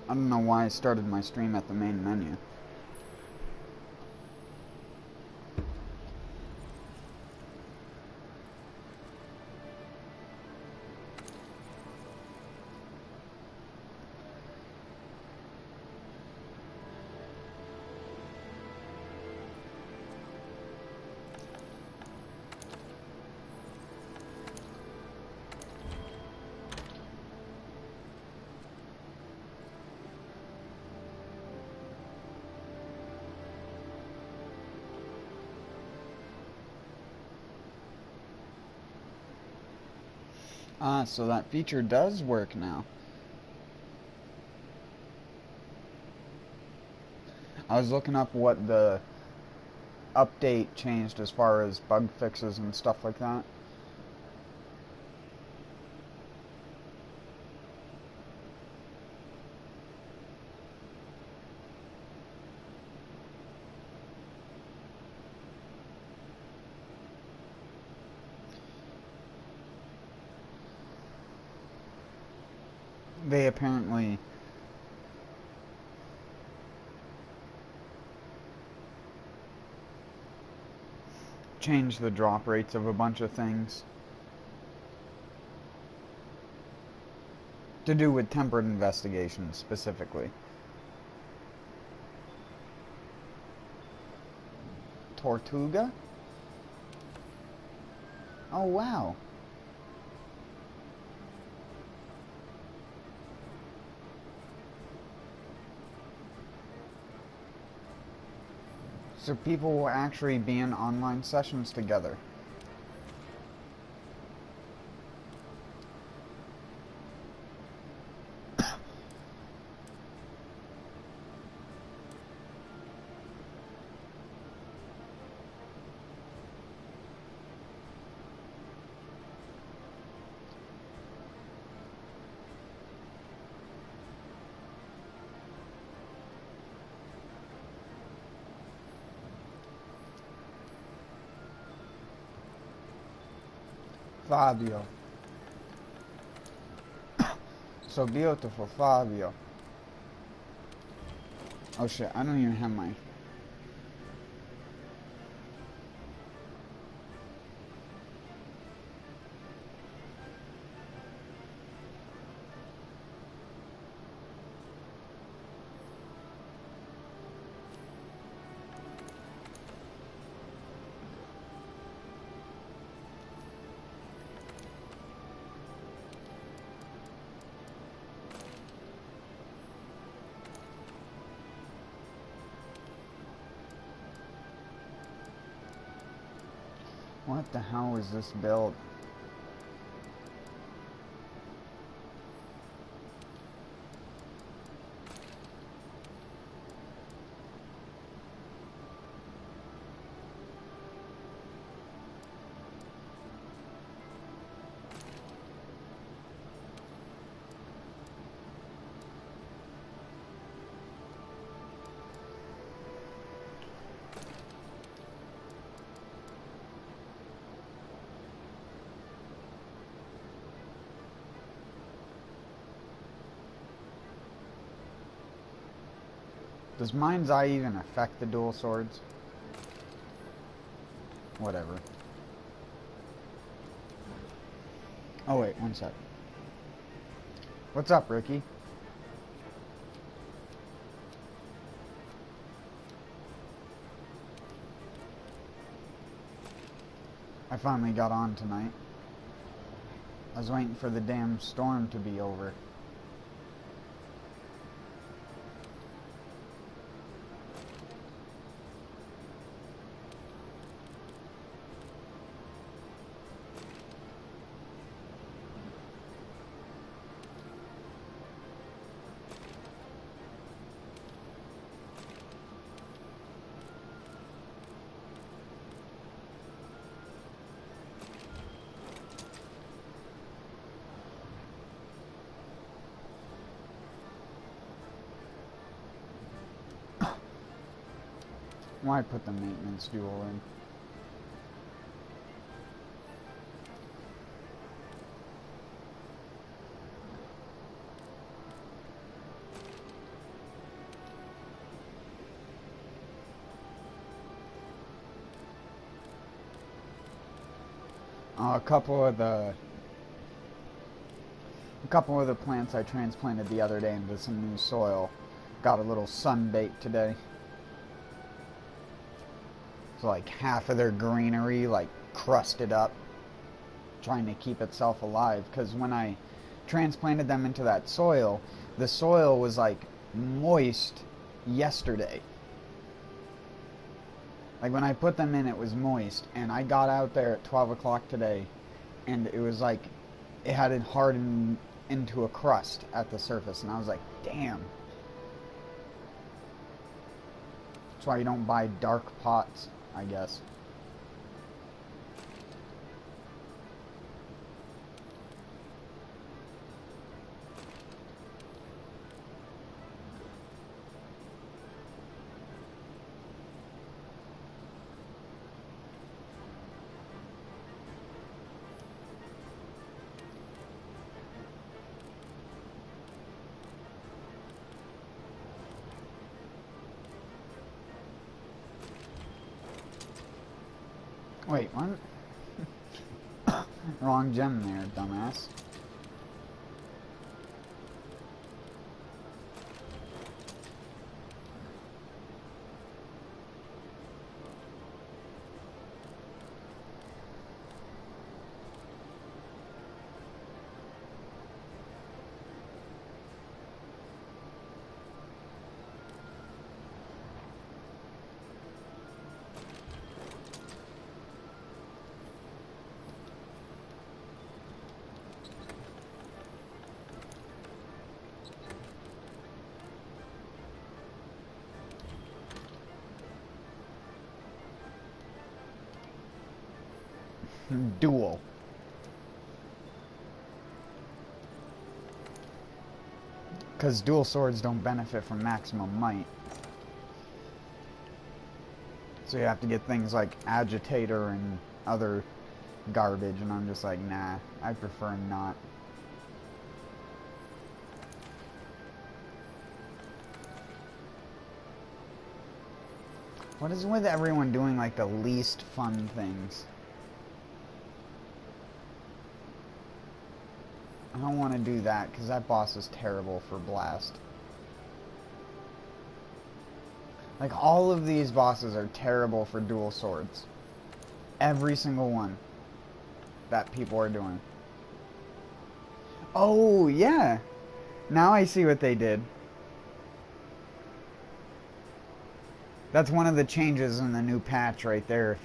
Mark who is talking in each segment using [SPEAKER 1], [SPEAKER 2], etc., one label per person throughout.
[SPEAKER 1] I don't know why I started my stream at the main menu. Ah, so that feature does work now. I was looking up what the update changed as far as bug fixes and stuff like that. They apparently changed the drop rates of a bunch of things to do with tempered investigations specifically. Tortuga? Oh wow. So people will actually be in online sessions together. Fabio. So beautiful, Fabio. Oh shit, I don't even have my... What the hell is this build? Does Mind's Eye even affect the dual swords? Whatever. Oh wait, one sec. What's up, Ricky? I finally got on tonight. I was waiting for the damn storm to be over. Why put the maintenance duel in? a couple of the plants I transplanted the other day into some new soil got a little sun baked today. So like half of their greenery like crusted up, trying to keep itself alive. Because when I transplanted them into that soil, the soil was like moist yesterday. Like when I put them in, it was moist, and I got out there at 12 o'clock today, and it was like it had it hardened into a crust at the surface, and I was like, damn. That's why you don't buy dark pots, I guess. Wait, what? Wrong gem there, dumbass. Dual. Because dual swords don't benefit from maximum might. So you have to get things like agitator and other garbage, and I'm just like, nah, I prefer not. What is with everyone doing like the least fun things? I don't want to do that, because that boss is terrible for Blast. Like, all of these bosses are terrible for dual swords. Every single one that people are doing. Oh, yeah! Now I see what they did. That's one of the changes in the new patch right there,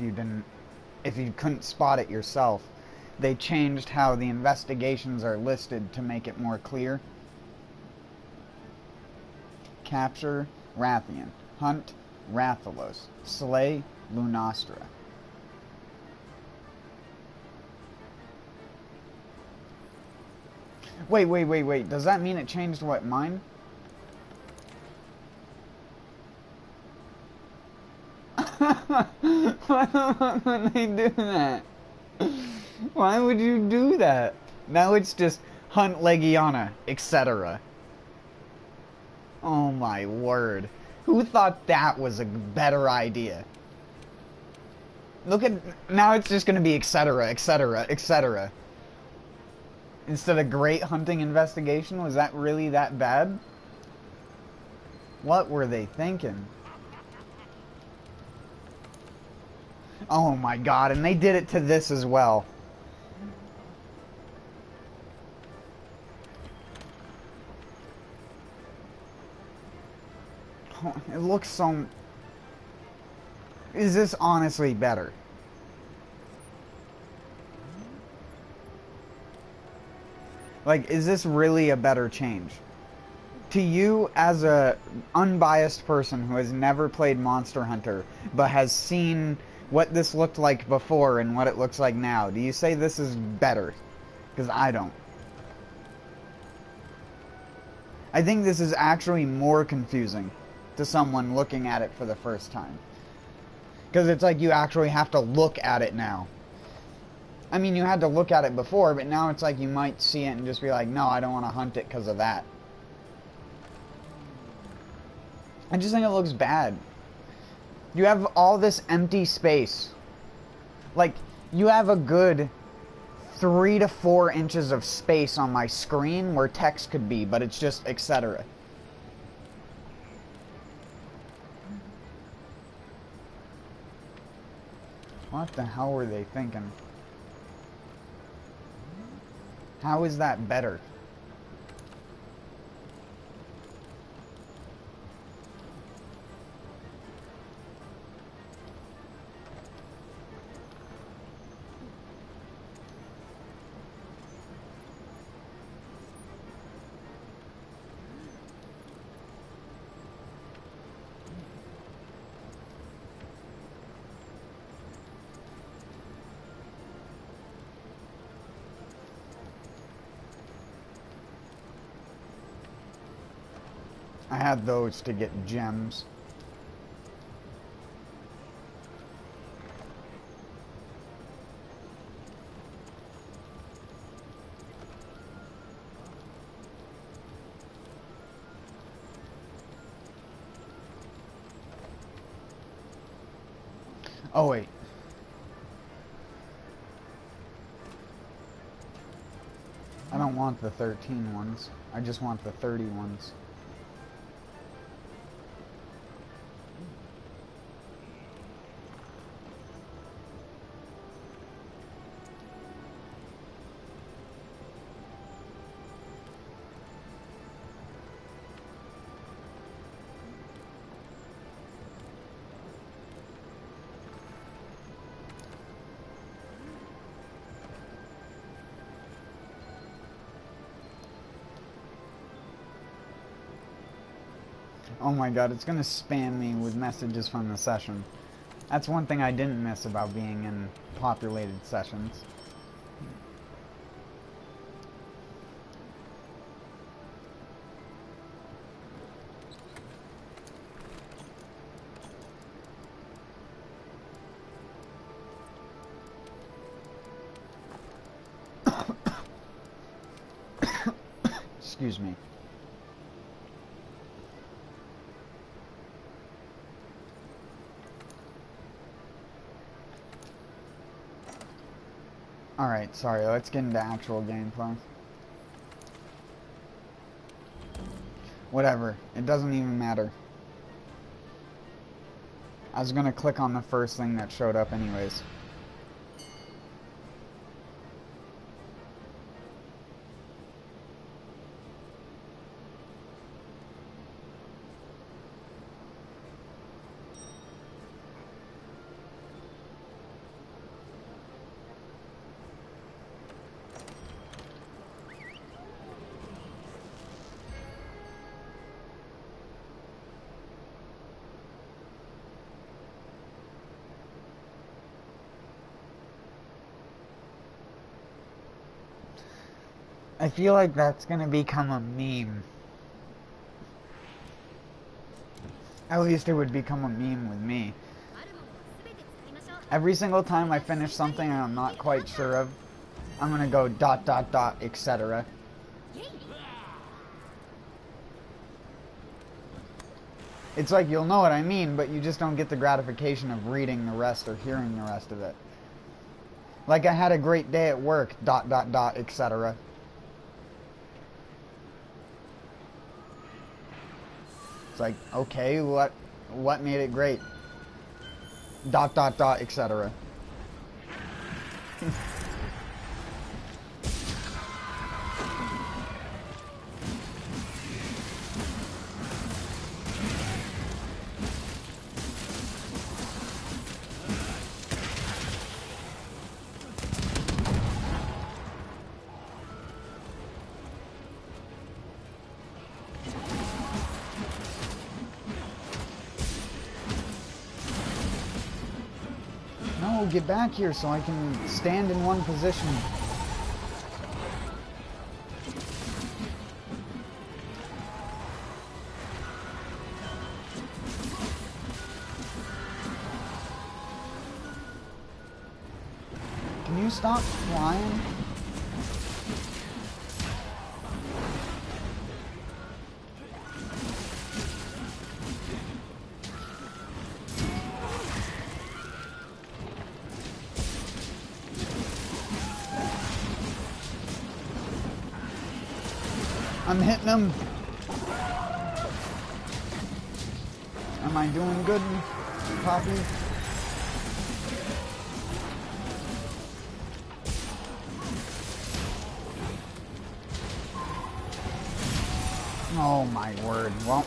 [SPEAKER 1] if you couldn't spot it yourself. They changed how the investigations are listed to make it more clear. Capture, Rathian. Hunt, Rathalos. Slay, Lunastra. Wait. Does that mean it changed what, mine? Why the fuck would they do that? Why would you do that? Now it's just Hunt Legiana, etc. Oh my word. Who thought that was a better idea? Look at... Now it's just gonna be etc, etc, etc. Instead of Great Hunting Investigation? Was that really that bad? What were they thinking? Oh my god, and they did it to this as well. It looks so... Is this honestly better? Like, is this really a better change? To you, as a unbiased person who has never played Monster Hunter, but has seen what this looked like before and what it looks like now, do you say this is better? Because I don't. I think this is actually more confusing to someone looking at it for the first time. Because it's like you actually have to look at it now. I mean, you had to look at it before, but now it's like you might see it and just be like, no, I don't want to hunt it because of that. I just think it looks bad. You have all this empty space. Like, you have a good 3 to 4 inches of space on my screen where text could be, but it's just etc. What the hell were they thinking? How is that better? I had those to get gems. Oh wait. I don't want the 13 ones. I just want the 30 ones. Oh my god, it's gonna spam me with messages from the session. That's one thing I didn't miss about being in populated sessions. Excuse me. Alright, sorry, let's get into actual gameplay. Whatever, it doesn't even matter. I was gonna click on the first thing that showed up anyways. I feel like that's gonna become a meme. At least it would become a meme with me. Every single time I finish something and I'm not quite sure of, I'm gonna go ... etc. It's like you'll know what I mean, but you just don't get the gratification of reading the rest or hearing the rest of it. Like I had a great day at work ... etc. It's like, okay, what made it great? ... etc. No, get back here so I can stand in one position. Can you stop flying? I'm hitting him. Am I doing good, Poppy? Oh my word. Well,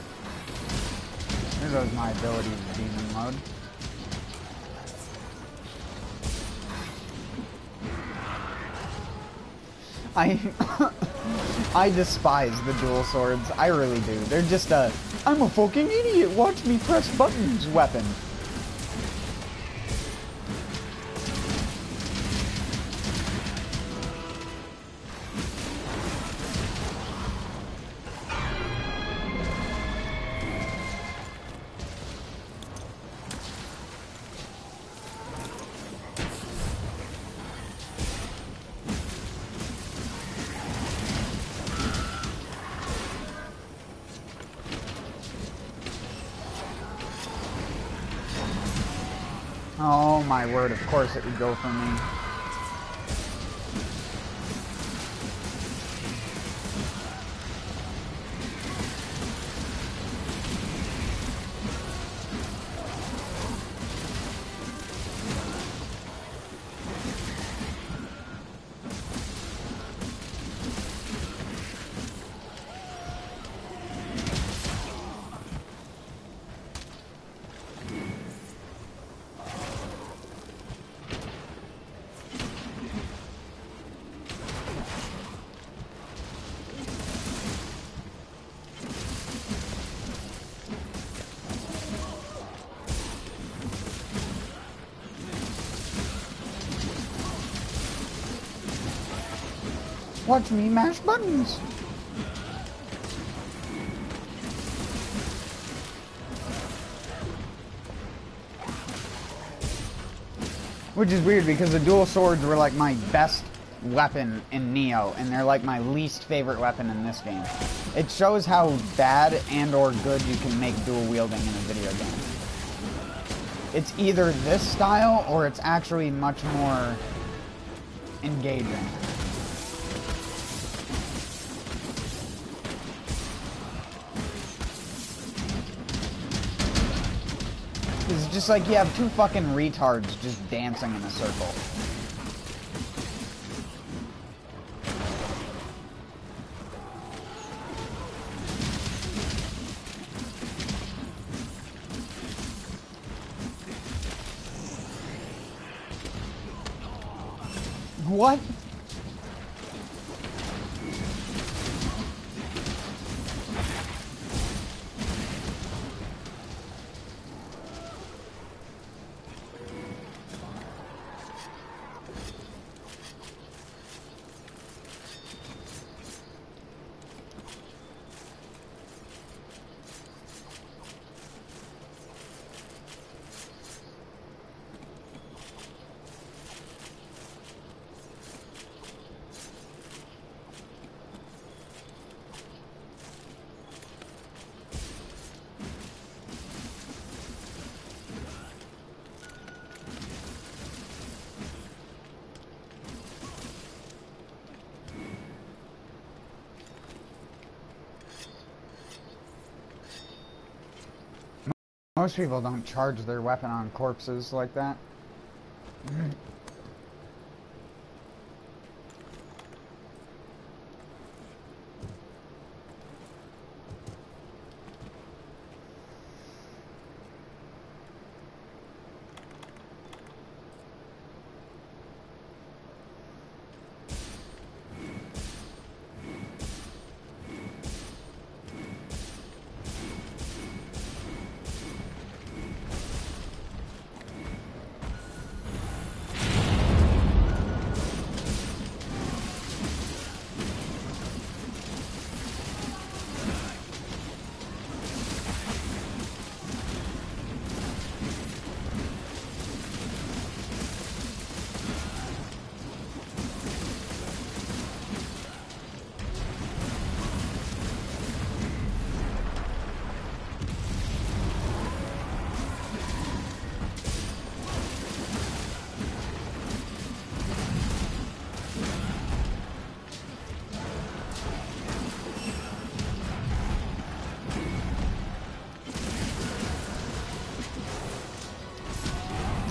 [SPEAKER 1] there goes my ability to demon mode. I despise the dual swords. I really do. They're just I'm a fucking idiot. Watch me press buttons weapon. Oh my word, of course it would go for me. Watch me mash buttons. Which is weird because the dual swords were like my best weapon in Neo, and they're like my least favorite weapon in this game. It shows how bad and or good you can make dual wielding in a video game. It's either this style or it's actually much more engaging. It's just like you have two fucking retards just dancing in a circle. What? Most people don't charge their weapon on corpses like that.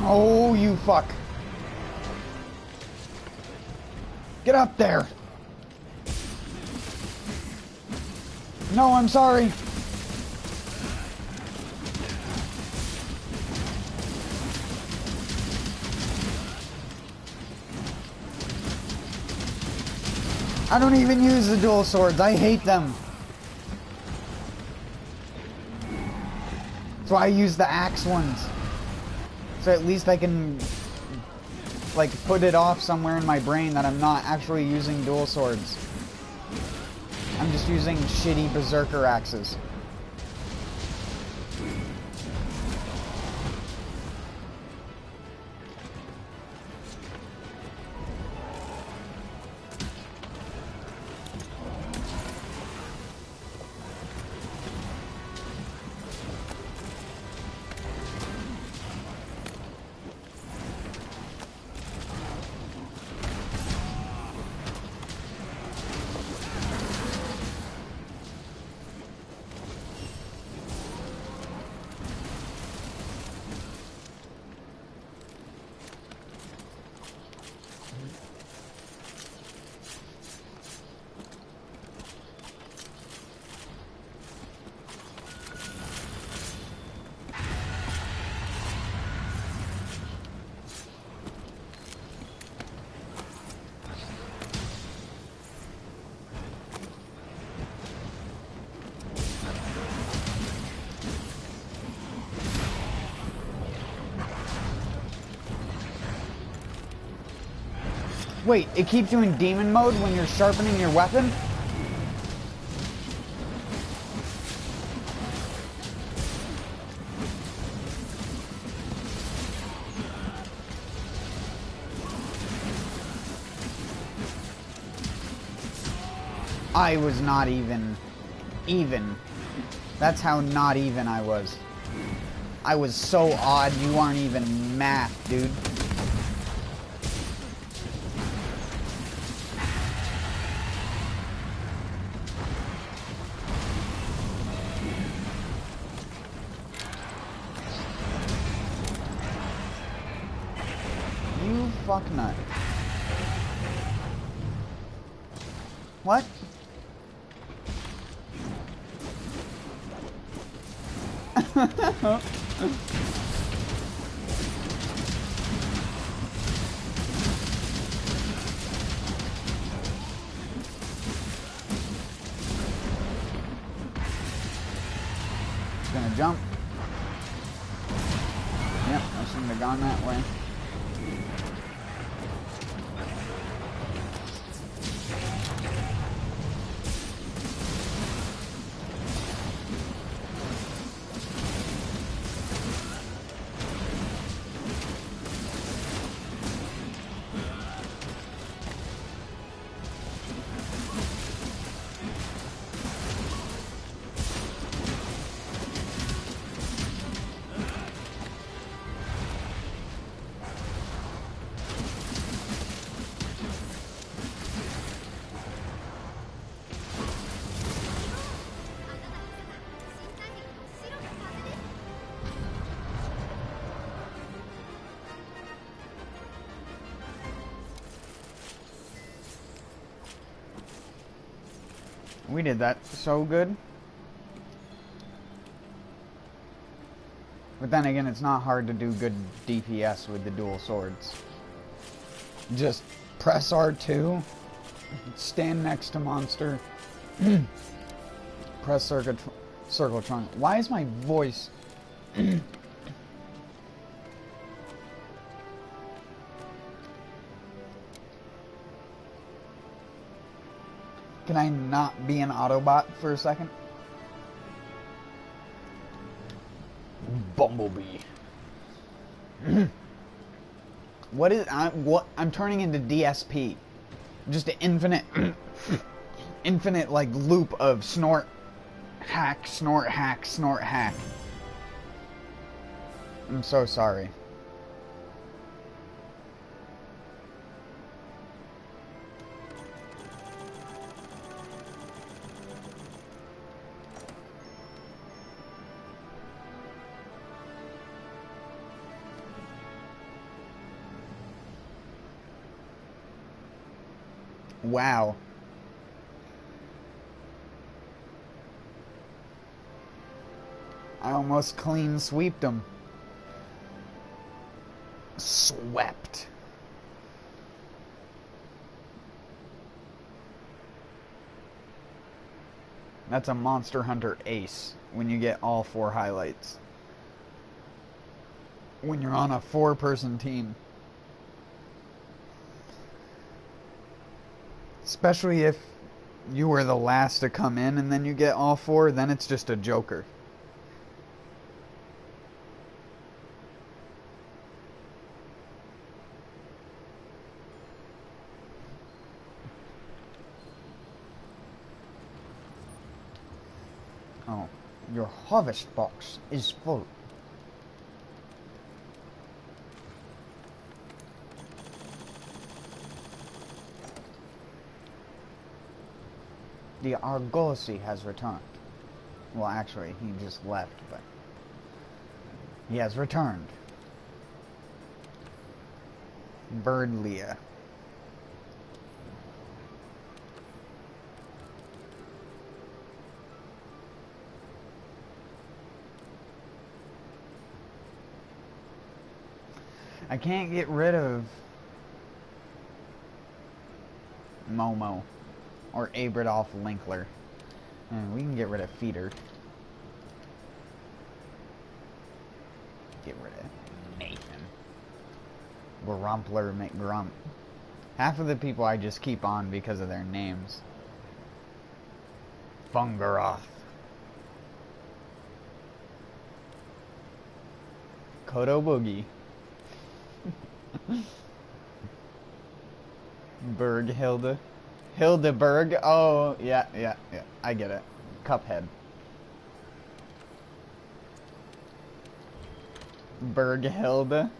[SPEAKER 1] Oh, you fuck. Get up there. No, I'm sorry. I don't even use the dual swords. I hate them. That's why I use the axe ones. So at least I can, like, put it off somewhere in my brain that I'm not actually using dual swords. I'm just using shitty berserker axes. Wait, it keeps you in demon mode when you're sharpening your weapon? I was not even. That's how not even I was. I was so odd, you aren't even math, dude. You fucknut. What? Gonna jump. Yep, I shouldn't have gone that way. We did that so good. But then again, it's not hard to do good DPS with the dual swords. Just press R2, stand next to monster, press circle trunk. Why is my voice... Can I not be an Autobot for a second? Bumblebee. What is I'm turning into DSP. Just an infinite like loop of snort, hack, snort, hack, snort, hack. I'm so sorry. Wow. I almost clean sweeped him. Swept. That's a Monster Hunter ace when you get all 4 highlights. When you're on a 4-person team. Especially if you were the last to come in and then you get all 4, then it's just a joker. Oh, your harvest box is full. The Argosy has returned. Well, actually, he just left, but he has returned. Birdlia. I can't get rid of Momo or Abradolf Linkler. And we can get rid of Feeder. Get rid of Nathan. Grumpler McGrump. Half of the people I just keep on because of their names. Fungaroth. Kodo Boogie. Berghilde. Hildeberg. Oh, yeah. I get it. Cuphead. Berghilde.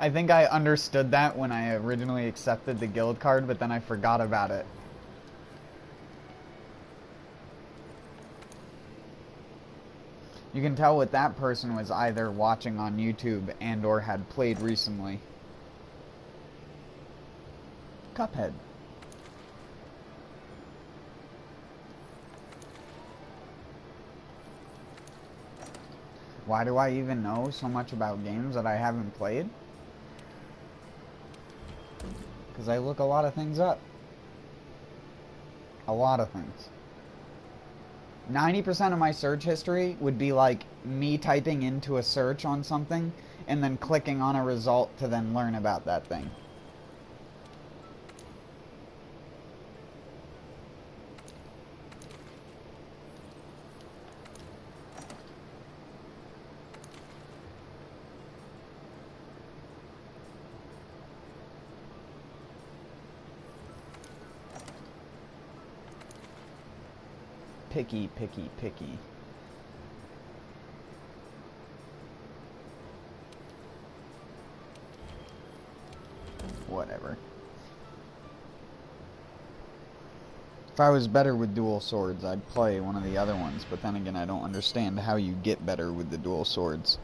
[SPEAKER 1] I think I understood that when I originally accepted the guild card, but then I forgot about it. You can tell what that person was either watching on YouTube and or had played recently. Cuphead. Why do I even know so much about games that I haven't played? Because I look a lot of things up. A lot of things. 90% of my search history would be like me typing into a search on something and then clicking on a result to then learn about that thing. Picky. Whatever. If I was better with dual swords, I'd play one of the other ones, but then again, I don't understand how you get better with the dual swords.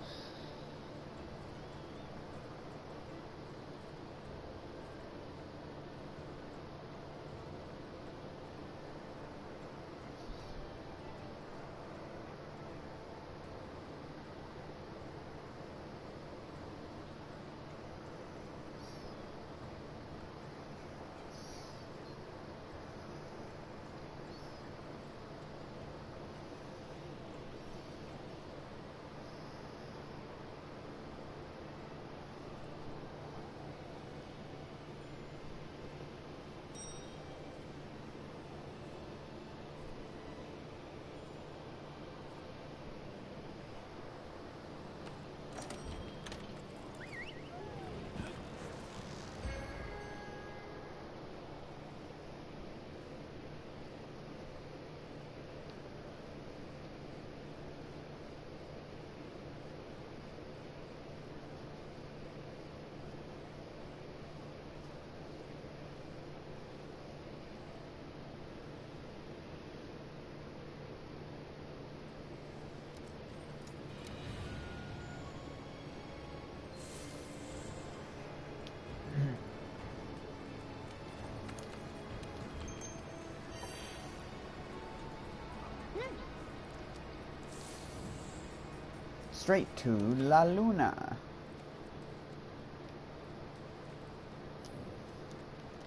[SPEAKER 1] Straight to La Luna.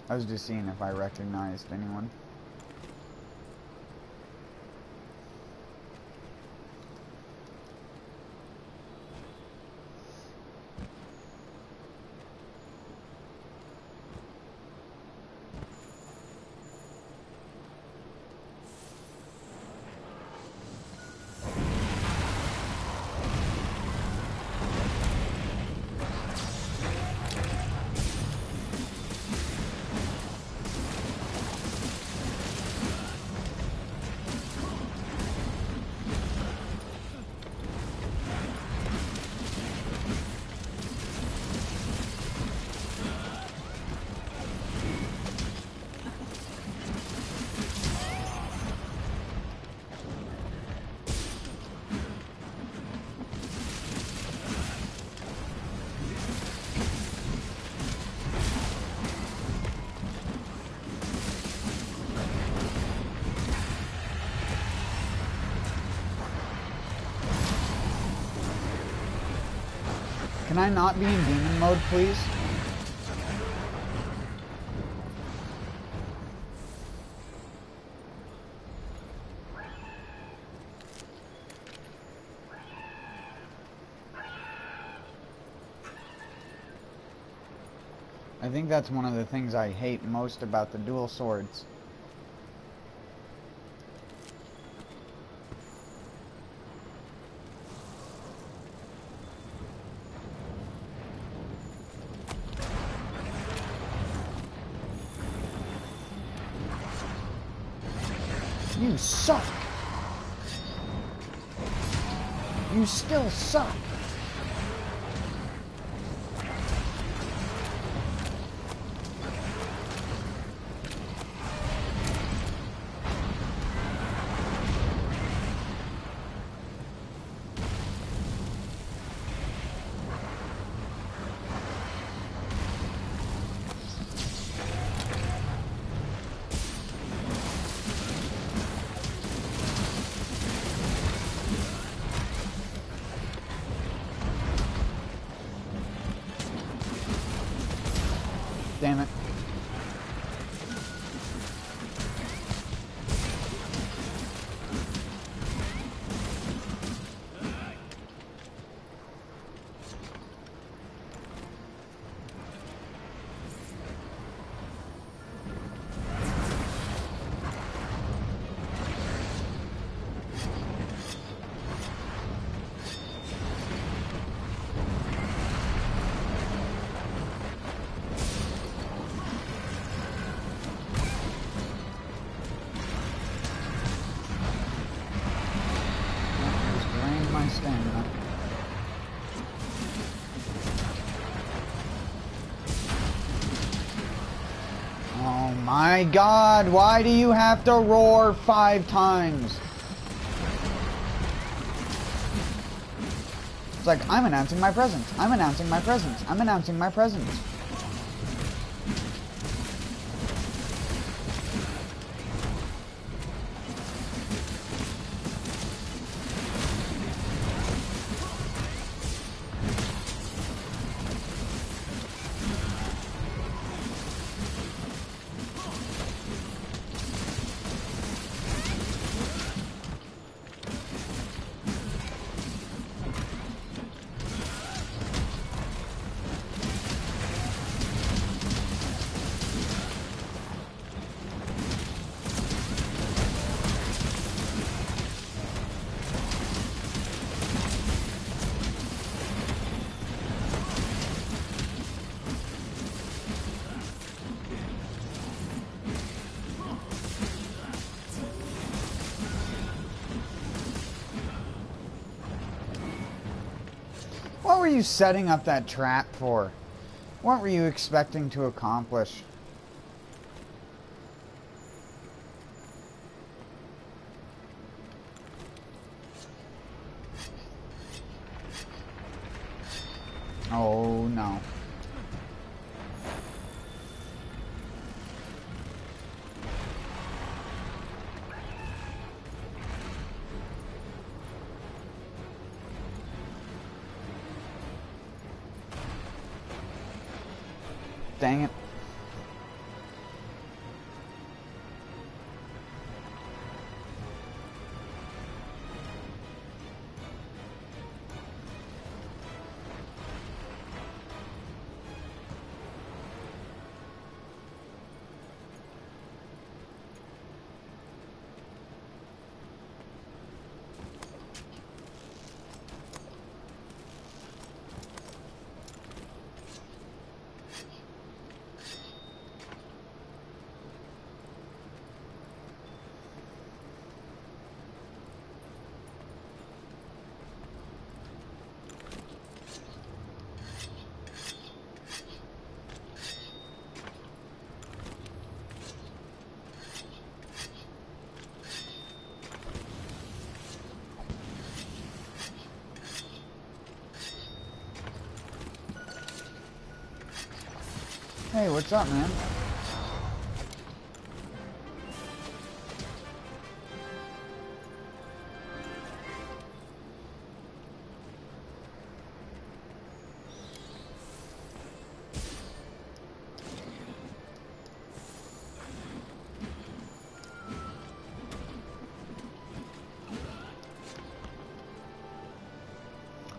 [SPEAKER 1] I was just seeing if I recognized anyone. Can I not be in demon mode, please? I think that's one of the things I hate most about the dual swords. You suck! You still suck! Damn it. Oh my God, why do you have to roar 5 times? It's like, I'm announcing my presence. I'm announcing my presence. I'm announcing my presence. What were you setting up that trap for? What were you expecting to accomplish? Oh no. Dang it. Hey, what's up, man?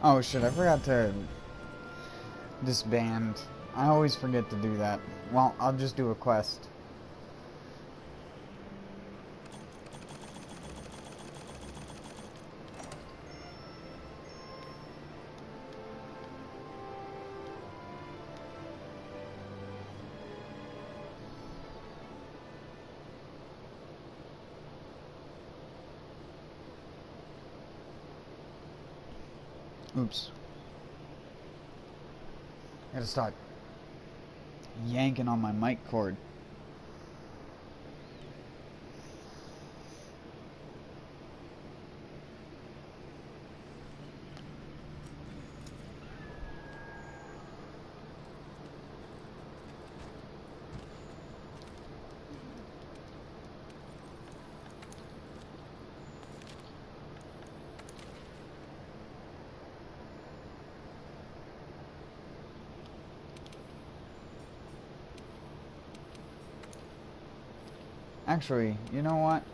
[SPEAKER 1] Oh shit, I forgot to disband. I always forget to do that. Well, I'll just do a quest. Oops. Gotta start yanking on my mic cord. Actually, you know what?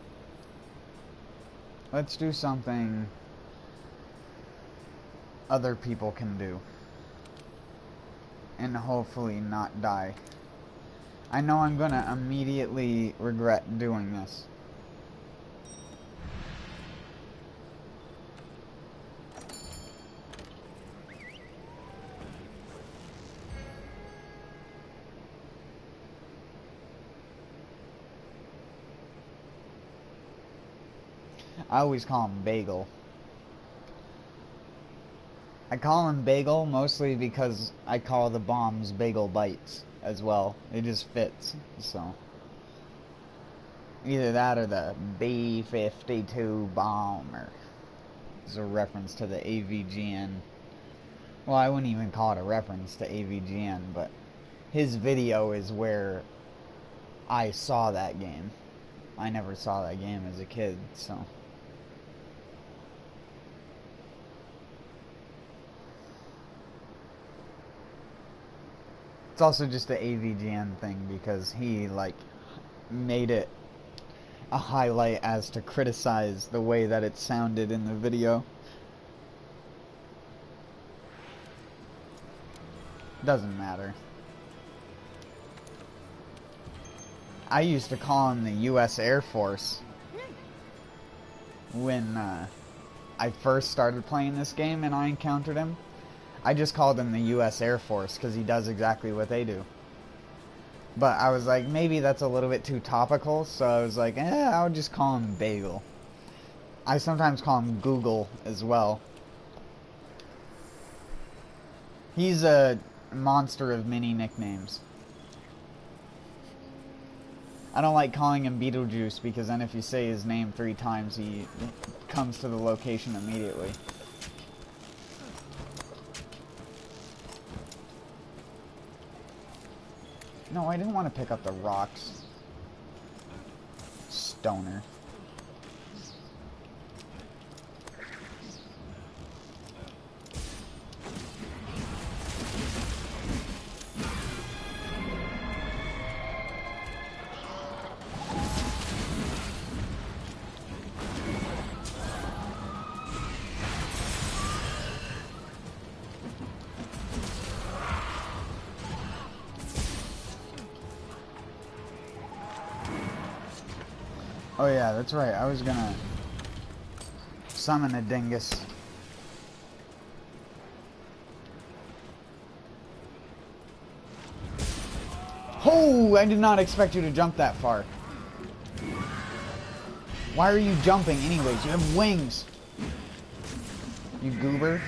[SPEAKER 1] Let's do something other people can do. And hopefully not die. I know I'm gonna immediately regret doing this. I always call him Bagel. I call him Bagel mostly because I call the bombs Bagel Bites as well. It just fits, so. Either that or the B-52 bomb, or is a reference to the AVGN. Well, I wouldn't even call it a reference to AVGN, but his video is where I saw that game. I never saw that game as a kid, so. It's also just the AVGN thing because he, like, made it a highlight as to criticize the way that it sounded in the video. Doesn't matter. I used to call him the U.S. Air Force when I first started playing this game and I encountered him. I just called him the U.S. Air Force because he does exactly what they do. But I was like, maybe that's a little bit too topical, so I was like, I'll just call him Bagel. I sometimes call him Google as well. He's a monster of many nicknames. I don't like calling him Beetlejuice because then if you say his name 3 times, he comes to the location immediately. No, I didn't want to pick up the rocks. Stoner. Oh yeah, that's right. I was gonna summon a dingus. Oh, I did not expect you to jump that far. Why are you jumping anyways? You have wings. You goober.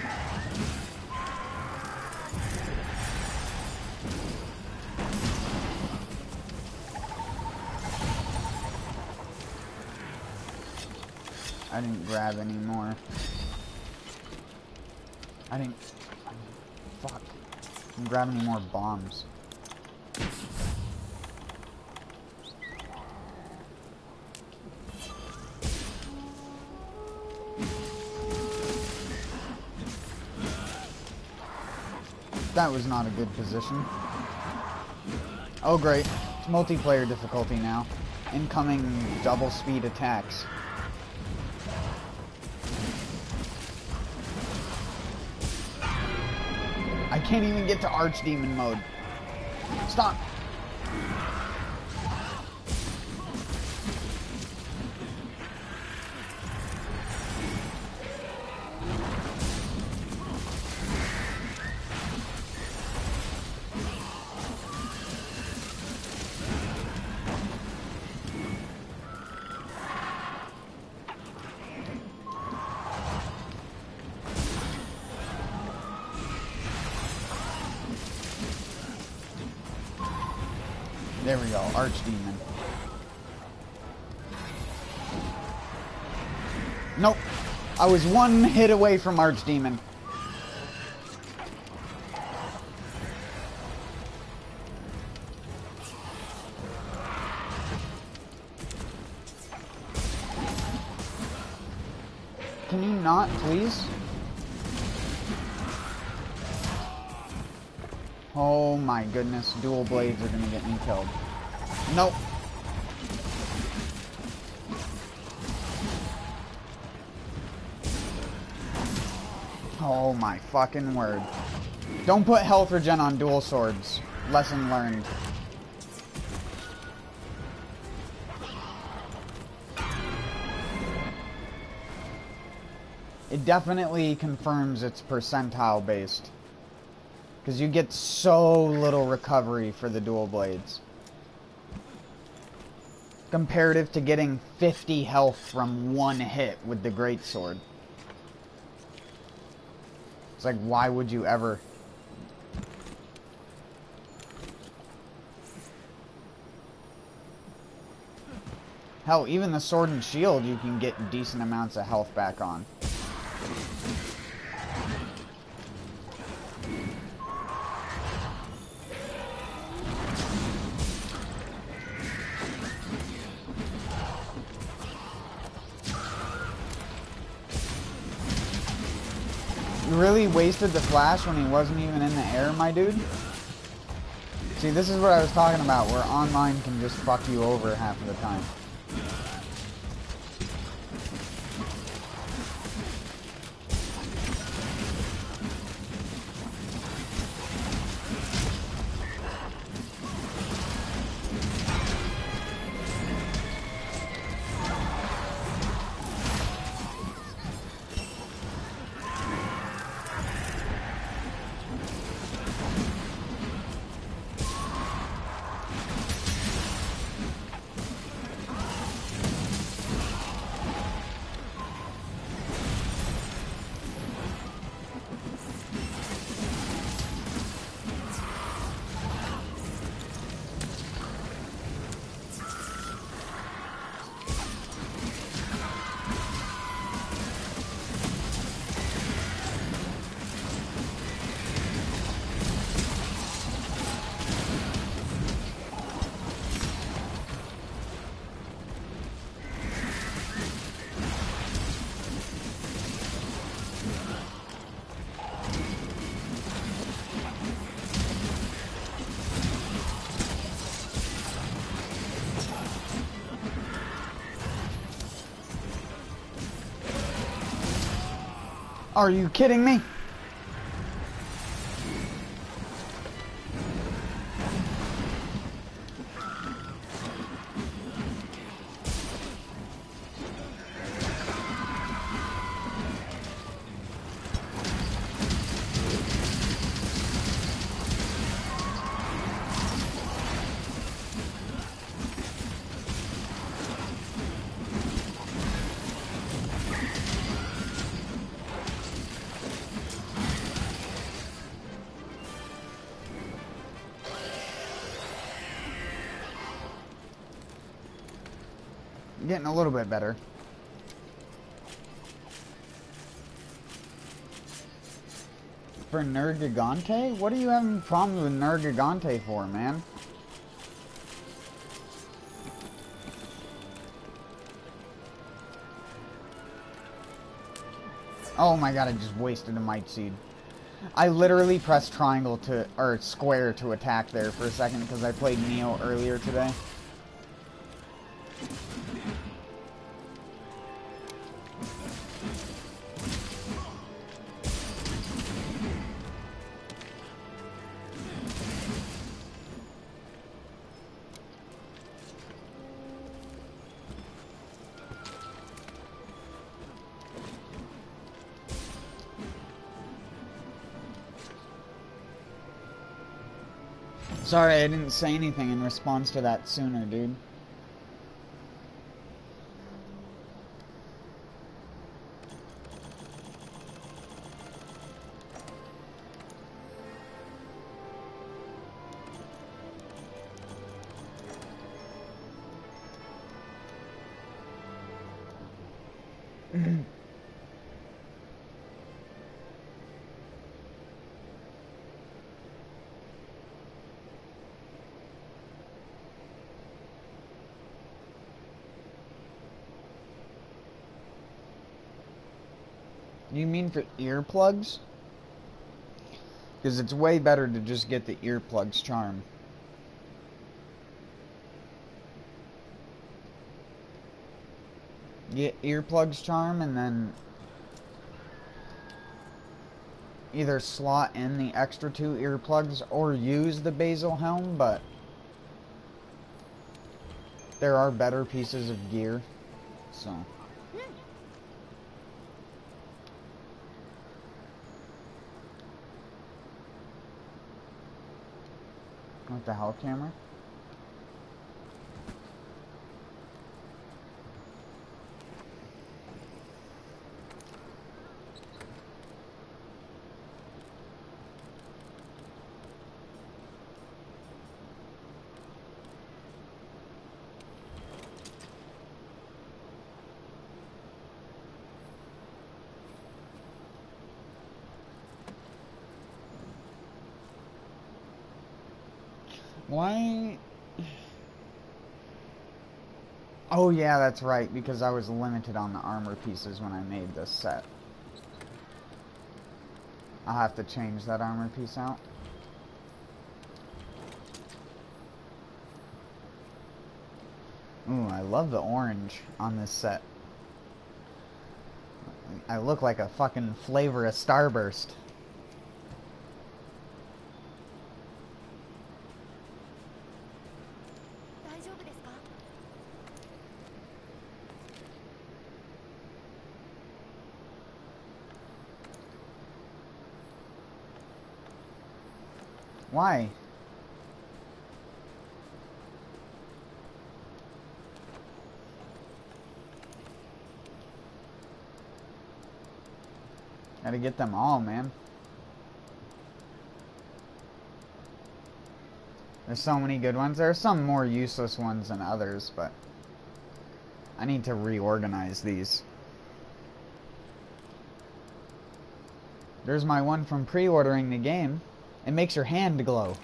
[SPEAKER 1] I didn't grab any more. Fuck. I didn't grab any more bombs. That was not a good position. Oh great. It's multiplayer difficulty now. Incoming double speed attacks. I can't even get to Archdemon mode. Stop! There we go, Archdemon. Nope. I was one hit away from Archdemon. Can you not, please? Oh my goodness, dual blades are gonna get me killed. Nope. Oh my fucking word. Don't put health regen on dual swords. Lesson learned. It definitely confirms it's percentile based. Because you get so little recovery for the dual blades. Comparative to getting 50 health from one hit with the greatsword. It's like, why would you ever... Hell, even the sword and shield you can get decent amounts of health back on. You really wasted the flash when he wasn't even in the air, my dude? See, this is what I was talking about, where online can just fuck you over half of the time. Are you kidding me? Getting a little bit better. For Nergigante? What are you having problems with Nergigante for, man? Oh my god, I just wasted a Might Seed. I literally pressed triangle to, or square to attack there for a second because I played Neo earlier today. Sorry, I didn't say anything in response to that sooner, dude. You mean for earplugs? Because it's way better to just get the earplugs charm. Get earplugs charm and then either slot in the extra 2 earplugs or use the Basil Helm, but there are better pieces of gear, so... What the hell, camera? Why? Oh yeah, that's right, because I was limited on the armor pieces when I made this set. I'll have to change that armor piece out. Ooh, I love the orange on this set. I look like a fucking flavor of Starburst. Why? Gotta get them all, man. There's so many good ones. There are some more useless ones than others, but I need to reorganize these. There's my one from pre-ordering the game. It makes your hand glow.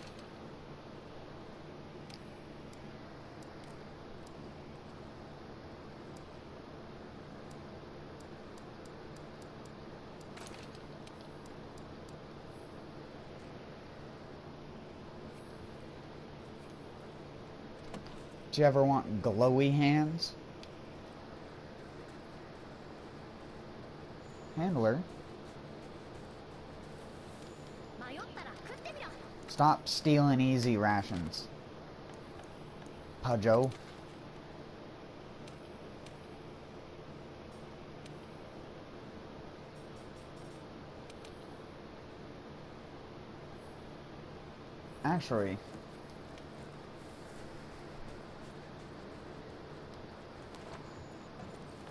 [SPEAKER 1] Do you ever want glowy hands? Handler. Stop stealing easy rations. Pudjo. Actually,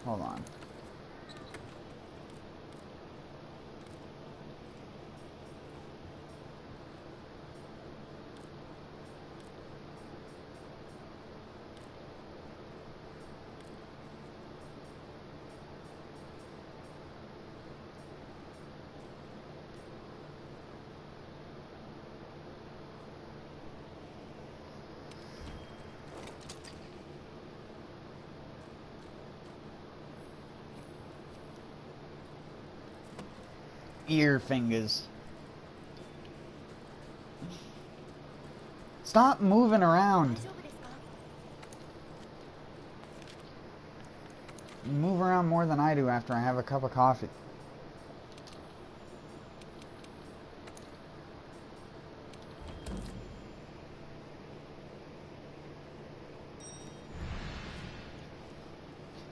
[SPEAKER 1] hold on. Ear fingers. Stop moving around. You move around more than I do after I have a cup of coffee.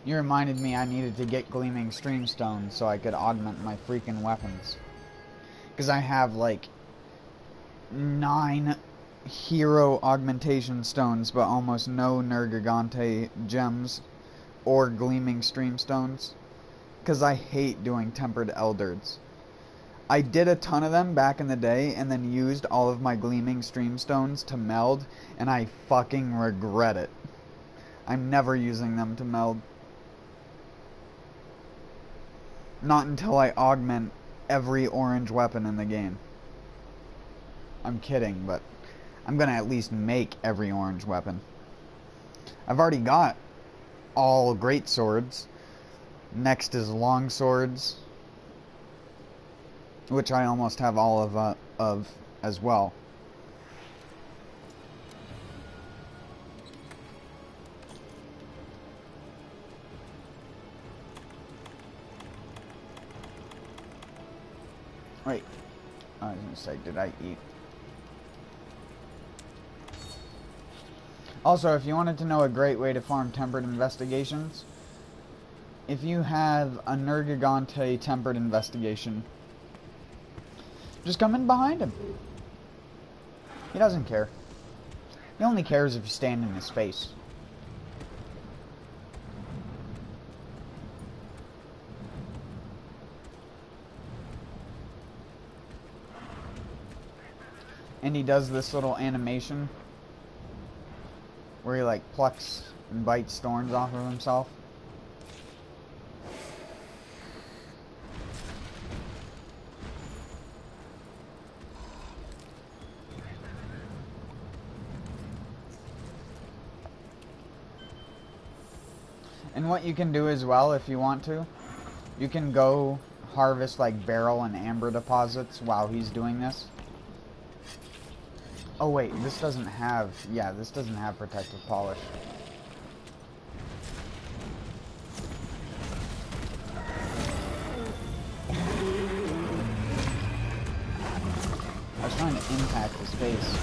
[SPEAKER 1] You reminded me I needed to get gleaming streamstones so I could augment my freaking weapons. Because I have like 9 hero augmentation stones, but almost no Nergigante gems or gleaming streamstones. Because I hate doing tempered elders. I did a ton of them back in the day and then used all of my gleaming streamstones to meld, and I fucking regret it. I'm never using them to meld. Not until I augment every orange weapon in the game. I'm kidding, but I'm gonna at least make every orange weapon. I've already got all great swords. Next is long swords, which I almost have all of as well. Wait, I was gonna say, did I eat? Also, if you wanted to know a great way to farm tempered investigations, if you have a Nergigante tempered investigation, just come in behind him. He doesn't care. He only cares if you stand in his face. And he does this little animation where he like plucks and bites thorns off of himself. And what you can do as well, if you want to, you can go harvest like beryl and amber deposits while he's doing this. Oh wait, this doesn't have, yeah, this doesn't have protective polish. I was trying to impact his face.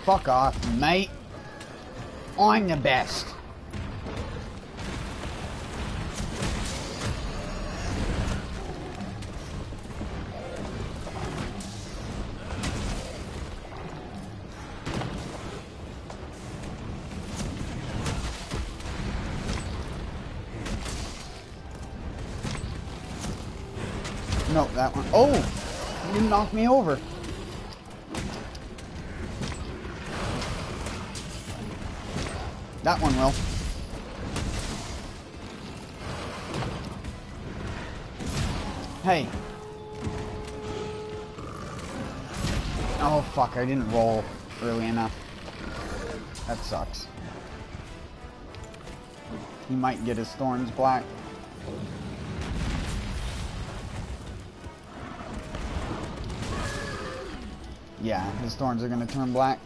[SPEAKER 1] Fuck off, mate. I'm the best. No, that one. Oh! You knocked me over. That one will. Hey. Oh fuck, I didn't roll early enough. That sucks. He might get his thorns black. Yeah, his thorns are gonna turn black.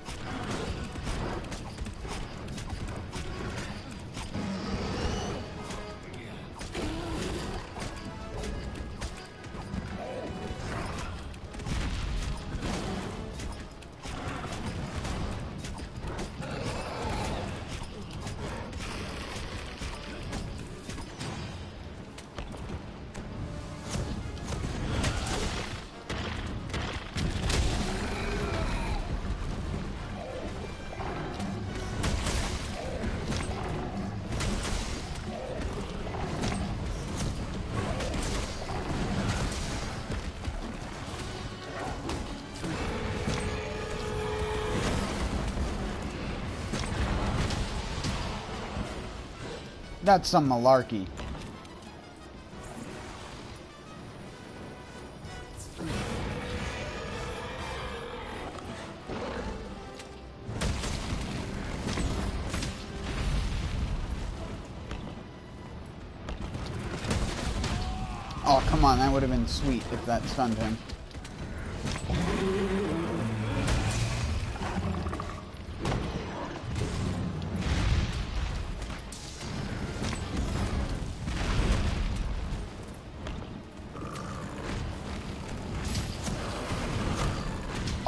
[SPEAKER 1] That's some malarkey. Oh, come on, that would have been sweet if that stunned him.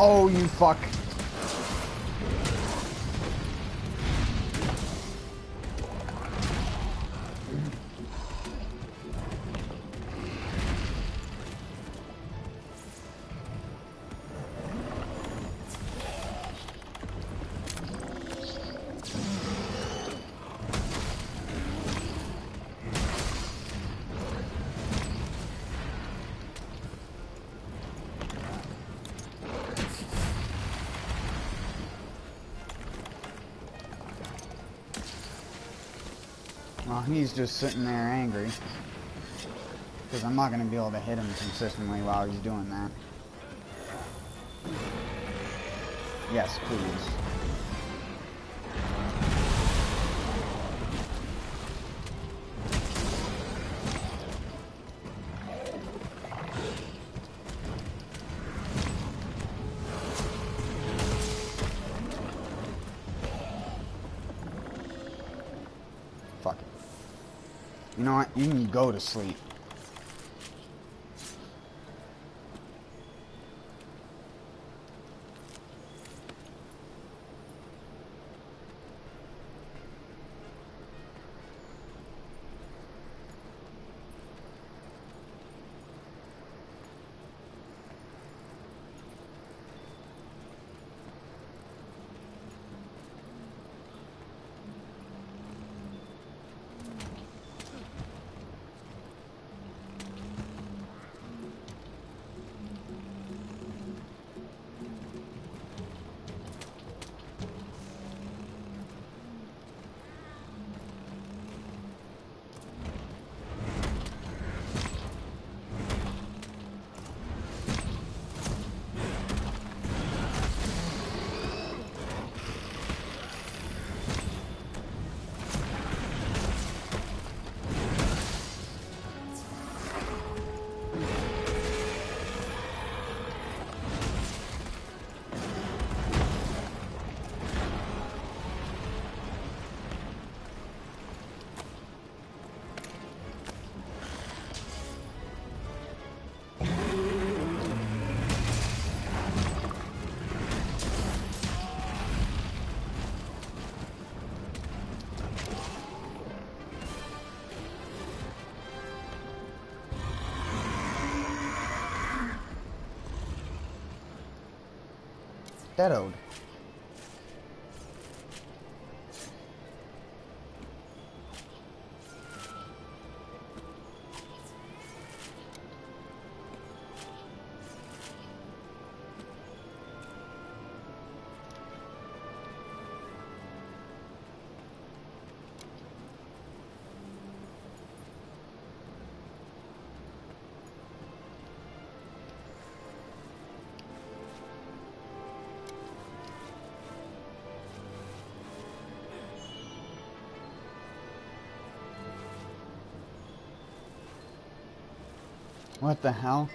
[SPEAKER 1] Oh, you fuck. Well, he's just sitting there angry. Because I'm not going to be able to hit him consistently while he's doing that. Yes, please. Fuck it. You know what? You can go to sleep. Deadoed. What the hell?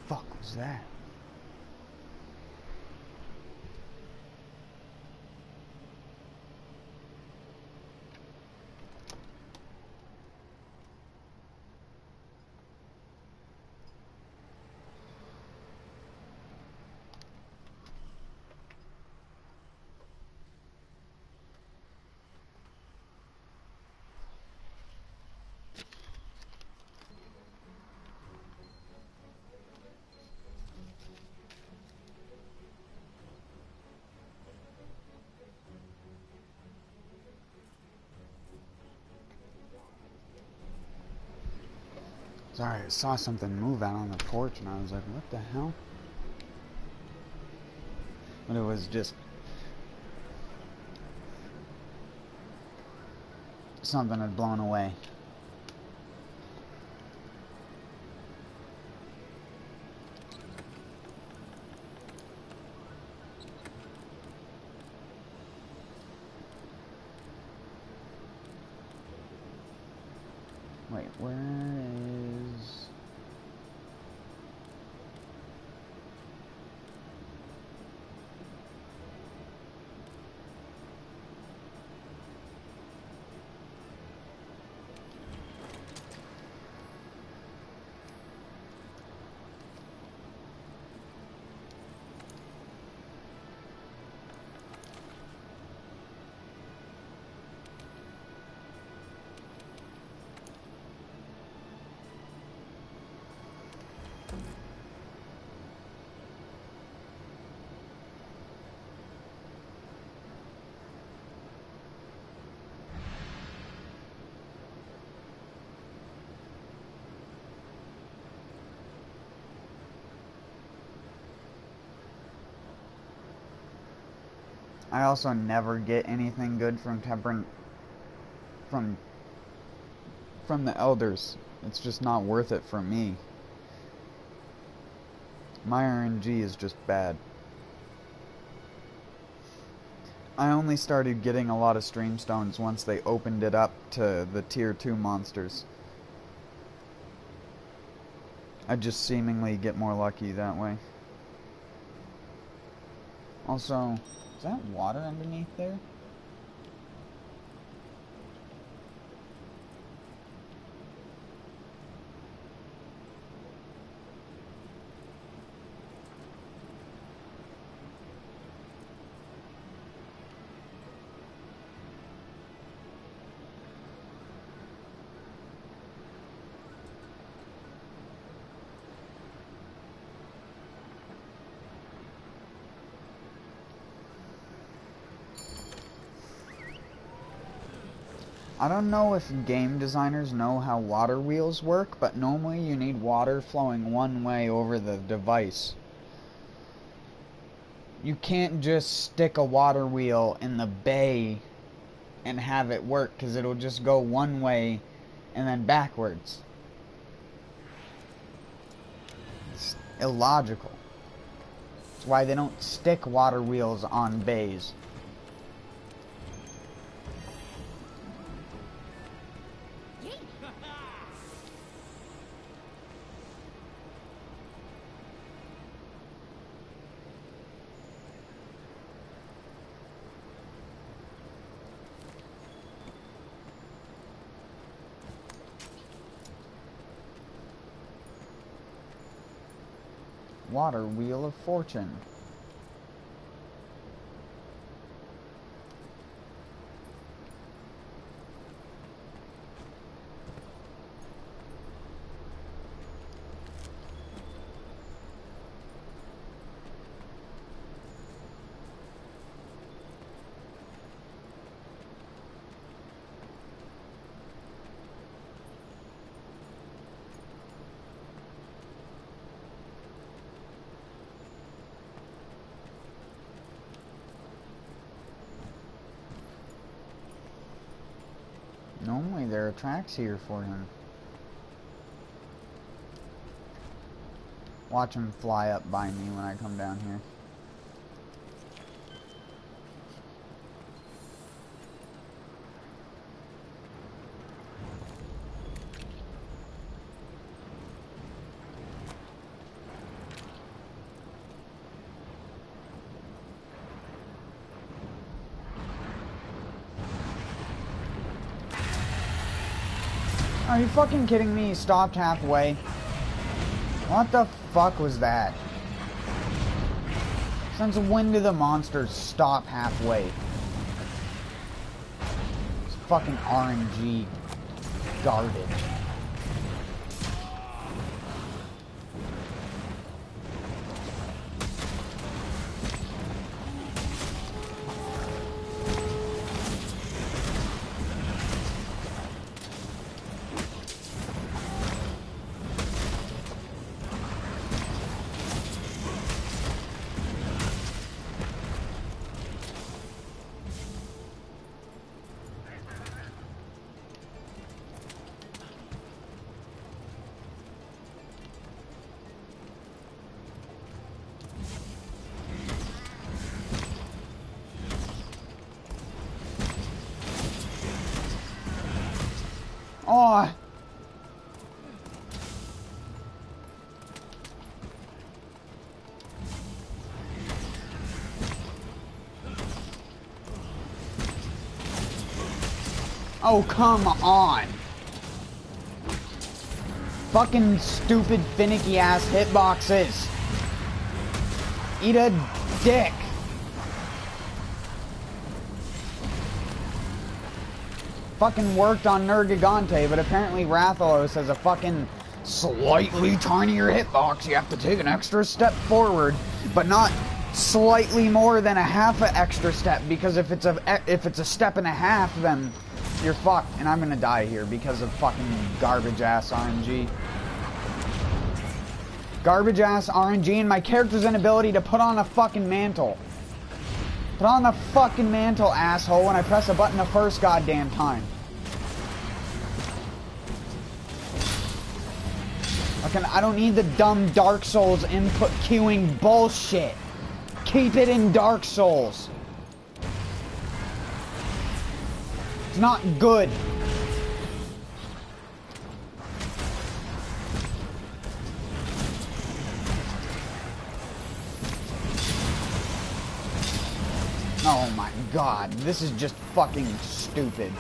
[SPEAKER 1] Fuck was that? Sorry, I saw something move out on the porch and I was like, what the hell? But it was just something had blown away. Wait, where is... I also never get anything good from tempering from the elders. It's just not worth it for me. My RNG is just bad. I only started getting a lot of stream stones once they opened it up to the tier 2 monsters. I just seemingly get more lucky that way. Also, is that water underneath there? I don't know if game designers know how water wheels work, but normally you need water flowing one way over the device. You can't just stick a water wheel in the bay and have it work, because it'll just go one way and then backwards. It's illogical. That's why they don't stick water wheels on bays. Water Wheel of Fortune. Normally there are tracks here for him. Watch him fly up by me when I come down here. Are you fucking kidding me? He stopped halfway. What the fuck was that? Since when do the monsters stop halfway? It's fucking RNG garbage. Oh. Oh, come on. Fucking stupid, finicky-ass hitboxes. Eat a dick. Fucking worked on Nergigante, but apparently Rathalos has a fucking slightly tinier hitbox. You have to take an extra step forward, but not slightly more than a half an extra step, because if it's a step and a half, then you're fucked. And I'm gonna die here because of fucking garbage-ass RNG. Garbage-ass RNG and my character's inability to put on a fucking mantle. Put on the fucking mantle, asshole, when I press a button the first goddamn time. I don't need the dumb Dark Souls input queuing bullshit. Keep it in Dark Souls. It's not good. Oh my god, this is just fucking stupid.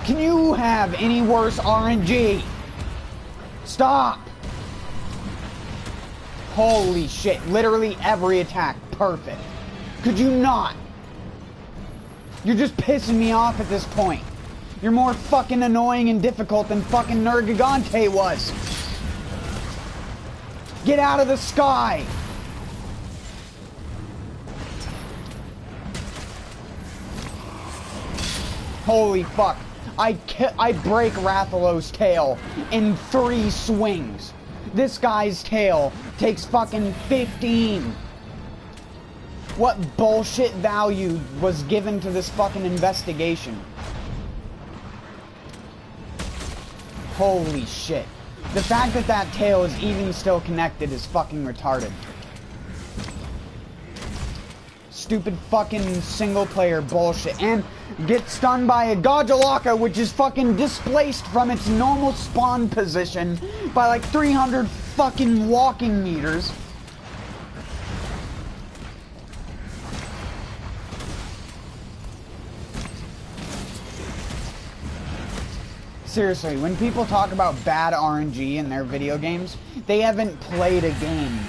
[SPEAKER 1] Can you have any worse RNG? Stop! Holy shit, literally every attack perfect. Could you not? You're just pissing me off at this point. You're more fucking annoying and difficult than fucking Nergigante was. Get out of the sky! Holy fuck. I break Rathalos' tail in 3 swings. This guy's tail takes fucking 15. What bullshit value was given to this fucking investigation? Holy shit. The fact that that tail is even still connected is fucking retarded. Stupid fucking single player bullshit. And get stunned by a Gajalaka, which is fucking displaced from its normal spawn position by like 300 fucking walking meters. Seriously, when people talk about bad RNG in their video games, they haven't played a game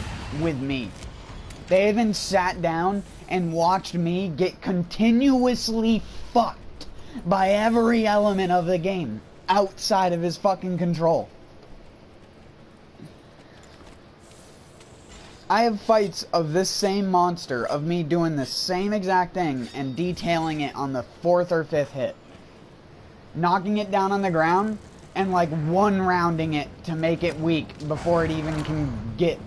[SPEAKER 1] with me. They haven't sat down and watched me get continuously fucked by every element of the game outside of his fucking control. I have fights of this same monster, of me doing the same exact thing and detailing it on the 4th or 5th hit. Knocking it down on the ground and like one-rounding it to make it weak before it even can get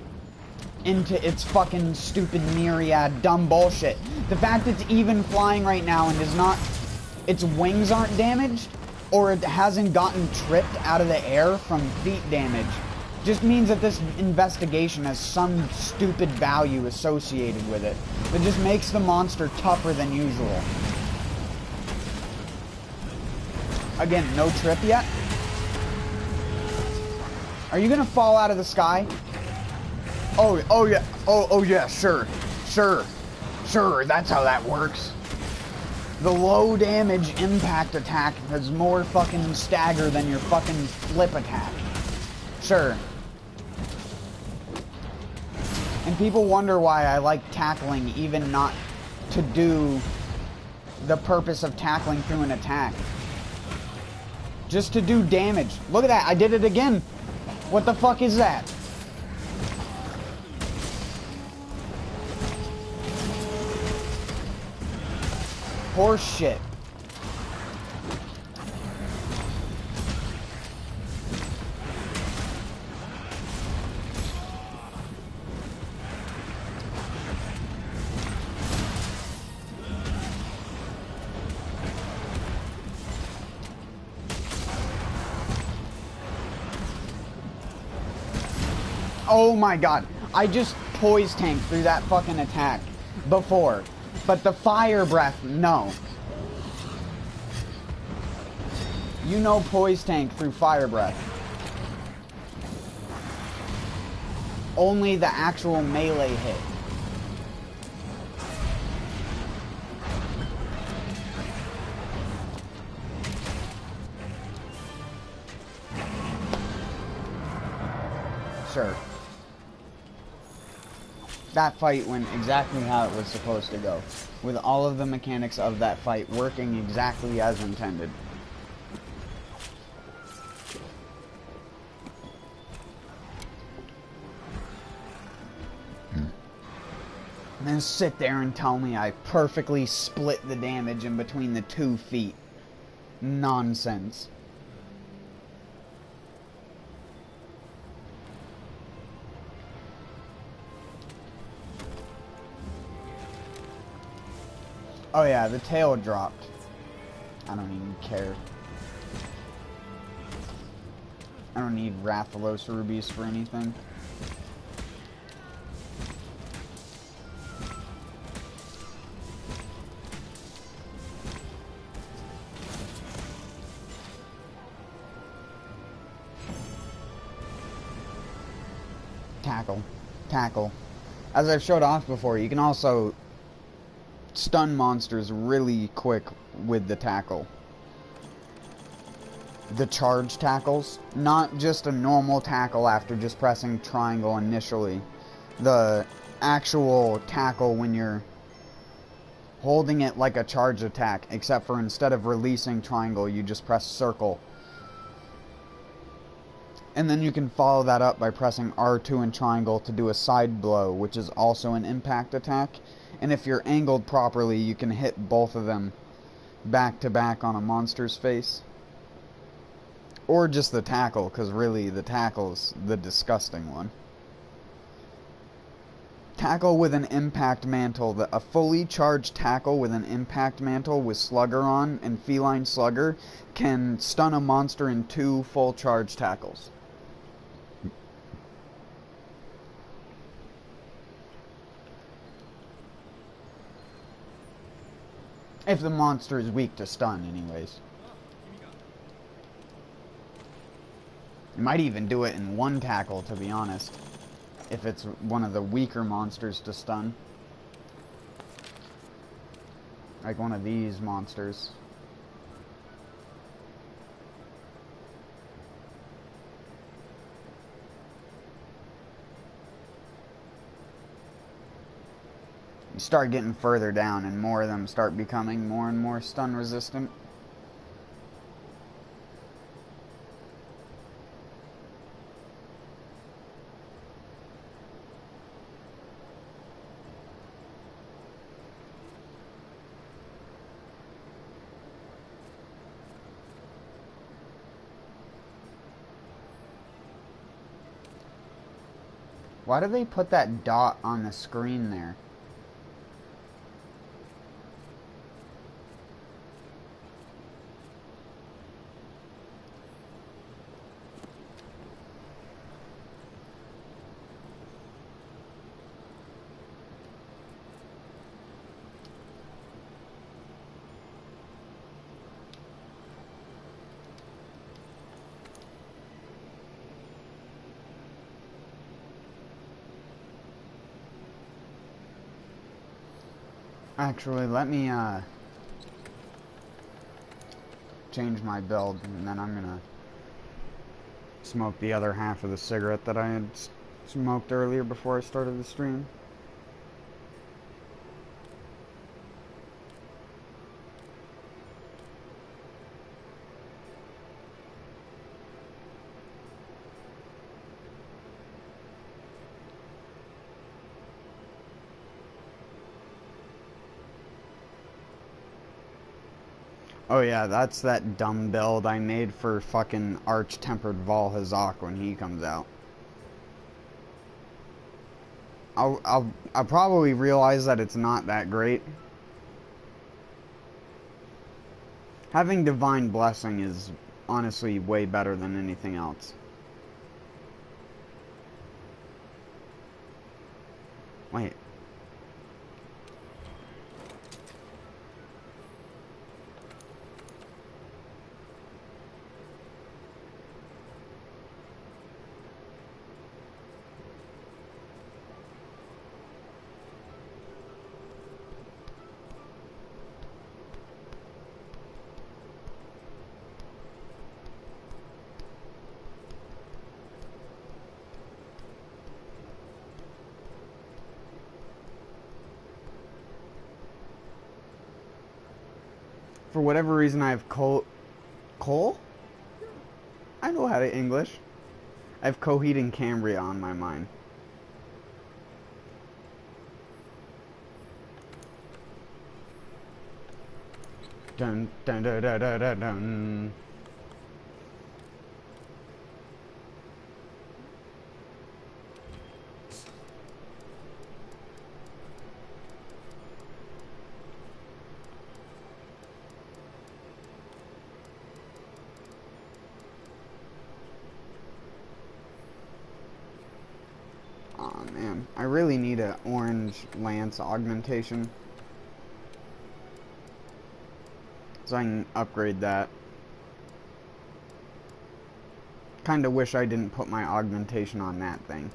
[SPEAKER 1] into its fucking stupid myriad dumb bullshit. The fact it's even flying right now and is not, its wings aren't damaged, or it hasn't gotten tripped out of the air from feet damage, just means that this investigation has some stupid value associated with it that just makes the monster tougher than usual. Again, no trip yet? Are you gonna fall out of the sky? Oh yeah, sure, that's how that works. The low damage impact attack has more fucking stagger than your fucking flip attack. Sure. And people wonder why I like tackling, even not to do the purpose of tackling through an attack. Just to do damage. Look at that, I did it again. What the fuck is that? Horse shit. Oh my god. I just poise tanked through that fucking attack before. But the fire breath, no. You know poise tank through fire breath. Only the actual melee hit. Sure. That fight went exactly how it was supposed to go, with all of the mechanics of that fight working exactly as intended. And then sit there and tell me I perfectly split the damage in between the 2 feet. Nonsense. Oh yeah, the tail dropped. I don't even care. I don't need Rathalos rubies for anything. Tackle. Tackle. As I've showed off before, you can also stun monsters really quick with the tackle. The charge tackles, not just a normal tackle after just pressing triangle initially. The actual tackle when you're holding it like a charge attack, except for instead of releasing triangle, you just press circle. And then you can follow that up by pressing R2 and triangle to do a side blow, which is also an impact attack. And if you're angled properly, you can hit both of them back to back on a monster's face. Or just the tackle, because really the tackle's the disgusting one. Tackle with an impact mantle. A fully charged tackle with an impact mantle with Slugger on and Feline Slugger can stun a monster in 2 full charge tackles. If the monster is weak to stun, anyways. You might even do it in 1 tackle, to be honest. If it's one of the weaker monsters to stun. Like one of these monsters. You start getting further down and more of them start becoming more and more stun resistant. Why do they put that dot on the screen there? Actually, let me change my build, and then I'm gonna smoke the other half of the cigarette that I had smoked earlier before I started the stream. Oh yeah, that's that dumb build I made for fucking Arch-Tempered Valhazak when he comes out. I'll probably realize that it's not that great. Having Divine Blessing is honestly way better than anything else. Wait. For whatever reason, I have coal. Coal? I know how to English. I have Coheed and Cambria on my mind. Dun dun dun dun dun dun dun. Aw, man. I really need an orange lance augmentation, so I can upgrade that. Kinda wish I didn't put my augmentation on that thing.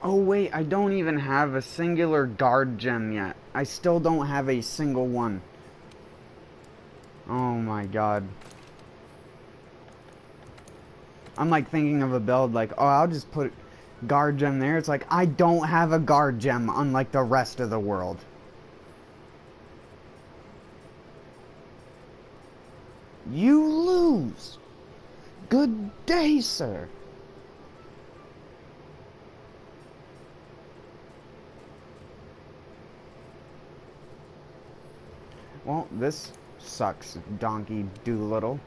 [SPEAKER 1] Oh wait, I don't even have a singular guard gem yet. I still don't have a single one. Oh my god. I'm like thinking of a build like, oh, I'll just put guard gem there. It's like, I don't have a guard gem unlike the rest of the world. You lose. Good day, sir. Well, this sucks, Donkey Doolittle.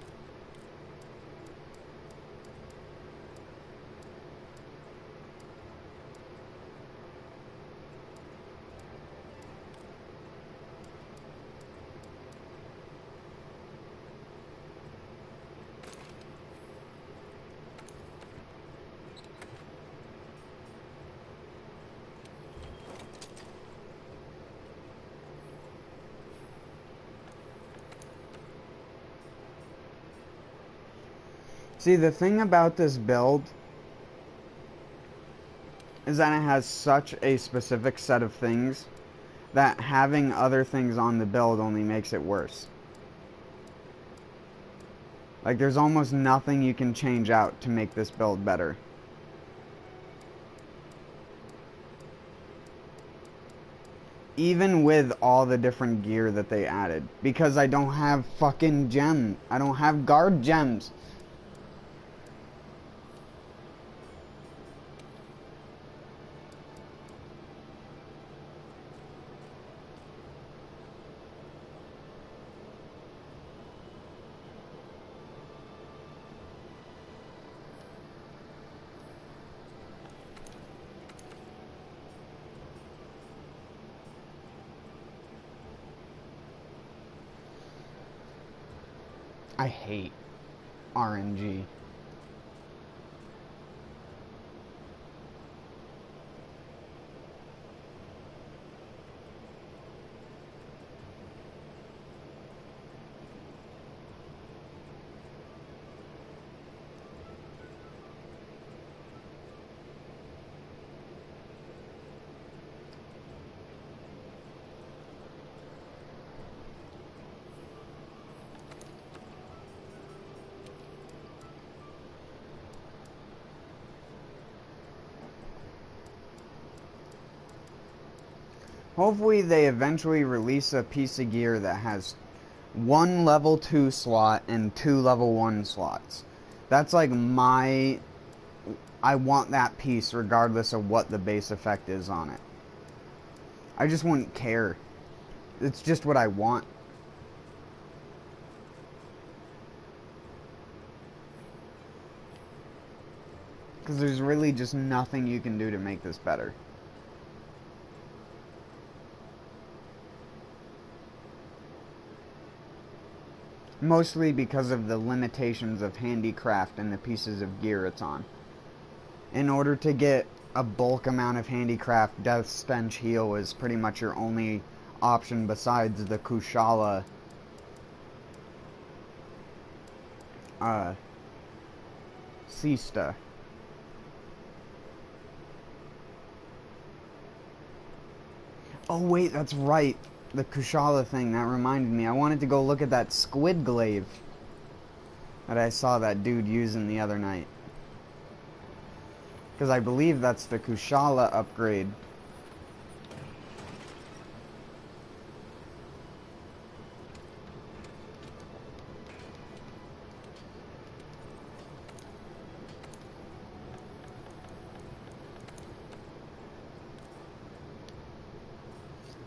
[SPEAKER 1] See, the thing about this build is that it has such a specific set of things that having other things on the build only makes it worse. Like, there's almost nothing you can change out to make this build better. Even with all the different gear that they added. Because I don't have fucking gems. I don't have guard gems. I hate RNG. Hopefully they eventually release a piece of gear that has 1 level 2 slot and 2 level 1 slots. That's like I want that piece regardless of what the base effect is on it. I just wouldn't care. It's just what I want. Because there's really just nothing you can do to make this better. Mostly because of the limitations of handicraft and the pieces of gear it's on. In order to get a bulk amount of handicraft, Death Stench heal is pretty much your only option besides the Kushala Sista. Oh wait, that's right. The Kushala thing, that reminded me. I wanted to go look at that squid glaive that I saw that dude using the other night. Because I believe that's the Kushala upgrade.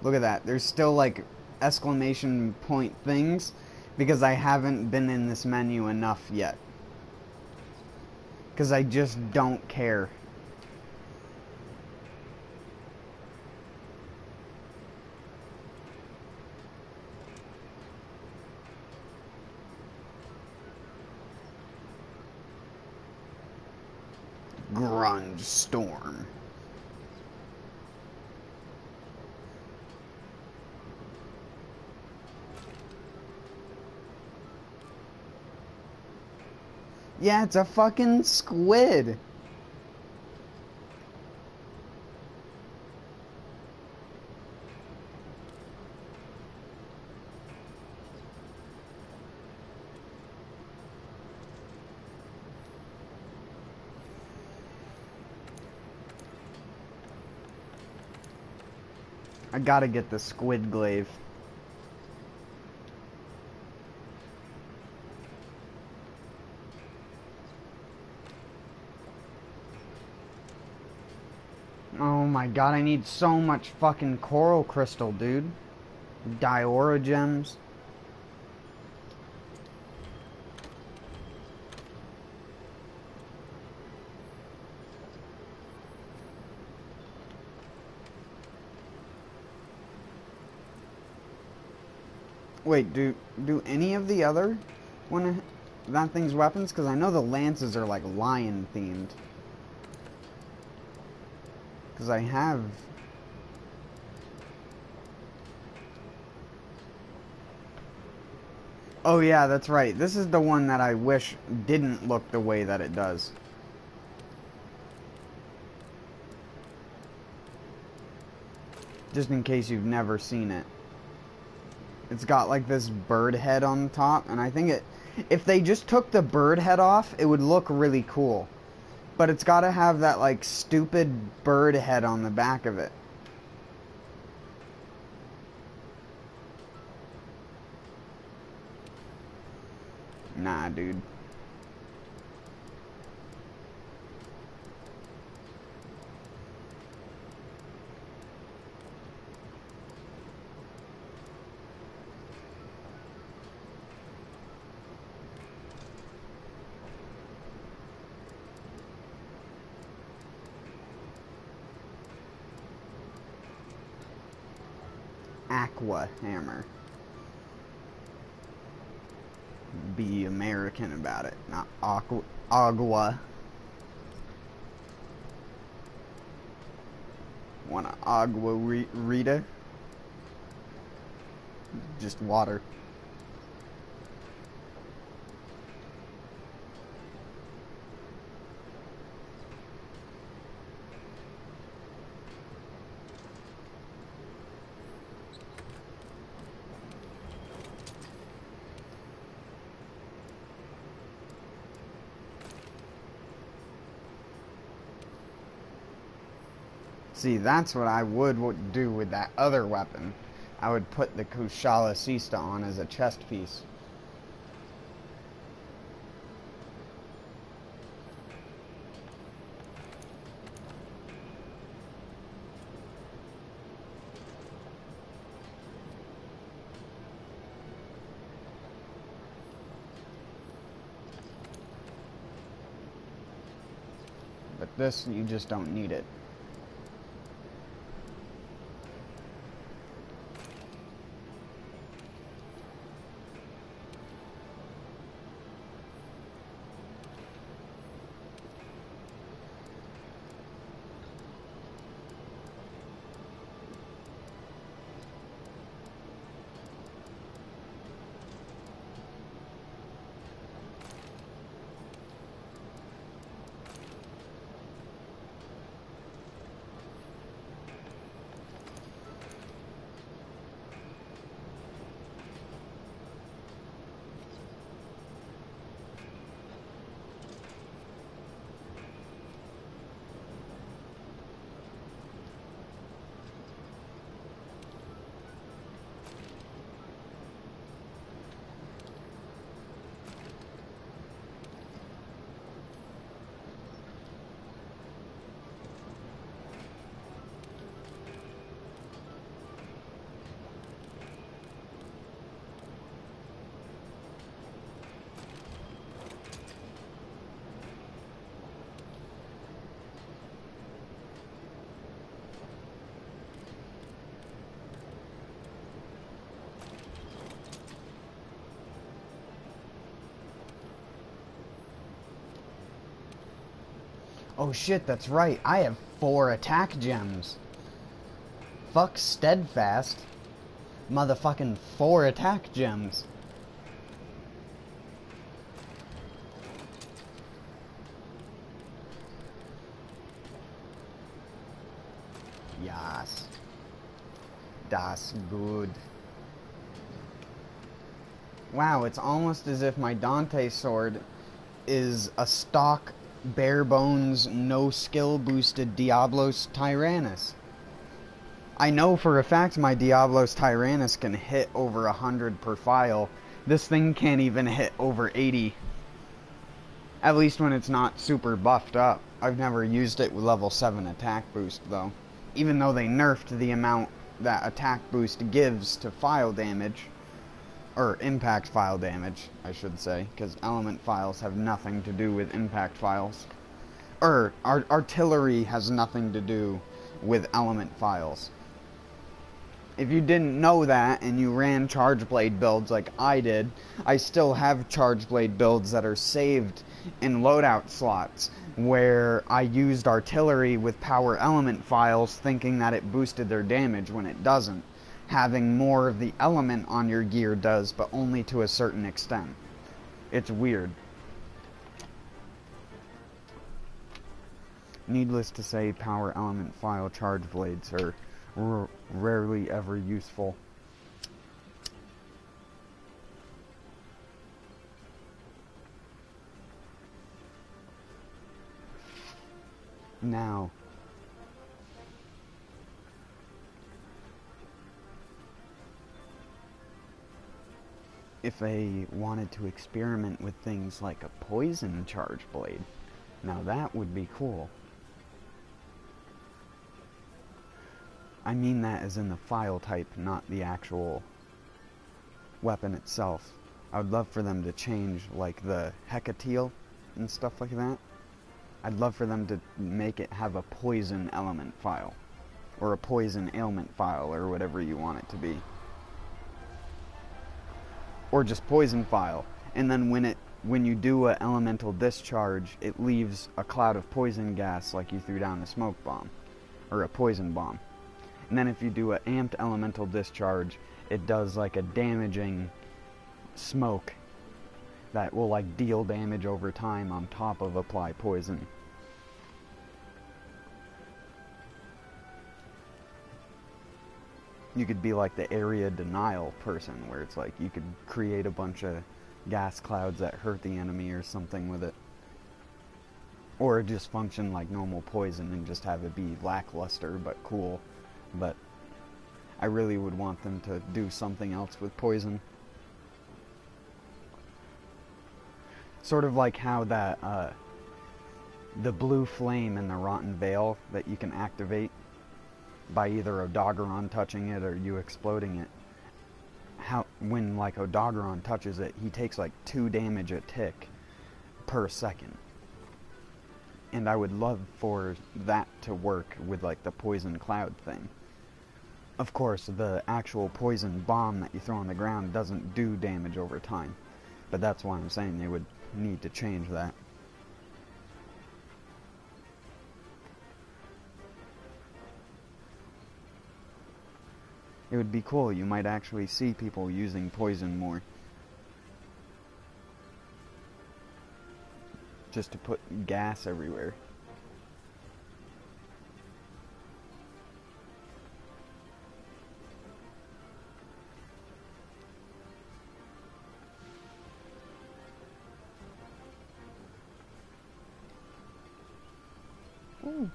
[SPEAKER 1] Look at that. There's still like exclamation point things because I haven't been in this menu enough yet. Because I just don't care. Grunge Storm. Yeah, it's a fucking squid. I gotta get the squid glaive. Oh my god, I need so much fucking coral crystal, dude. Diora gems. Wait, do any of the other one of that thing's weapons? Because I know the lances are like lion themed. Because I have... Oh yeah, that's right. This is the one that I wish didn't look the way that it does. Just in case you've never seen it. It's got like this bird head on the top, and I think it... If they just took the bird head off, it would look really cool. But it's gotta have that like stupid bird head on the back of it. Nah, dude. Aqua hammer. Be American about it, not agua. Want an agua Rita? Just water. See, that's what I would do with that other weapon. I would put the Kushala Sista on as a chest piece. But this, you just don't need it. Oh shit, that's right. I have 4 attack gems. Fuck steadfast. Motherfucking 4 attack gems. Yes. Das good. Wow, it's almost as if my Dante sword is a stock, bare bones, no skill boosted Diablos Tyrannus. I know for a fact my Diablos Tyrannus can hit over 100 per file. This thing can't even hit over 80. At least when it's not super buffed up. I've never used it with level 7 attack boost though. Even though they nerfed the amount that attack boost gives to file damage. Or impact file damage, I should say. Because element files have nothing to do with impact files. Artillery has nothing to do with element files. If you didn't know that and you ran Charge Blade builds like I did, I still have Charge Blade builds that are saved in loadout slots where I used artillery with power element files thinking that it boosted their damage when it doesn't. Having more of the element on your gear does, but only to a certain extent. It's weird. Needless to say, power element file Charge Blades are rarely ever useful. Now, if I wanted to experiment with things like a poison Charge Blade, now that would be cool. I mean that as in the file type, not the actual weapon itself. I would love for them to change, like, the Hecatile and stuff like that. I'd love for them to make it have a poison element file. Or a poison ailment file, or whatever you want it to be. Or just poison file. And then when you do an elemental discharge, it leaves a cloud of poison gas like you threw down a smoke bomb. Or a poison bomb. And then if you do an amped elemental discharge, it does like a damaging smoke that will like deal damage over time on top of apply poison. You could be like the area denial person, where it's like you could create a bunch of gas clouds that hurt the enemy or something with it. Or just function like normal poison and just have it be lackluster but cool. But I really would want them to do something else with poison. Sort of like how that, the blue flame in the Rotten Veil that you can activate by either Odogaron touching it or you exploding it. When like Odogaron touches it, he takes like 2 damage a tick per second. And I would love for that to work with like the poison cloud thing. Of course, the actual poison bomb that you throw on the ground doesn't do damage over time. But that's why I'm saying they would need to change that. It would be cool. You might actually see people using poison more. Just to put gas everywhere. Ooh,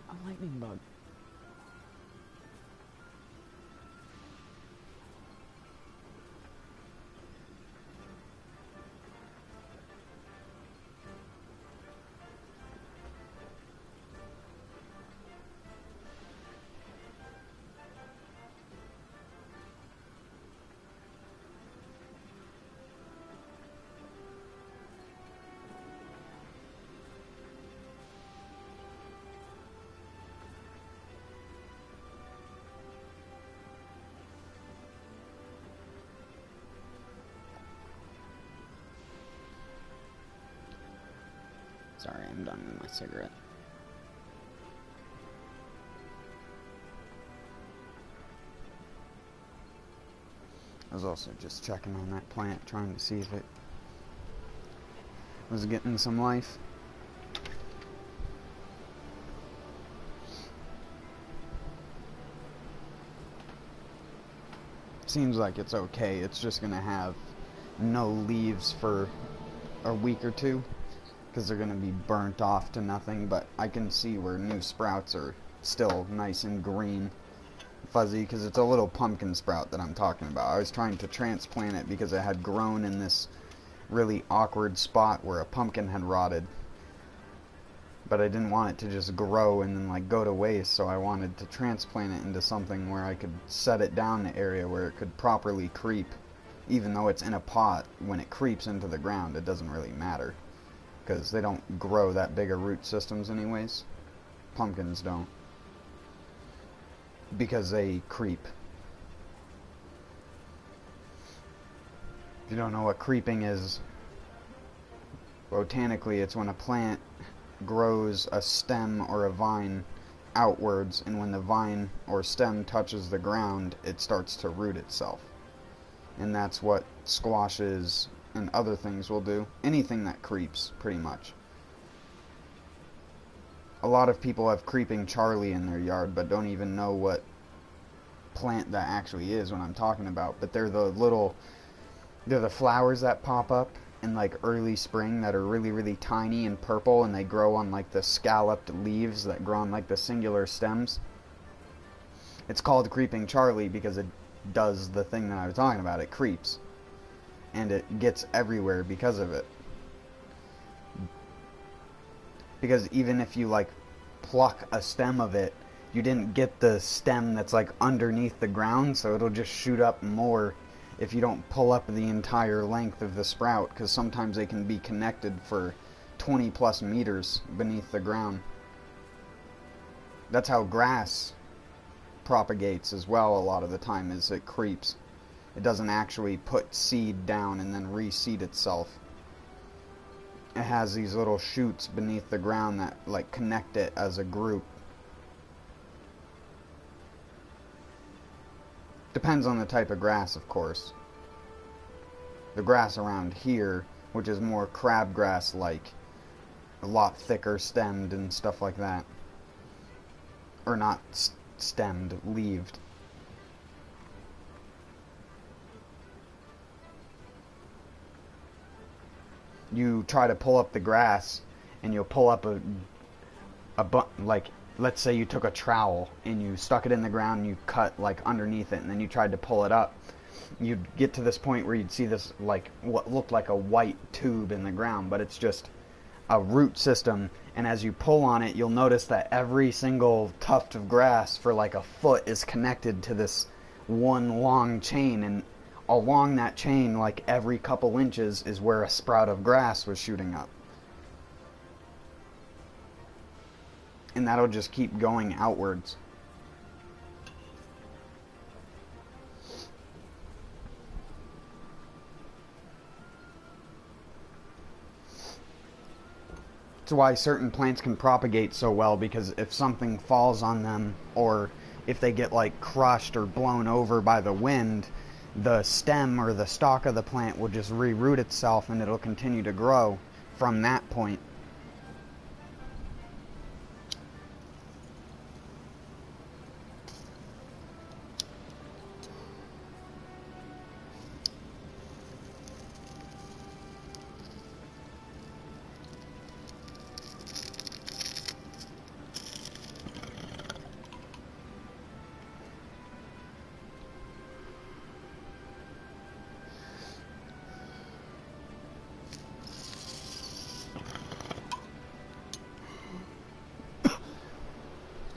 [SPEAKER 1] a lightning bug. Sorry, I'm done with my cigarette. I was also just checking on that plant, trying to see if it was getting some life. Seems like it's okay. It's just gonna have no leaves for a week or two because they're gonna be burnt off to nothing, but I can see where new sprouts are still nice and green, fuzzy, because it's a little pumpkin sprout that I'm talking about. I was trying to transplant it because it had grown in this really awkward spot where a pumpkin had rotted, but I didn't want it to just grow and then like go to waste, so I wanted to transplant it into something where I could set it down the area where it could properly creep. Even though it's in a pot, when it creeps into the ground, it doesn't really matter, because they don't grow that big of root systems anyways. Pumpkins don't, because they creep. If you don't know what creeping is, botanically it's when a plant grows a stem or a vine outwards, and when the vine or stem touches the ground, it starts to root itself. And that's what squashes and other things will do. Anything that creeps, pretty much. A lot of people have creeping Charlie in their yard, but don't even know what plant that actually is when I'm talking about. But they're the flowers that pop up in like early spring that are really, really tiny and purple, and they grow on like the scalloped leaves that grow on like the singular stems. It's called creeping Charlie because it does the thing that I was talking about. It creeps, and it gets everywhere because of it. Because even if you like pluck a stem of it, you didn't get the stem that's like underneath the ground, so it'll just shoot up more if you don't pull up the entire length of the sprout, because sometimes they can be connected for 20 plus meters beneath the ground. That's how grass propagates as well a lot of the time, is it creeps. It doesn't actually put seed down and then reseed itself. It has these little shoots beneath the ground that like connect it as a group. Depends on the type of grass, of course. The grass around here, which is more crabgrass like, a lot thicker stemmed and stuff like that. Or not stemmed, leaved. You try to pull up the grass, and you'll pull up like, let's say you took a trowel and you stuck it in the ground and you cut like underneath it, and then you tried to pull it up. You'd get to this point where you'd see this like what looked like a white tube in the ground, but it's just a root system, and as you pull on it, you'll notice that every single tuft of grass for like a foot is connected to this one long chain, and along that chain, like every couple inches, is where a sprout of grass was shooting up. And that'll just keep going outwards. That's why certain plants can propagate so well, because if something falls on them, or if they get like crushed or blown over by the wind, the stem or the stalk of the plant will just reroot itself, and it'll continue to grow from that point.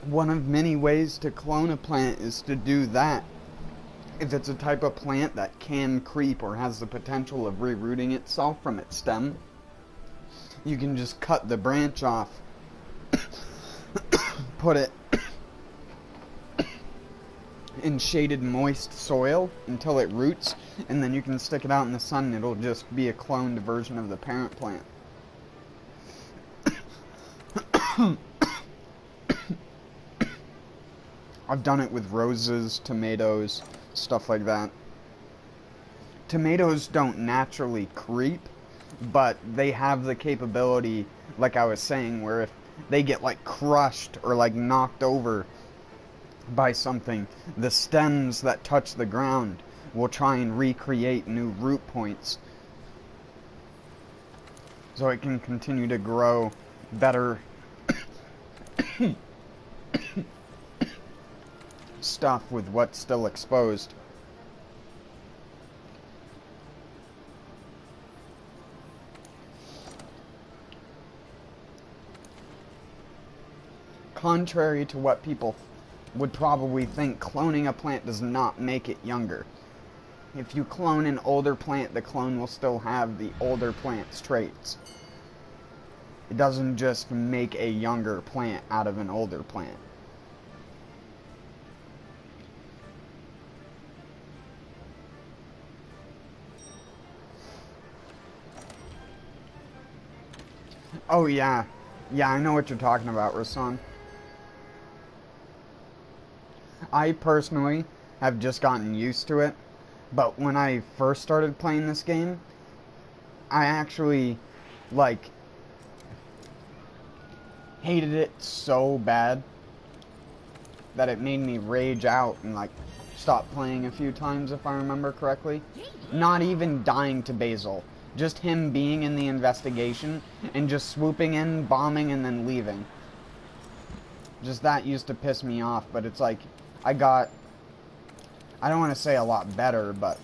[SPEAKER 1] One of many ways to clone a plant is to do that. If it's a type of plant that can creep or has the potential of rerooting itself from its stem, you can just cut the branch off, put it in shaded, moist soil until it roots, and then you can stick it out in the sun, and it'll just be a cloned version of the parent plant. I've done it with roses, tomatoes, stuff like that. Tomatoes don't naturally creep, but they have the capability, like I was saying, where if they get like crushed or like knocked over by something, the stems that touch the ground will try and recreate new root points so it can continue to grow better stuff with what's still exposed. Contrary to what people would probably think, cloning a plant does not make it younger. If you clone an older plant, the clone will still have the older plant's traits. It doesn't just make a younger plant out of an older plant. Oh yeah. Yeah, I know what you're talking about, Rasan. I personally have just gotten used to it, but when I first started playing this game, I actually, like, hated it so bad that it made me rage out and, like, stop playing a few times, if I remember correctly. Not even dying to Basil. Just him being in the investigation and just swooping in, bombing, and then leaving. Just that used to piss me off, but it's like, I don't want to say a lot better, but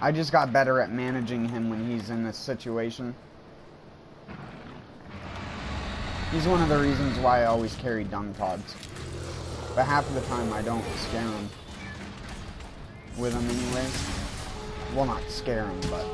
[SPEAKER 1] I just got better at managing him when he's in this situation. He's one of the reasons why I always carry dung pods. But half of the time I don't scare him with them anyways. Well, not scare him, but...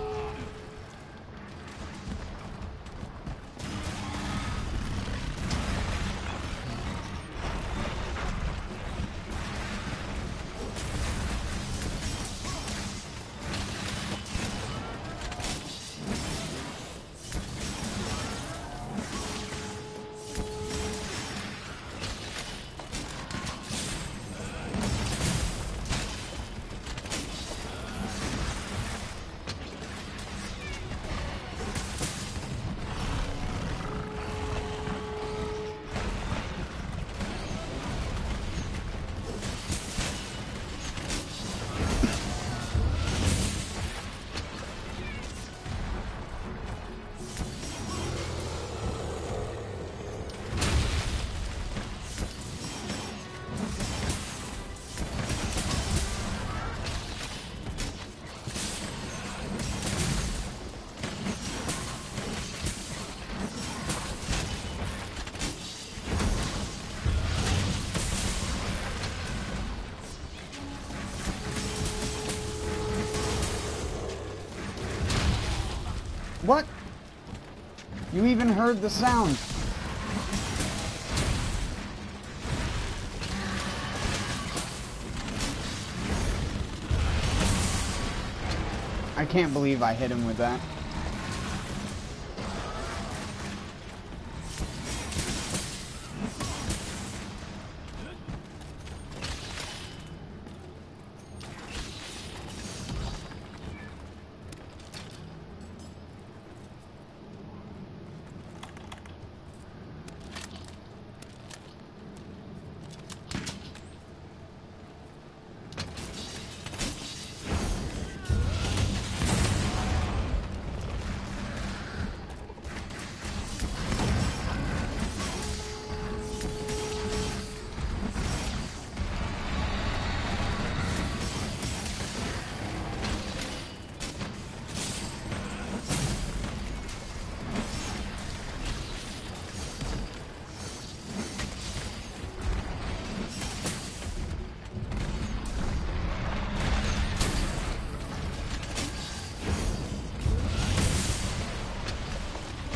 [SPEAKER 1] What? You even heard the sound. I can't believe I hit him with that.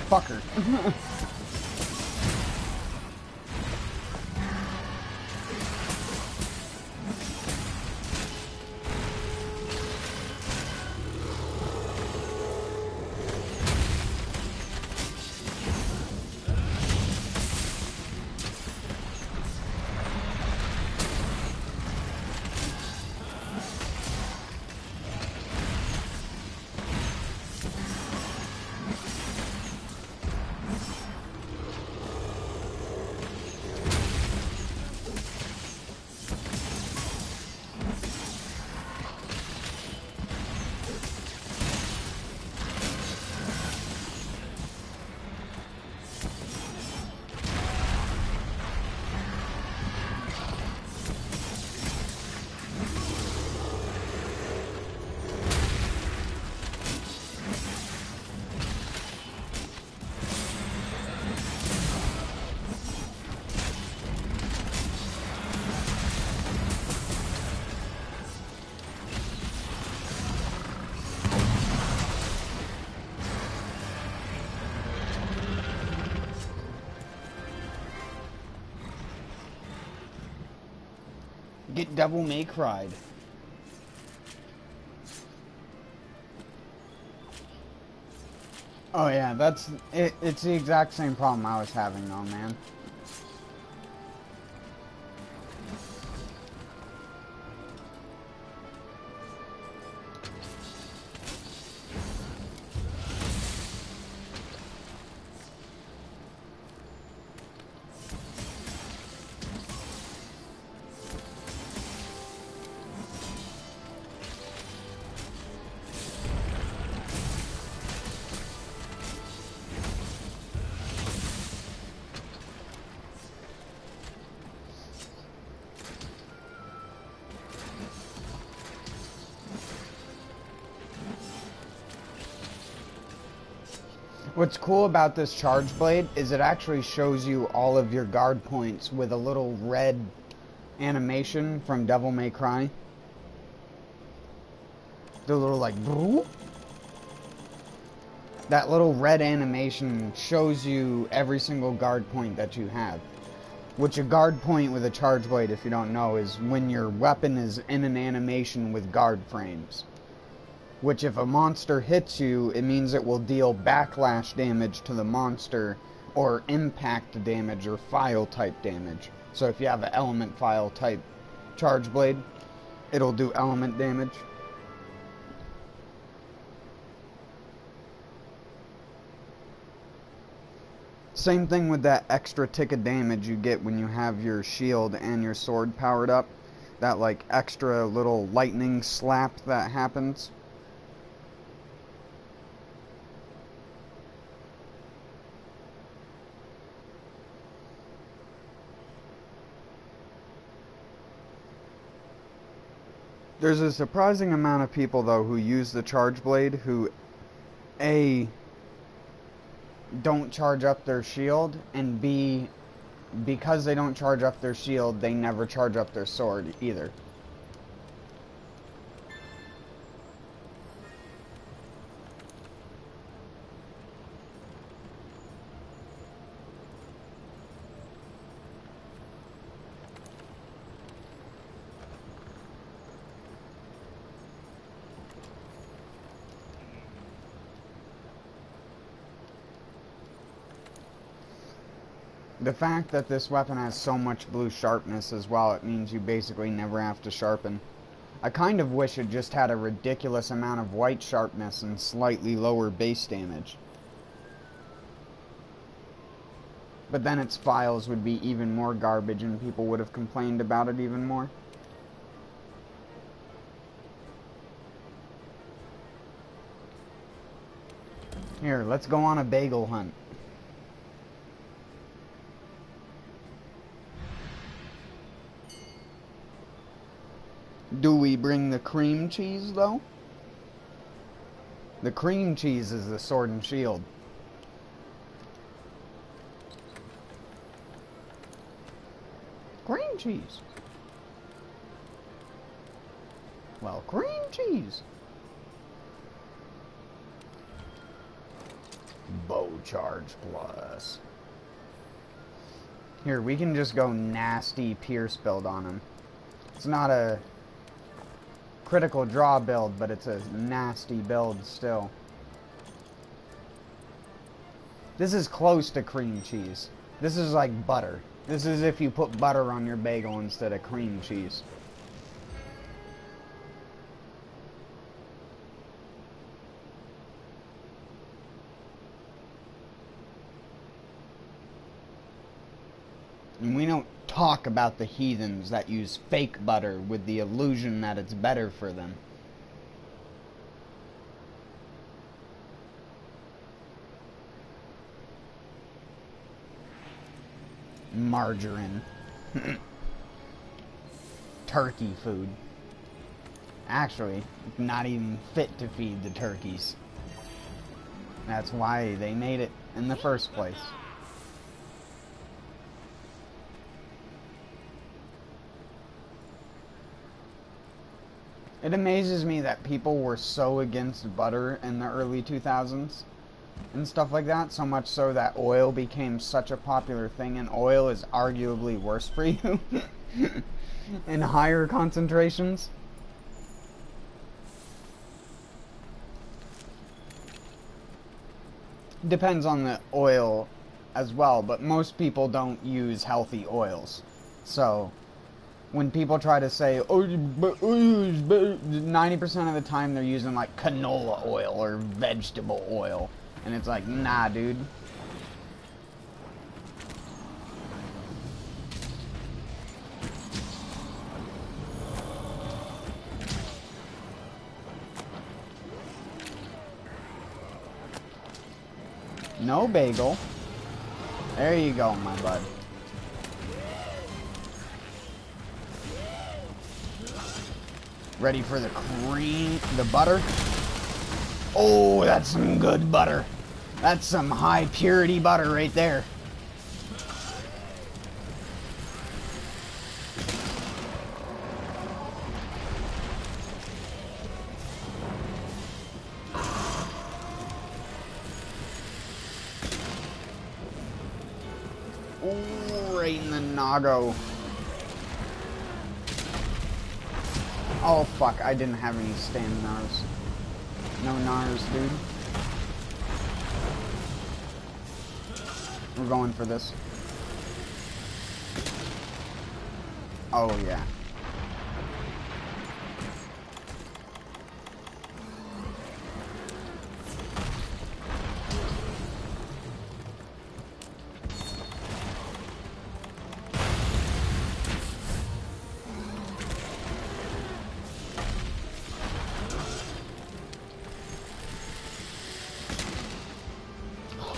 [SPEAKER 1] Fucker. Get Devil May Cried. Oh yeah, that's it. It's the exact same problem I was having though, man. What's cool about this charge blade is it actually shows you all of your guard points with a little red animation from Devil May Cry. The little like boo. That little red animation shows you every single guard point that you have. Which a guard point with a charge blade, if you don't know, is when your weapon is in an animation with guard frames. Which if a monster hits you, it means it will deal backlash damage to the monster, or impact damage, or file type damage. So if you have an element file type charge blade, it'll do element damage. Same thing with that extra tick of damage you get when you have your shield and your sword powered up. That like extra little lightning slap that happens. There's a surprising amount of people, though, who use the charge blade who, A, don't charge up their shield, and B, because they don't charge up their shield, they never charge up their sword either. The fact that this weapon has so much blue sharpness as well, it means you basically never have to sharpen. I kind of wish it just had a ridiculous amount of white sharpness and slightly lower base damage. But then its files would be even more garbage and people would have complained about it even more. Here, let's go on a bagel hunt. Do we bring the cream cheese, though? The cream cheese is the sword and shield. Cream cheese. Well, cream cheese. Bow charge plus. Here, we can just go nasty Pierce build on him. It's not a critical draw build, but it's a nasty build still. This is close to cream cheese. This is like butter. This is if you put butter on your bagel instead of cream cheese. And we don't talk about the heathens that use fake butter with the illusion that it's better for them. Margarine. Turkey food. Actually, not even fit to feed the turkeys. That's why they made it in the first place. It amazes me that people were so against butter in the early 2000s and stuff like that, so much so that oil became such a popular thing, and oil is arguably worse for you in higher concentrations. Depends on the oil as well, but most people don't use healthy oils. So when people try to say, oh, 90% of the time they're using like canola oil or vegetable oil, and it's like, nah, dude. No bagel. There you go, my bud. Ready for the cream, the butter? Oh, that's some good butter. That's some high purity butter right there. Oh, right in the nago. Oh fuck, I didn't have any staminars. No nars, dude. We're going for this. Oh yeah.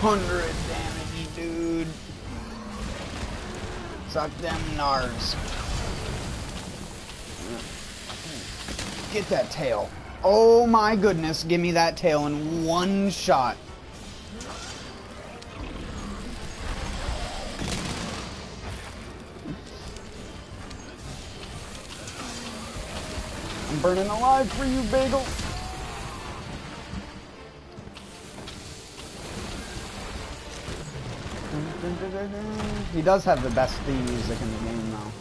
[SPEAKER 1] Hundred damage, dude. Suck them nars. Get that tail. Oh my goodness, give me that tail in one shot. I'm burning alive for you, Bagel. He does have the best theme music in the game, though.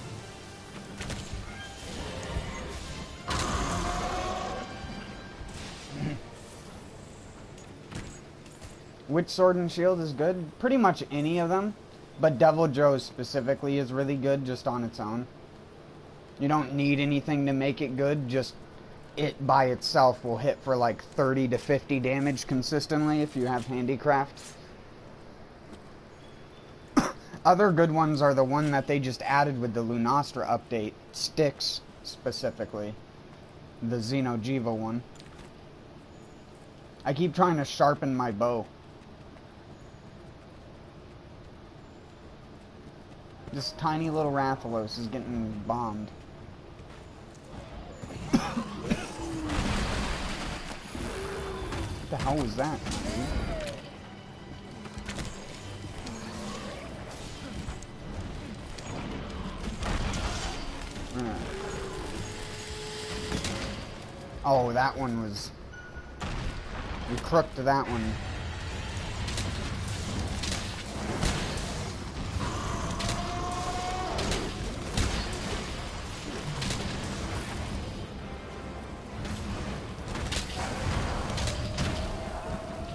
[SPEAKER 1] Which Sword and Shield is good? Pretty much any of them, but Devil Joe's specifically is really good just on its own. You don't need anything to make it good, just it by itself will hit for like 30 to 50 damage consistently if you have handicraft. Other good ones are the one that they just added with the Lunastra update, Styx specifically, the Xeno'jiva one. I keep trying to sharpen my bow. This tiny little Rathalos is getting bombed. What the hell was that, dude? Oh, that one was... We crooked that one.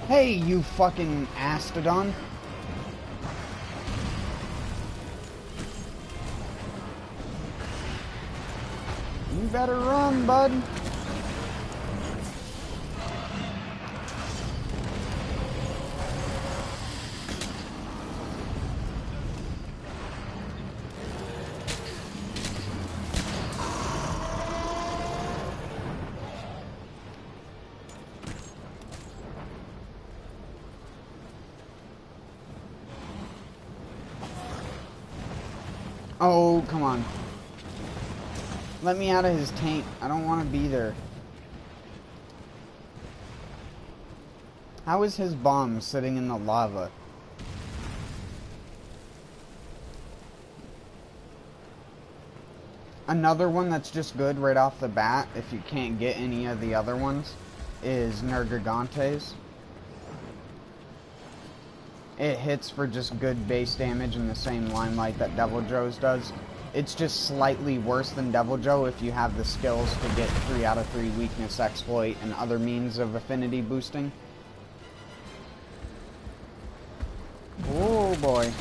[SPEAKER 1] Hey, you fucking Astodon. You better run, bud. Oh, come on. Let me out of his taint. I don't want to be there. How is his bomb sitting in the lava? Another one that's just good right off the bat, if you can't get any of the other ones, is Nergigantes. it hits for just good base damage in the same limelight that Devil Joe's does. It's just slightly worse than Devil Joe if you have the skills to get 3 out of 3 weakness exploit and other means of affinity boosting. Oh boy.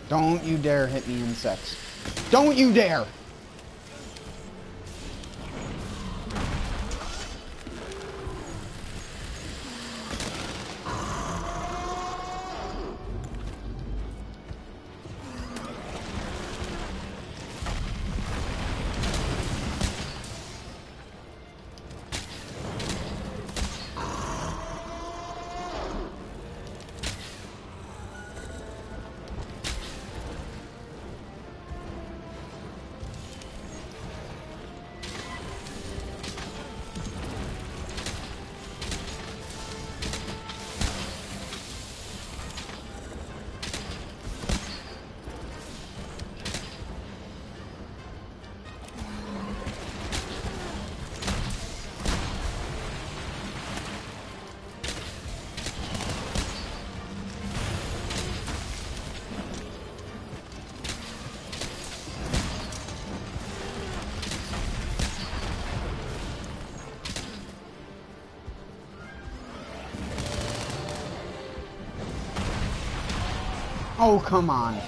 [SPEAKER 1] Don't you dare hit me, insects. Don't you dare! Oh, come on.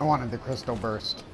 [SPEAKER 1] I wanted the crystal burst.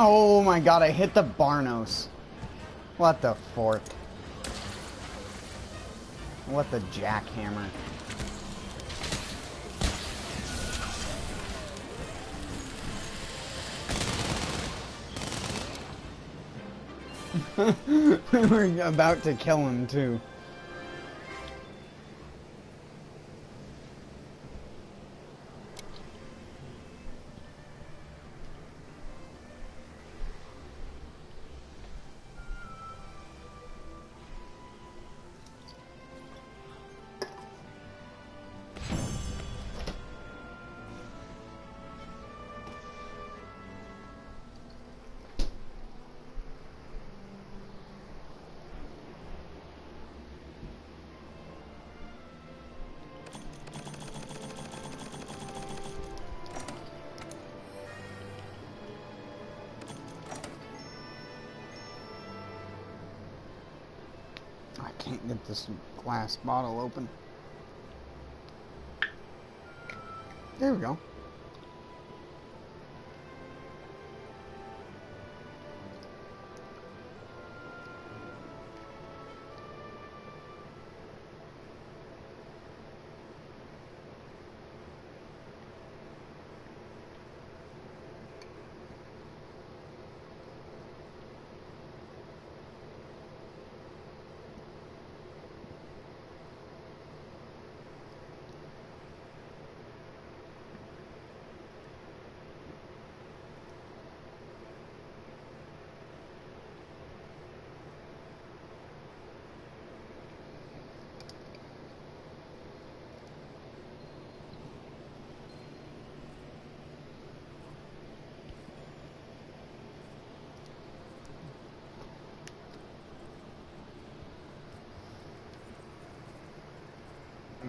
[SPEAKER 1] Oh my god, I hit the Barnos. What the fork? What the jackhammer? We were about to kill him too. Can't get this glass bottle open. There we go.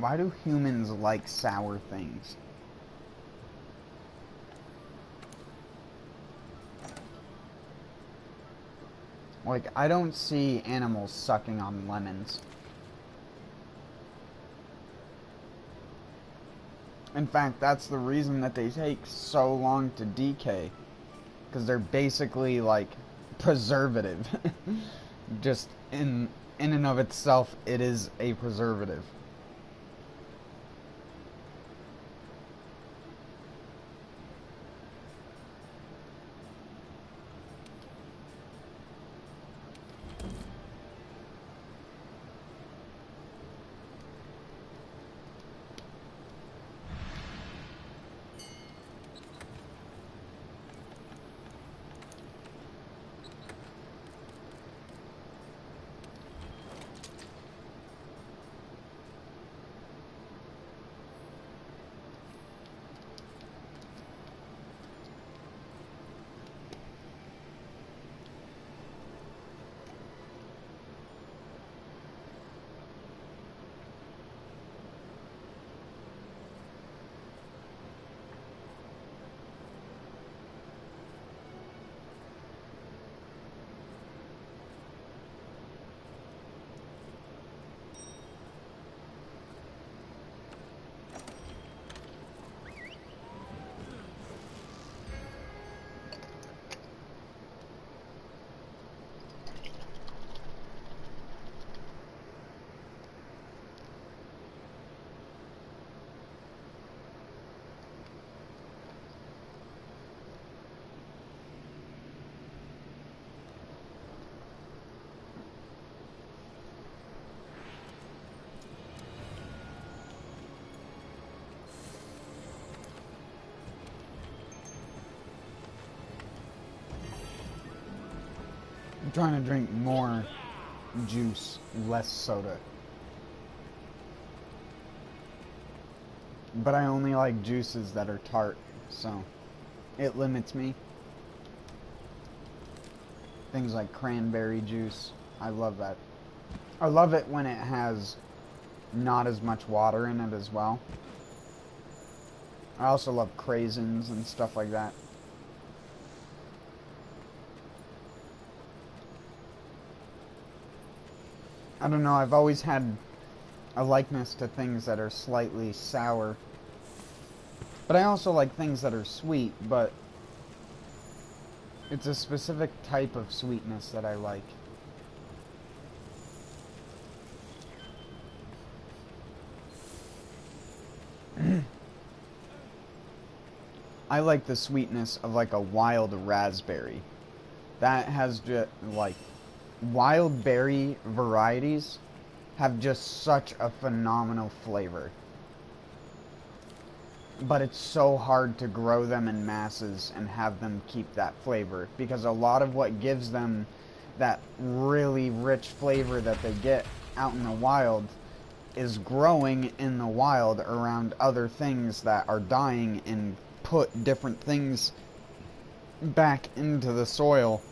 [SPEAKER 1] Why do humans like sour things? Like, I don't see animals sucking on lemons. In fact, that's the reason that they take so long to decay. Because they're basically, like, preservative. Just in and of itself, it is a preservative. I'm trying to drink more juice, less soda. But I only like juices that are tart, so it limits me. Things like cranberry juice, I love that. I love it when it has not as much water in it as well. I also love craisins and stuff like that. I don't know, I've always had a likeness to things that are slightly sour. But I also like things that are sweet, but it's a specific type of sweetness that I like. I like the sweetness of like a wild raspberry. That has just like wild berry varieties have just such a phenomenal flavor. But it's so hard to grow them in masses and have them keep that flavor, because a lot of what gives them that really rich flavor that they get out in the wild is growing in the wild around other things that are dying and put different things back into the soil.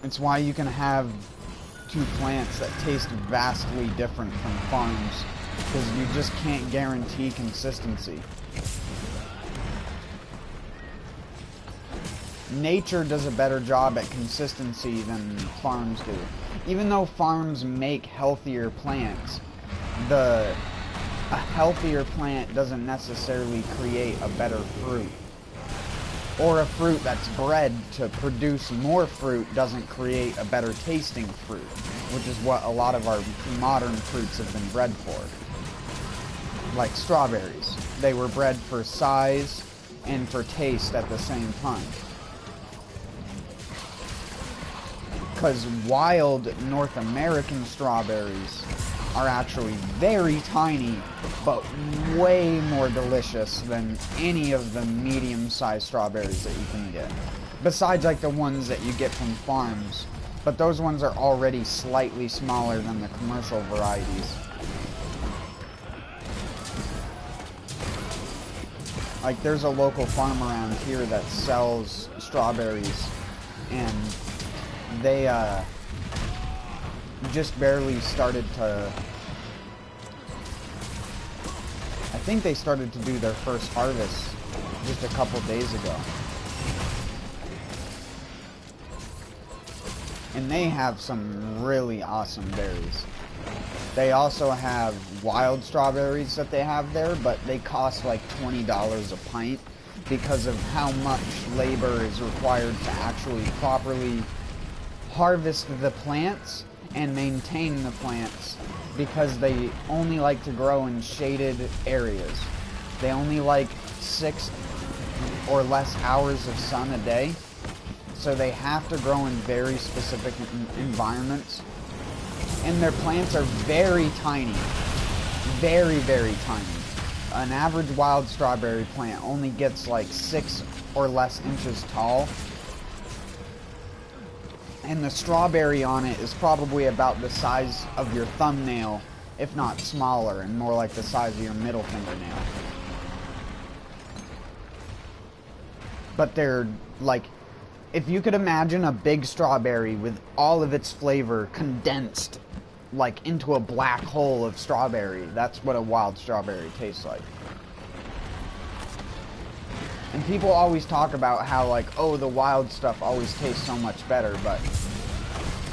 [SPEAKER 1] It's why you can have two plants that taste vastly different from farms, because you just can't guarantee consistency. Nature does a better job at consistency than farms do. Even though farms make healthier plants, a healthier plant doesn't necessarily create a better fruit. Or a fruit that's bred to produce more fruit doesn't create a better tasting fruit, which is what a lot of our modern fruits have been bred for. Like strawberries. They were bred for size and for taste at the same time. Because wild North American strawberries are actually very tiny, but way more delicious than any of the medium-sized strawberries that you can get. Besides like the ones that you get from farms, but those ones are already slightly smaller than the commercial varieties. Like there's a local farm around here that sells strawberries, and just barely started to... I think they started to do their first harvest just a couple days ago. And they have some really awesome berries. They also have wild strawberries that they have there, but they cost like $20 a pint because of how much labor is required to actually properly harvest the plants and maintain the plants, because they only like to grow in shaded areas. They only like 6 or less hours of sun a day, so they have to grow in very specific environments. And their plants are very tiny. Very, very tiny. An average wild strawberry plant only gets like 6 or less inches tall. And the strawberry on it is probably about the size of your thumbnail, if not smaller, and more like the size of your middle fingernail. But they're like, if you could imagine a big strawberry with all of its flavor condensed like into a black hole of strawberry, that's what a wild strawberry tastes like. And people always talk about how like, oh, the wild stuff always tastes so much better, but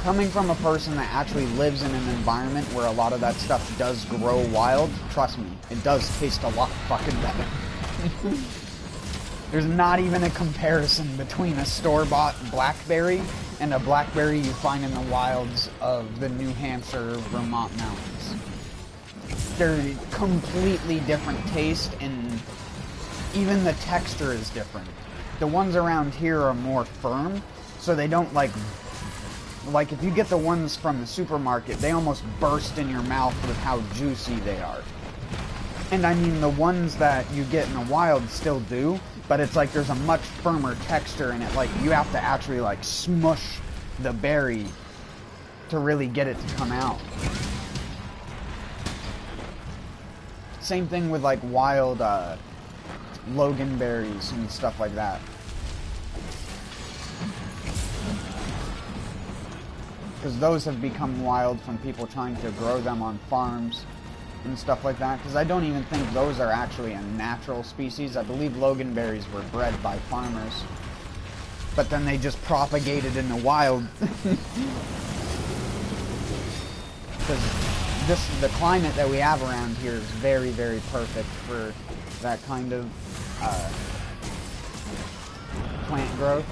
[SPEAKER 1] coming from a person that actually lives in an environment where a lot of that stuff does grow wild, trust me, it does taste a lot fucking better. There's not even a comparison between a store-bought blackberry and a blackberry you find in the wilds of the New Hampshire, Vermont mountains. They're completely different taste, and even the texture is different. The ones around here are more firm, so they don't like if you get the ones from the supermarket, they almost burst in your mouth with how juicy they are. And I mean, the ones that you get in the wild still do, but it's like there's a much firmer texture in it. Like, you have to actually like smush the berry to really get it to come out. Same thing with like wild loganberries and stuff like that. Because those have become wild from people trying to grow them on farms and stuff like that. Because I don't even think those are actually a natural species. I believe loganberries were bred by farmers, but then they just propagated in the wild. Because the climate that we have around here is very, very perfect for that kind of plant growth.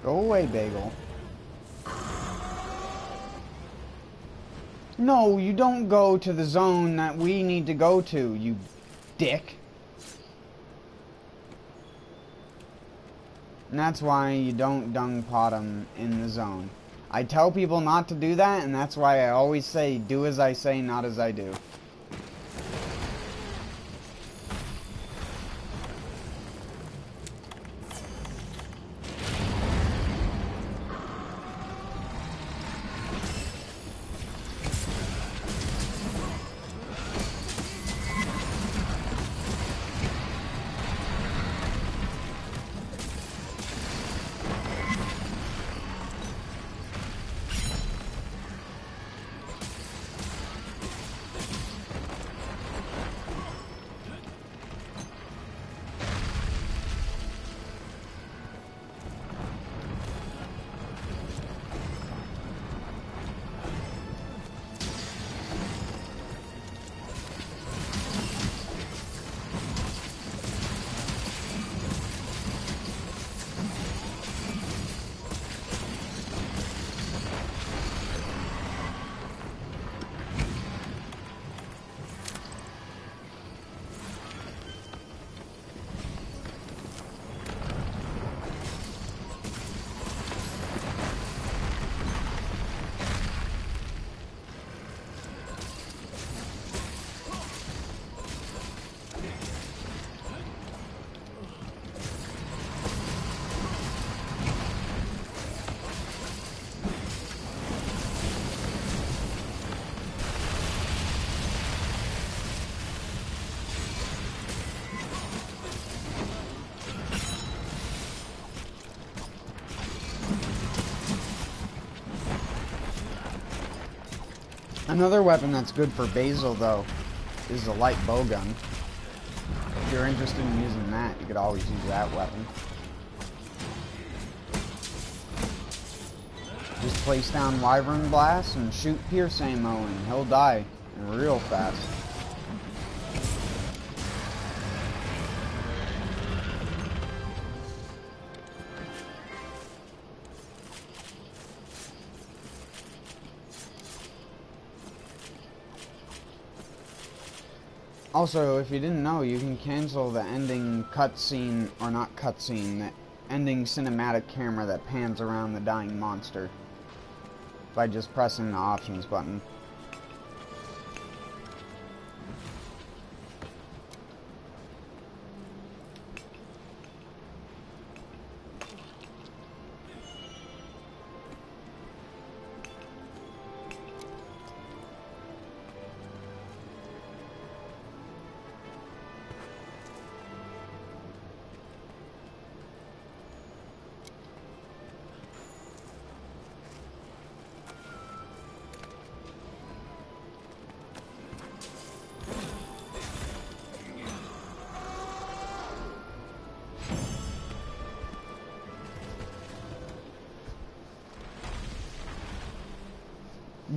[SPEAKER 1] Go away, Bagel. No, you don't go to the zone that we need to go to, you dick. And that's why you don't dung pot them in the zone. I tell people not to do that, and that's why I always say, do as I say, not as I do. Another weapon that's good for Basil, though, is the light bowgun. If you're interested in using that, you could always use that weapon. Just place down Wyvern Blast and shoot Pierce Ammo, and he'll die real fast. Also, if you didn't know, you can cancel the ending cutscene, or not cutscene, the ending cinematic camera that pans around the dying monster by just pressing the options button.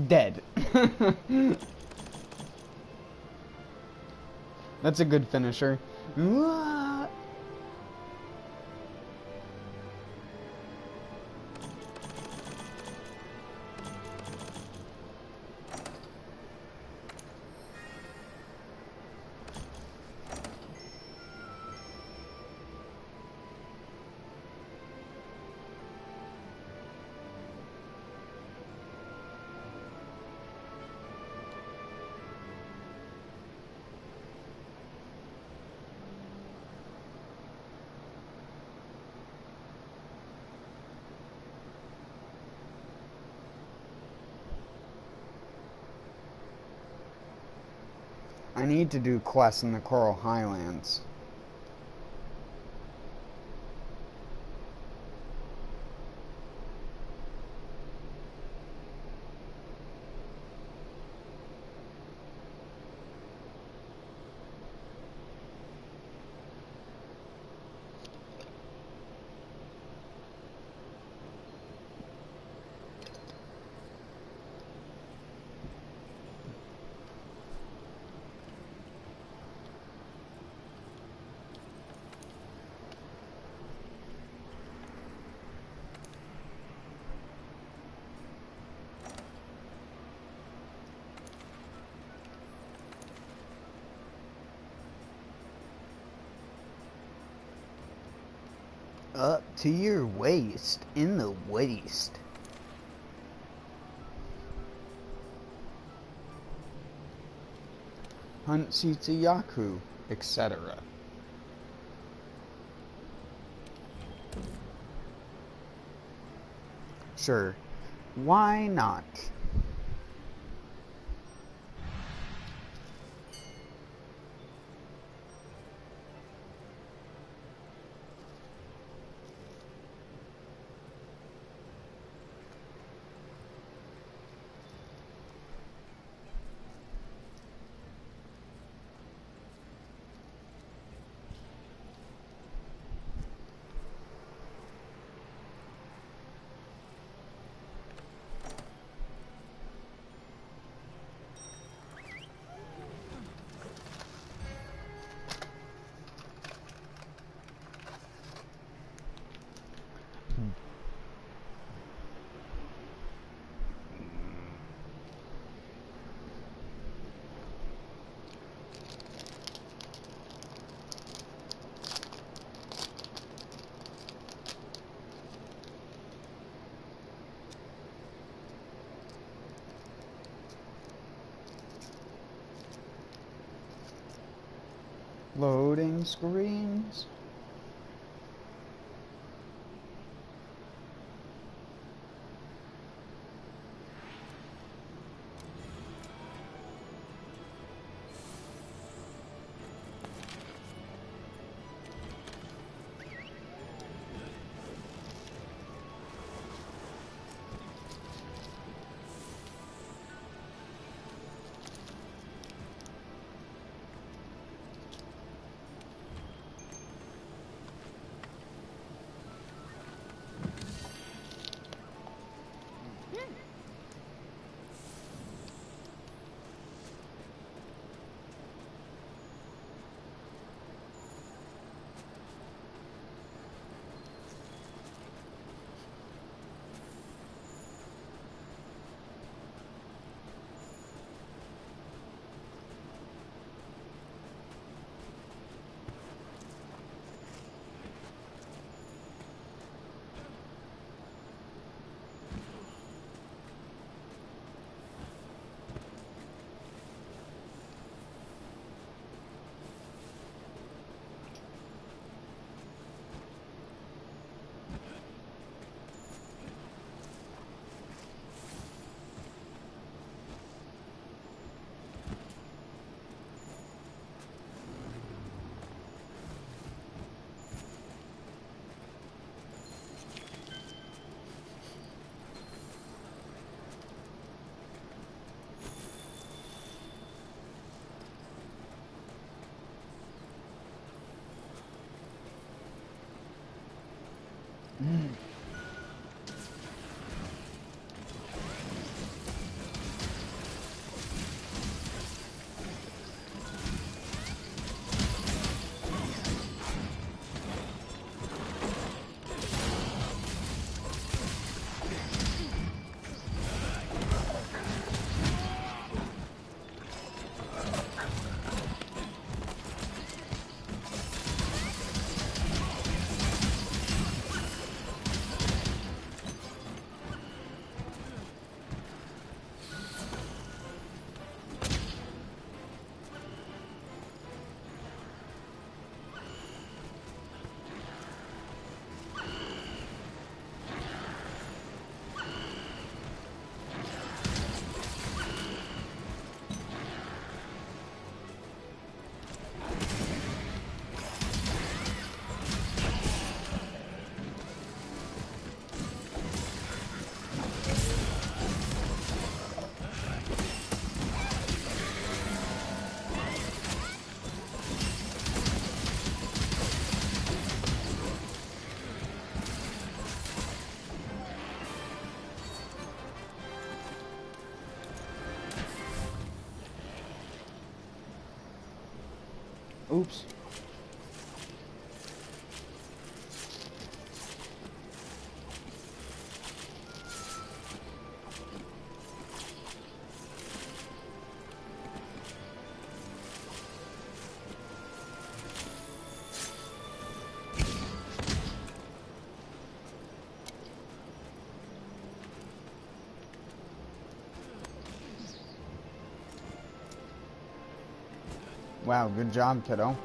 [SPEAKER 1] Dead. That's a good finisher. I need to do quests in the Coral Highlands. Up to your waist in the waste. Hunt Tsutsuyaku, etc. Sure, why not? Loading screens. Oops. Wow, good job, kiddo.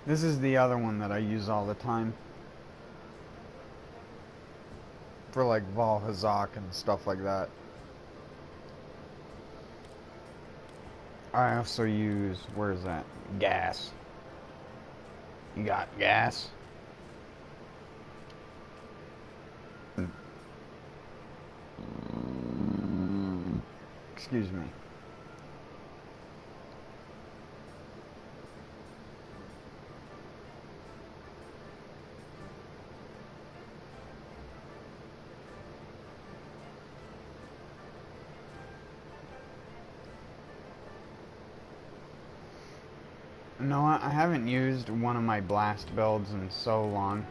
[SPEAKER 1] This is the other one that I use all the time. For like Valhazak and stuff like that. I also use, where is that? Gas. You got gas? Excuse me. No, I haven't used one of my blast builds in so long.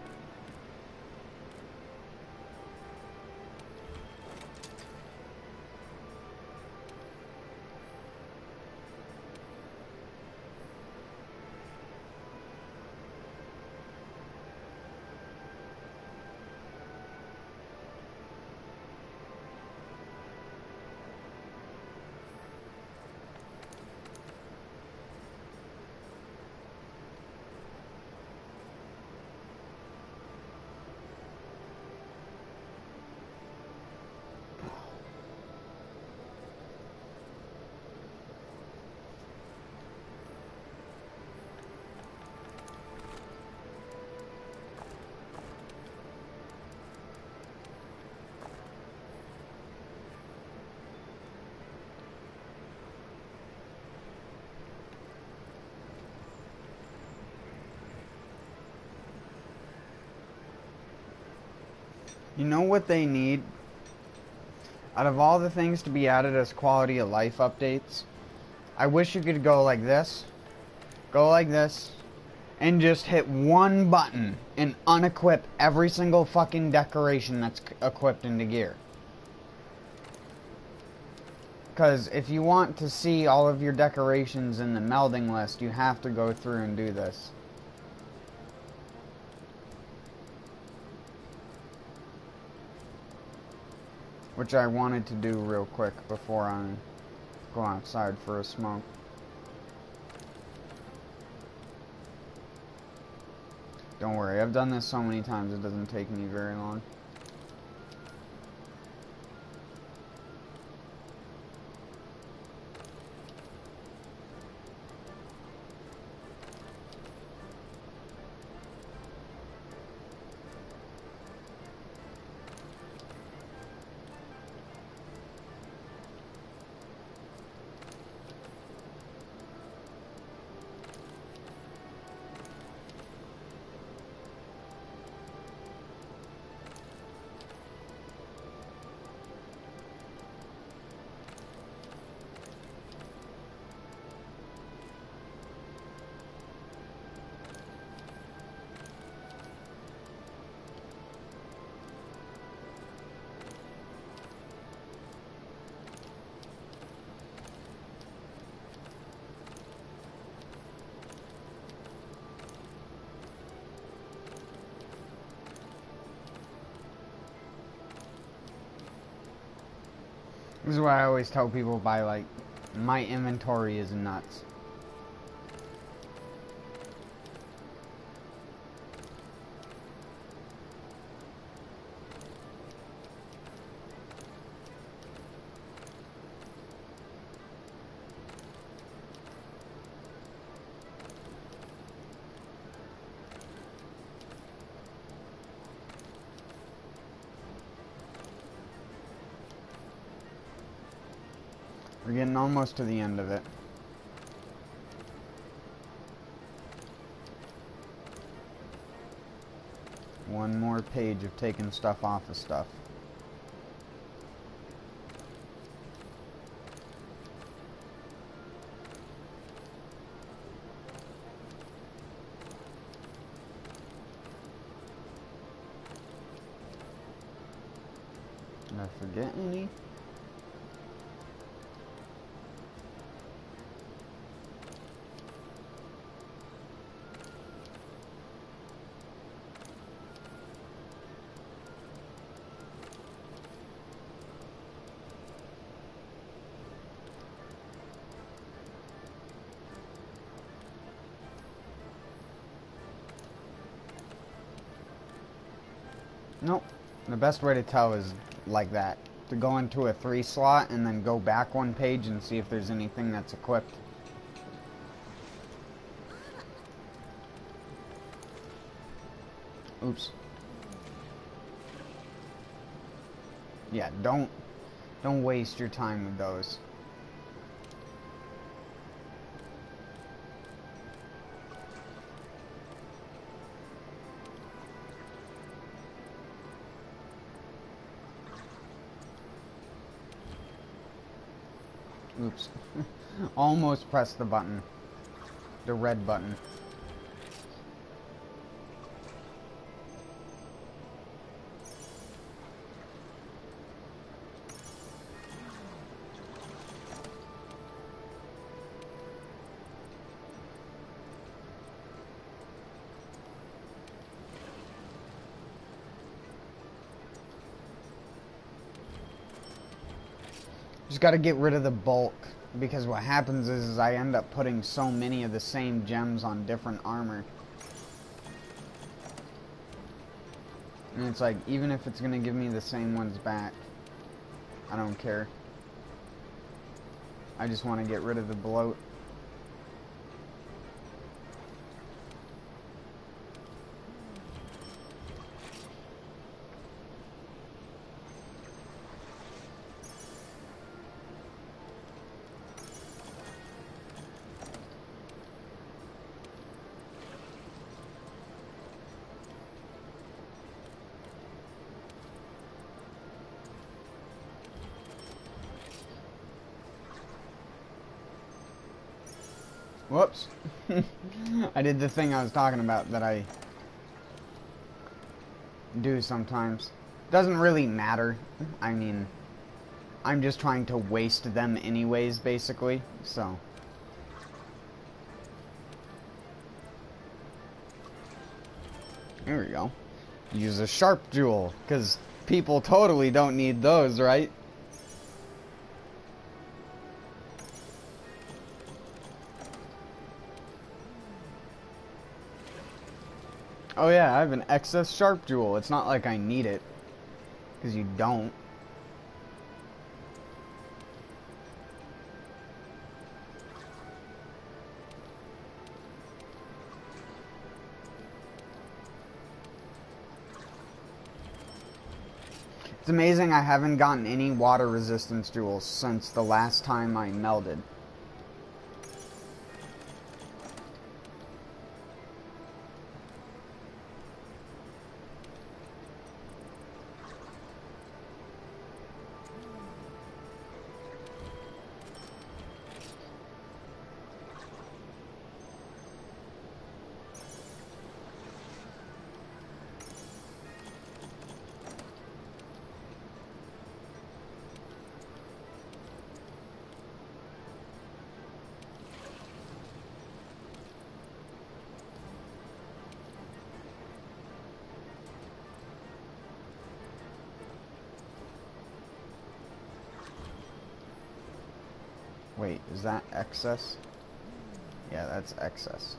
[SPEAKER 1] You know what they need? Out of all the things to be added as quality of life updates, I wish you could go like this, and just hit one button and unequip every single fucking decoration that's equipped into gear. Because if you want to see all of your decorations in the melding list, you have to go through and do this. Which I wanted to do real quick before I go outside for a smoke. Don't worry, I've done this so many times it doesn't take me very long. This is why I always tell people by like, my inventory is nuts. We're getting almost to the end of it. One more page of taking stuff off of stuff. Did I forget any? Nope. The best way to tell is like that. To go into a 3 slot and then go back one page and see if there's anything that's equipped. Oops. Yeah, don't waste your time with those. Oops. Almost pressed the button. The red button. Just got to get rid of the bulk, because what happens is I end up putting so many of the same gems on different armor. And it's like, even if it's going to give me the same ones back, I don't care. I just want to get rid of the bloat. Whoops. I did the thing I was talking about that I do sometimes. Doesn't really matter. I mean, I'm just trying to waste them anyways, basically, so. There we go. Use a sharp jewel, because people totally don't need those, right? Oh yeah, I have an excess sharp jewel. It's not like I need it, because you don't. It's amazing I haven't gotten any water resistance jewels since the last time I melded. Wait, is that excess? Yeah, that's excess.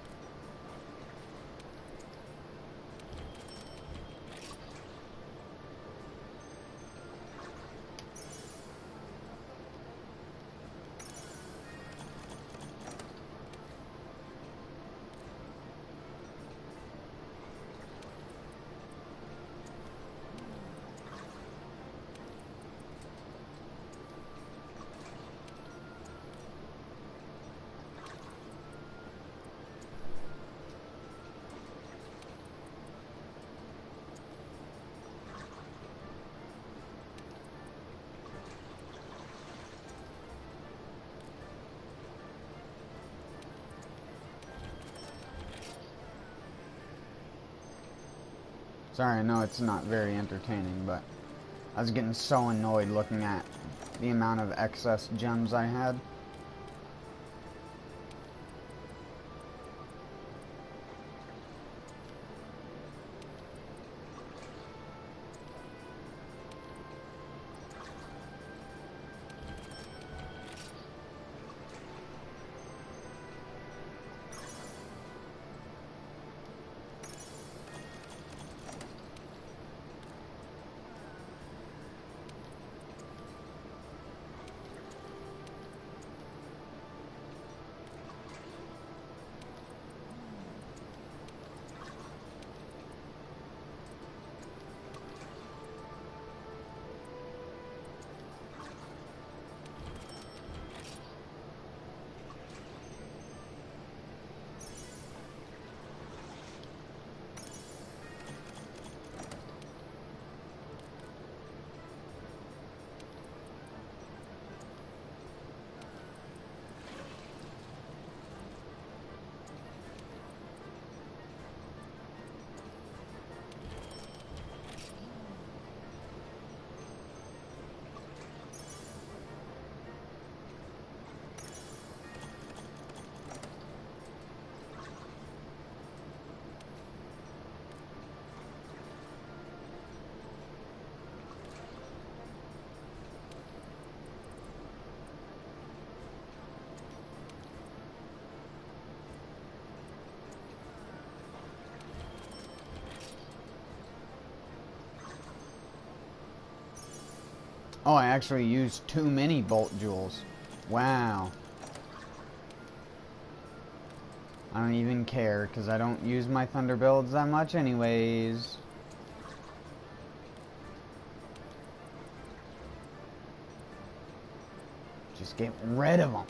[SPEAKER 1] Sorry, I know it's not very entertaining, but I was getting so annoyed looking at the amount of excess gems I had. Oh, I actually used too many bolt jewels. Wow. I don't even care, because I don't use my thunder builds that much anyways. Just get rid of them.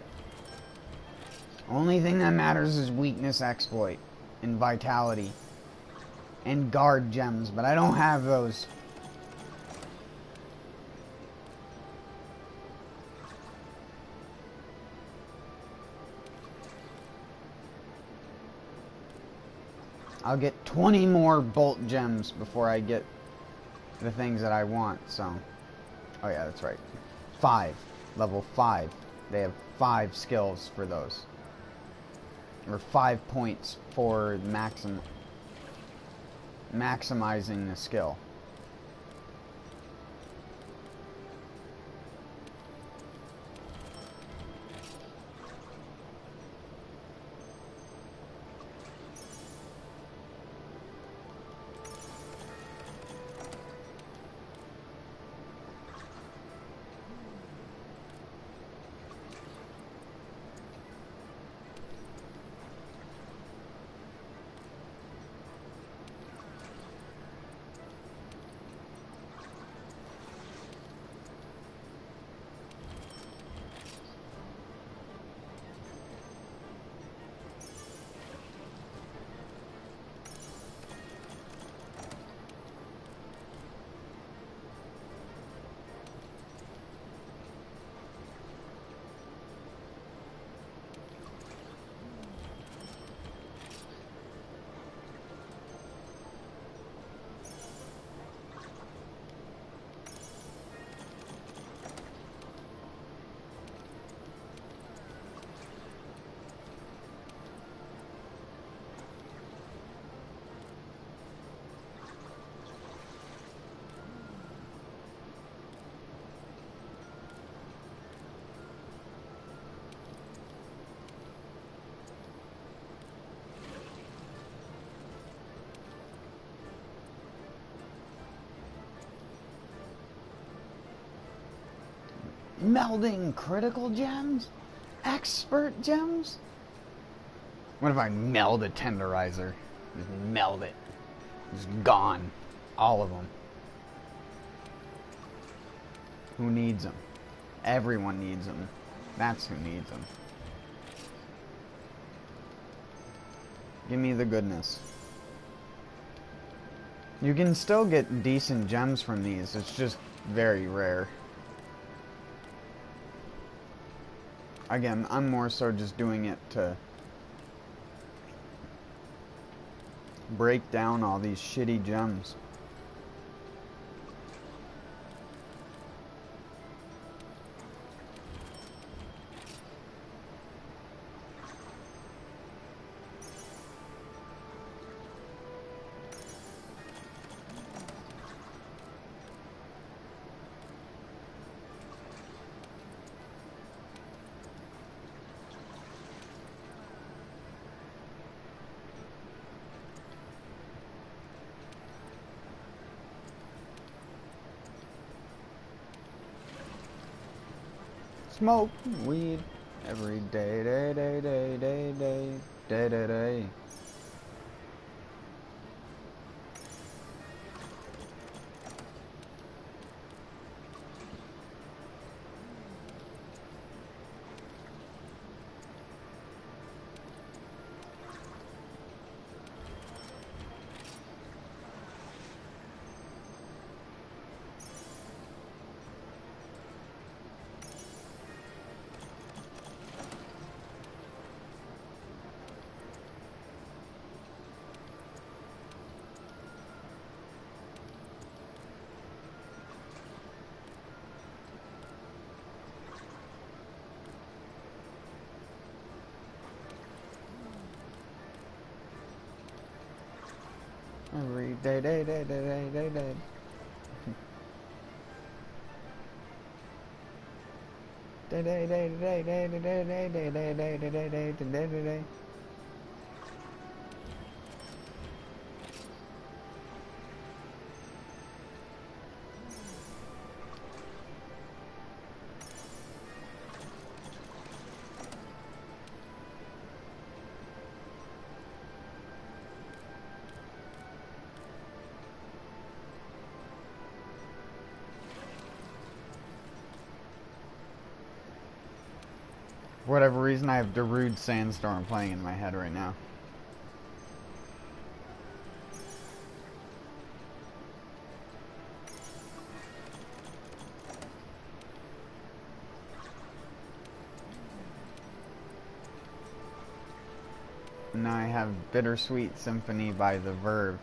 [SPEAKER 1] Only thing that matters is weakness exploit and vitality and guard gems, but I don't have those. I'll get 20 more bolt gems before I get the things that I want, so. Oh yeah, that's right. 5. Level 5. They have 5 skills for those. Or 5 points for maximizing the skill. Melding critical gems? Expert gems? What if I meld a tenderizer? Just meld it. Just gone. All of them. Who needs them? Everyone needs them. That's who needs them. Give me the goodness. You can still get decent gems from these. It's just very rare. Again, I'm more so just doing it to break down all these shitty gems. Smoke weed every day, day. Every day. Day. For whatever reason, I have Darude Sandstorm playing in my head right now. And now I have Bittersweet Symphony by The Verve.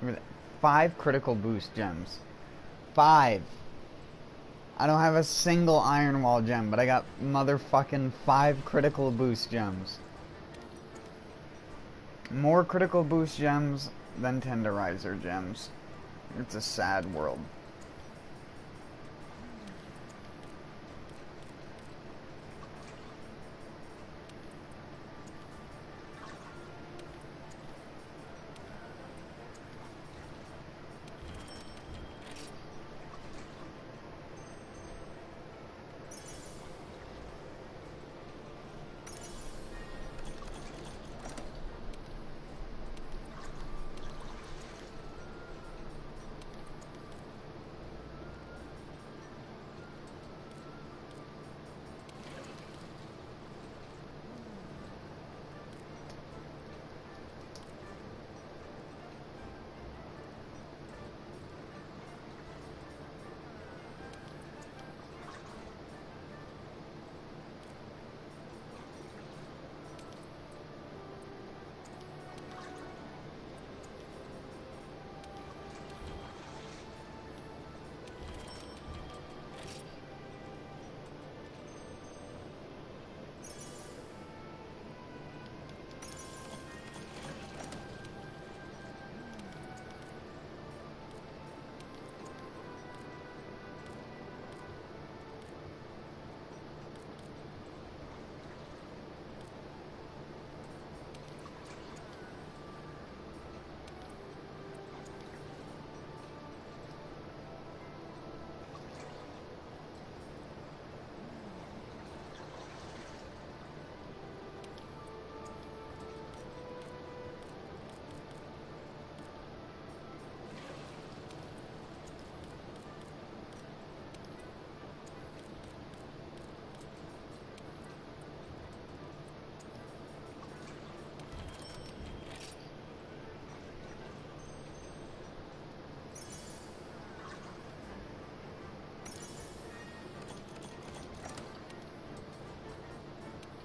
[SPEAKER 1] Look at that. 5 critical boost gems. 5. I don't have a single Iron Wall gem, but I got motherfucking 5 critical boost gems. More critical boost gems than tenderizer gems. It's a sad world.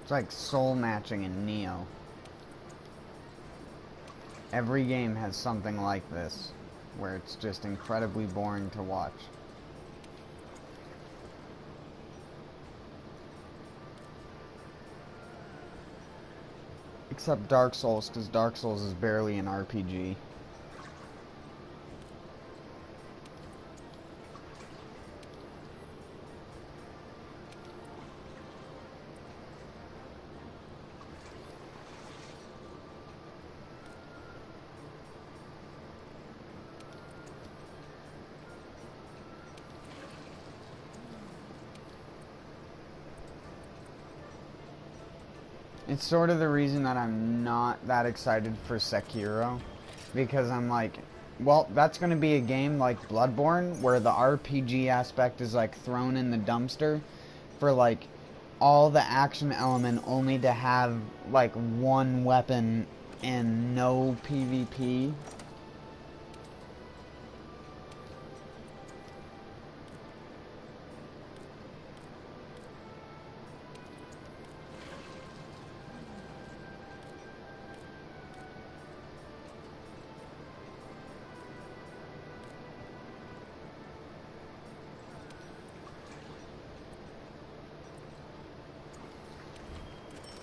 [SPEAKER 1] It's like soul matching in Neo. Every game has something like this, where it's just incredibly boring to watch. Except Dark Souls, because Dark Souls is barely an RPG. It's sort of the reason that I'm not that excited for Sekiro, because I'm like, well, that's going to be a game like Bloodborne, where the RPG aspect is like thrown in the dumpster for like all the action element only to have like one weapon and no PvP.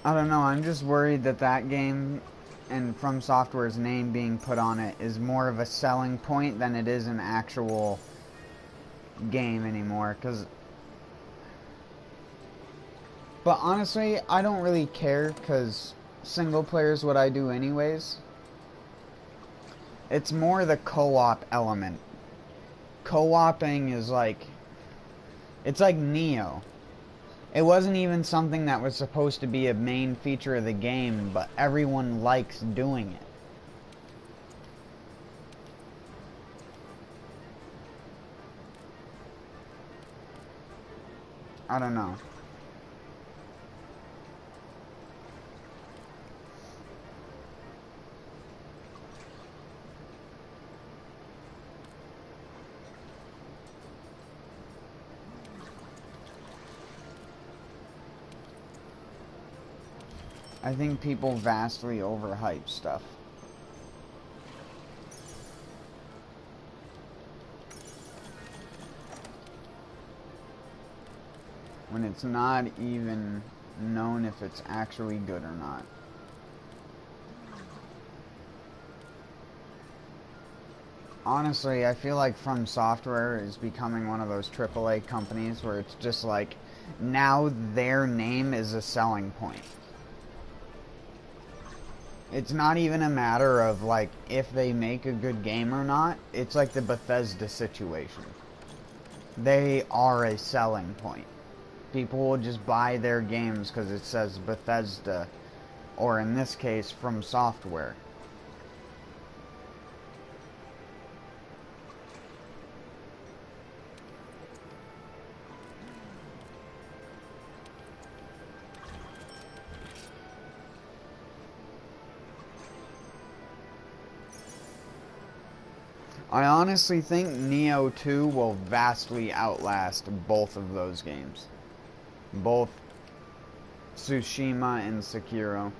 [SPEAKER 1] I don't know, I'm just worried that that game and From Software's name being put on it is more of a selling point than it is an actual game anymore, but honestly, I don't really care, because single player is what I do anyways. It's more the co-op element. Co-oping is like, it's like Neo. It wasn't even something that was supposed to be a main feature of the game, but everyone likes doing it. I don't know. I think people vastly overhype stuff. When it's not even known if it's actually good or not. Honestly, I feel like From Software is becoming one of those AAA companies where it's just like, now their name is a selling point. It's not even a matter of like if they make a good game or not. It's like the Bethesda situation. They are a selling point. People will just buy their games because it says Bethesda, or in this case, From Software. I honestly think Neo 2 will vastly outlast both of those games. Both Tsushima and Sekiro.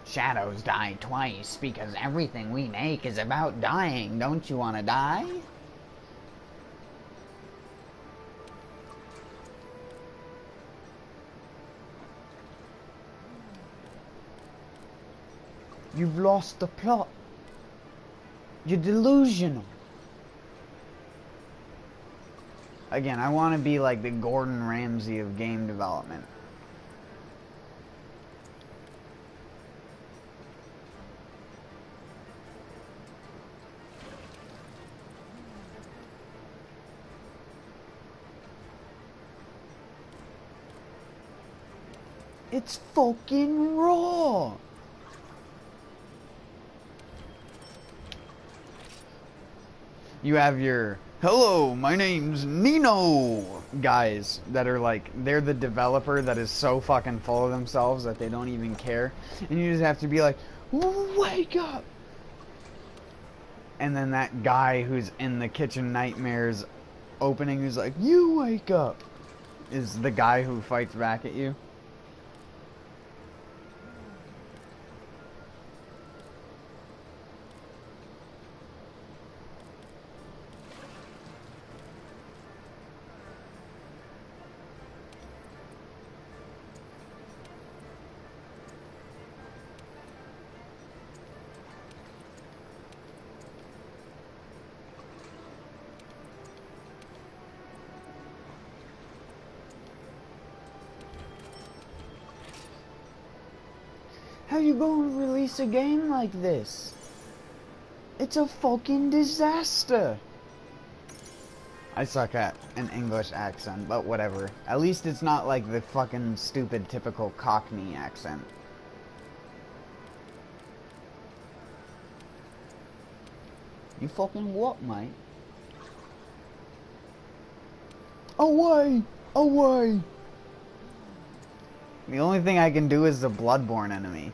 [SPEAKER 1] Shadows die twice because everything we make is about dying. Don't you want to die? You've lost the plot. You're delusional. Again, I want to be like the Gordon Ramsay of game development. It's fucking raw. You have your, hello, my name's Nino guys that are like, they're the developer that is so fucking full of themselves that they don't even care. And you just have to be like, wake up. And then that guy who's in the Kitchen Nightmares opening who's like, you wake up, is the guy who fights back at you. How you gonna release a game like this? It's a fucking disaster. I suck at an English accent, but whatever. At least it's not like the fucking stupid typical Cockney accent. You fucking what, mate? Away! Away! The only thing I can do is the Bloodborne enemy.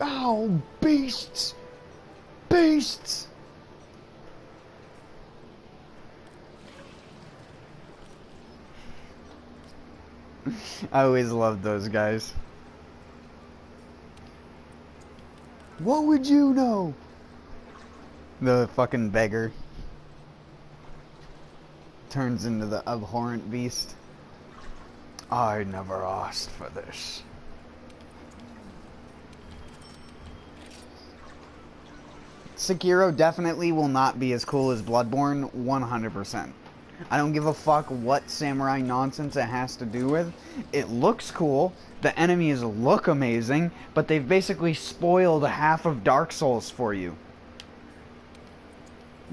[SPEAKER 1] Oh, beasts! Beasts! I always loved those guys. What would you know? The fucking beggar turns into the abhorrent beast. I never asked for this. Sekiro definitely will not be as cool as Bloodborne, 100%. I don't give a fuck what samurai nonsense it has to do with. It looks cool, the enemies look amazing, but they've basically spoiled half of Dark Souls for you.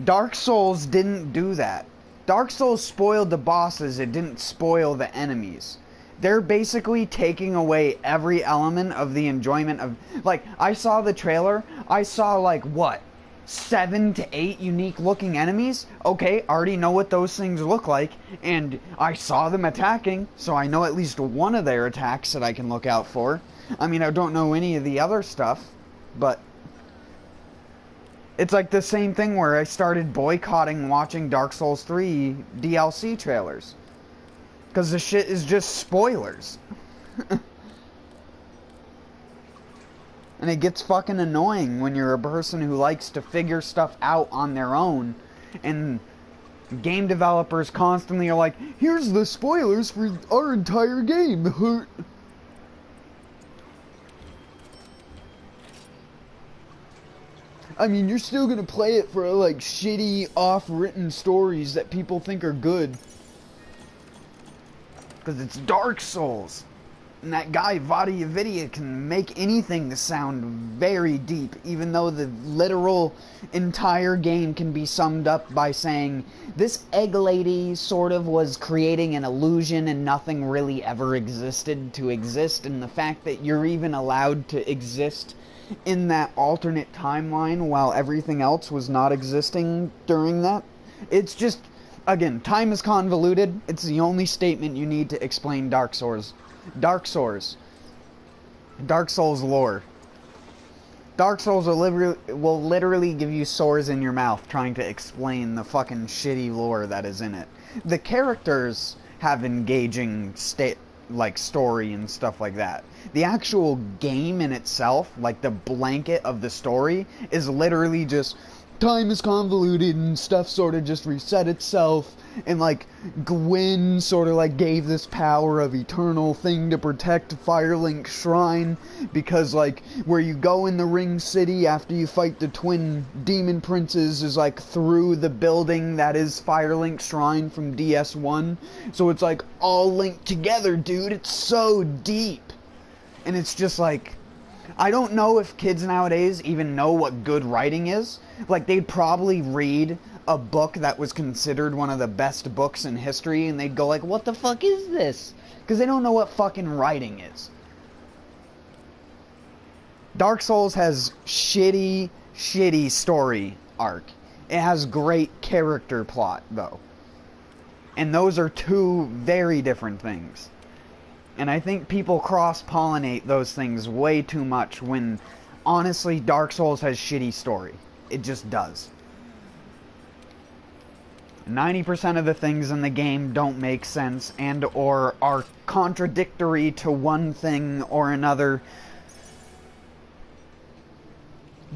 [SPEAKER 1] Dark Souls didn't do that. Dark Souls spoiled the bosses, it didn't spoil the enemies. They're basically taking away every element of the enjoyment of... Like, I saw the trailer, I saw like, what? 7 to 8 unique looking enemies? Okay, already know what those things look like, and I saw them attacking, so I know at least one of their attacks that I can look out for. I mean, I don't know any of the other stuff, but it's like the same thing where I started boycotting watching Dark Souls 3 DLC trailers. Because the shit is just spoilers. And it gets fucking annoying when you're a person who likes to figure stuff out on their own. And game developers constantly are like, here's the spoilers for our entire game. I mean, you're still gonna play it for like shitty, off-written stories that people think are good. Because it's Dark Souls. And that guy, Vadiavidia, can make anything sound very deep, even though the literal entire game can be summed up by saying, this egg lady sort of was creating an illusion and nothing really ever existed to exist, and the fact that you're even allowed to exist in that alternate timeline while everything else was not existing during that. It's just, again, time is convoluted. It's the only statement you need to explain Dark Souls. Dark Souls. Dark Souls lore. Dark Souls will literally give you sores in your mouth trying to explain the fucking shitty lore that is in it. The characters have engaging story and stuff like that. The actual game in itself, like the blanket of the story, is literally just time is convoluted and stuff sort of just reset itself, and like Gwyn sort of like gave this power of eternal thing to protect Firelink Shrine, because like where you go in the Ring City after you fight the twin demon princes is like through the building that is Firelink Shrine from DS1, so it's like all linked together, dude. It's so deep. And it's just like, I don't know if kids nowadays even know what good writing is. Like, they'd probably read a book that was considered one of the best books in history, and they'd go like, what the fuck is this? Because they don't know what fucking writing is. Dark Souls has shitty story arc. It has great character plot, though. And those are two very different things. And I think people cross-pollinate those things way too much when, honestly, Dark Souls has shitty story. It just does. 90% of the things in the game don't make sense and or are contradictory to one thing or another.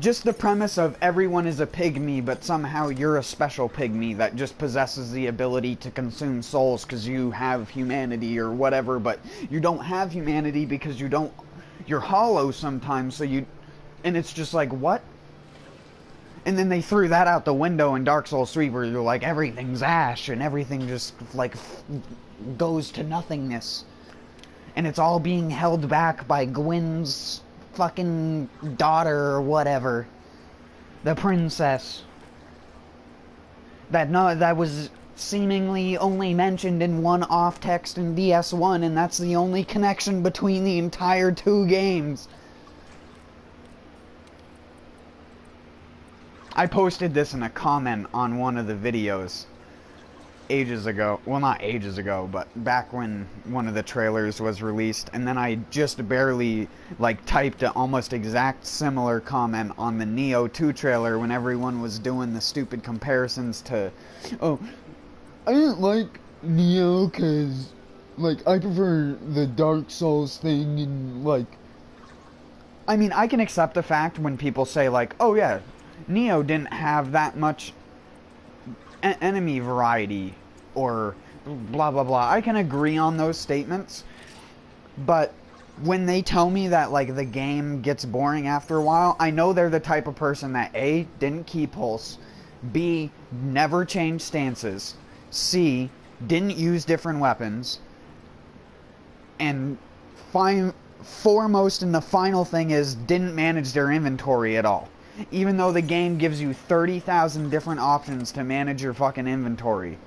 [SPEAKER 1] Just the premise of everyone is a pygmy, but somehow you're a special pygmy that just possesses the ability to consume souls because you have humanity or whatever, but you don't have humanity because you're hollow sometimes, so you... And it's just like, what? And then they threw that out the window in Dark Souls 3 where you're like, everything's ash and everything just, like, goes to nothingness. And it's all being held back by Gwyn's fucking daughter or whatever. The princess. That was seemingly only mentioned in one off text in DS1, and that's the only connection between the entire two games. I posted this in a comment on one of the videos ages ago. Well, not ages ago, but back when one of the trailers was released. And then I just barely, like, typed an almost exact similar comment on the Neo 2 trailer when everyone was doing the stupid comparisons to, oh, I didn't like Neo because, like, I prefer the Dark Souls thing and, like... I mean, I can accept the fact when people say, like, oh yeah, Neo didn't have that much enemy variety or blah blah blah. I can agree on those statements, but when they tell me that, like, the game gets boring after a while, I know they're the type of person that A, didn't key pulse, B, never changed stances, C, didn't use different weapons, and foremost and the final thing is didn't manage their inventory at all. Even though the game gives you 30,000 different options to manage your fucking inventory.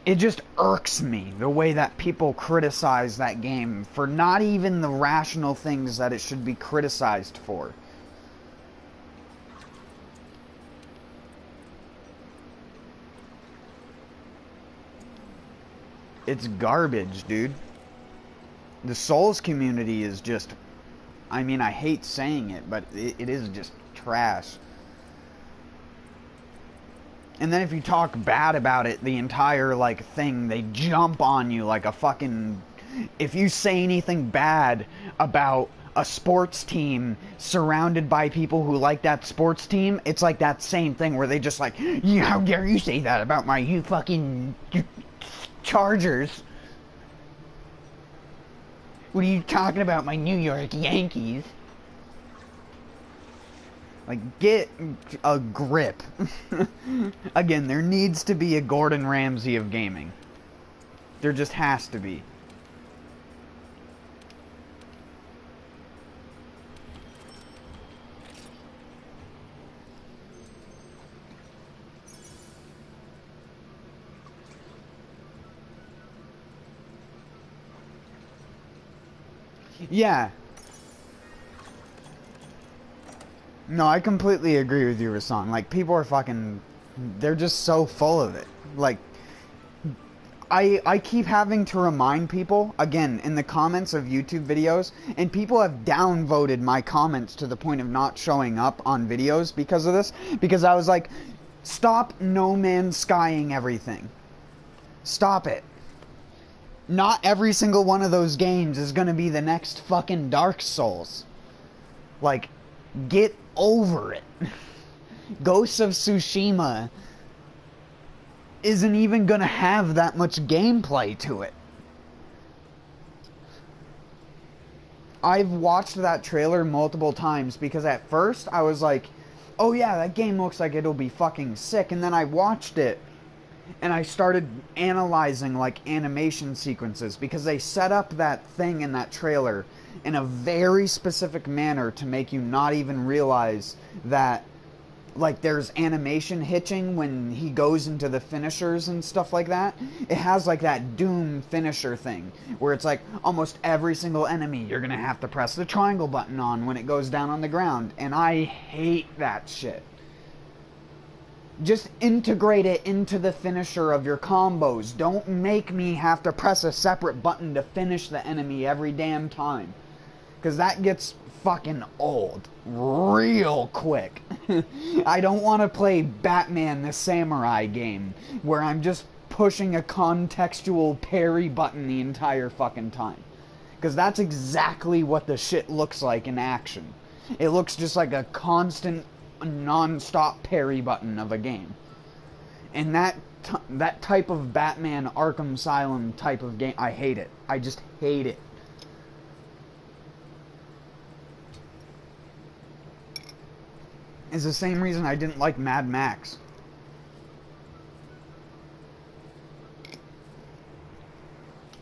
[SPEAKER 1] It just irks me the way that people criticize that game for not even the rational things that it should be criticized for. It's garbage, dude. The Souls community is just... I mean, I hate saying it, but it is just trash. And then if you talk bad about it, the entire, like, thing, they jump on you like a fucking... If you say anything bad about a sports team surrounded by people who like that sports team, it's like that same thing where they just like, yeah, how dare you say that about you fucking Chargers? What are you talking about, my New York Yankees? Like, get a grip. Again, there needs to be a Gordon Ramsay of gaming. There just has to be. Yeah. No, I completely agree with you, Rasan. Like, people are fucking... They're just so full of it. Like, I keep having to remind people, again, in the comments of YouTube videos, and people have downvoted my comments to the point of not showing up on videos because of this. Because I was like, stop No Man's Skying everything. Stop it. Not every single one of those games is gonna be the next fucking Dark Souls. Like, get over it. Ghosts of Tsushima isn't even gonna have that much gameplay to it. I've watched that trailer multiple times because at first I was like, oh yeah, that game looks like it'll be fucking sick, and then I watched it and I started analyzing, like, animation sequences because they set up that thing in that trailer in a very specific manner to make you not even realize that, like, there's animation hitching when he goes into the finishers and stuff like that. It has, like, that Doom finisher thing where it's like almost every single enemy you're gonna have to press the triangle button on when it goes down on the ground, and I hate that shit. Just integrate it into the finisher of your combos. Don't make me have to press a separate button to finish the enemy every damn time. Because that gets fucking old real quick. I don't want to play Batman the Samurai game where I'm just pushing a contextual parry button the entire fucking time. Because that's exactly what the shit looks like in action. It looks just like a constant non-stop parry button of a game. And that type of Batman Arkham Asylum type of game, I hate it. I just hate it. is the same reason I didn't like Mad Max.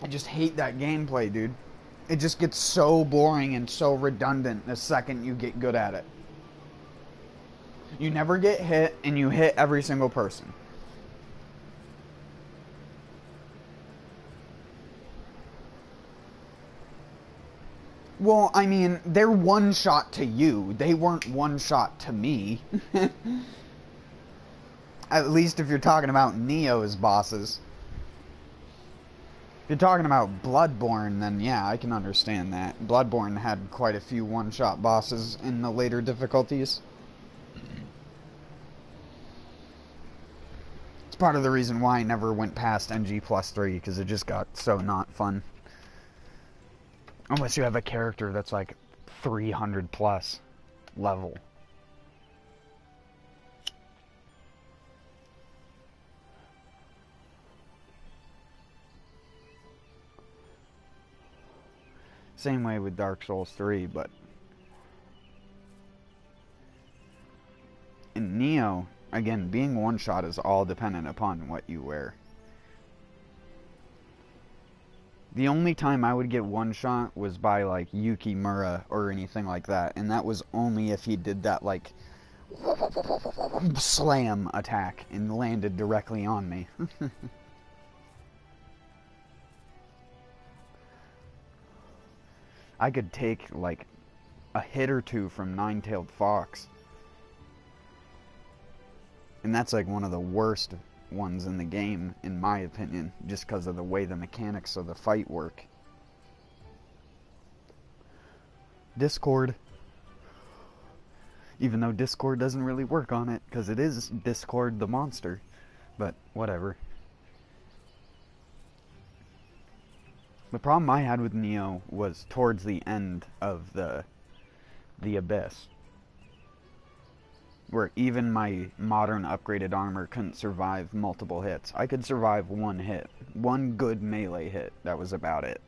[SPEAKER 1] I just hate that gameplay, dude. It just gets so boring and so redundant the second you get good at it. You never get hit, and you hit every single person. Well, I mean, they're one shot to you. They weren't one shot to me. At least if you're talking about Neo's bosses. If you're talking about Bloodborne, then yeah, I can understand that. Bloodborne had quite a few one-shot bosses in the later difficulties. It's part of the reason why I never went past NG+3, because it just got so not fun. Unless you have a character that's like 300 plus level. Same way with Dark Souls 3, but in Neo, again, being one-shot is all dependent upon what you wear. The only time I would get one-shot was by, like, Yukimura or anything like that, and that was only if he did that, like, slam attack and landed directly on me. I could take, like, a hit or two from Nine-Tailed Fox. And that's, like, one of the worst ones in the game, in my opinion, just because of the way the mechanics of the fight work. Discord. Even though Discord doesn't really work on it, because it is Discord the monster. But, whatever. The problem I had with Neo was towards the end of the Abyss, where even my modern upgraded armor couldn't survive multiple hits. I could survive one hit. One good melee hit. That was about it.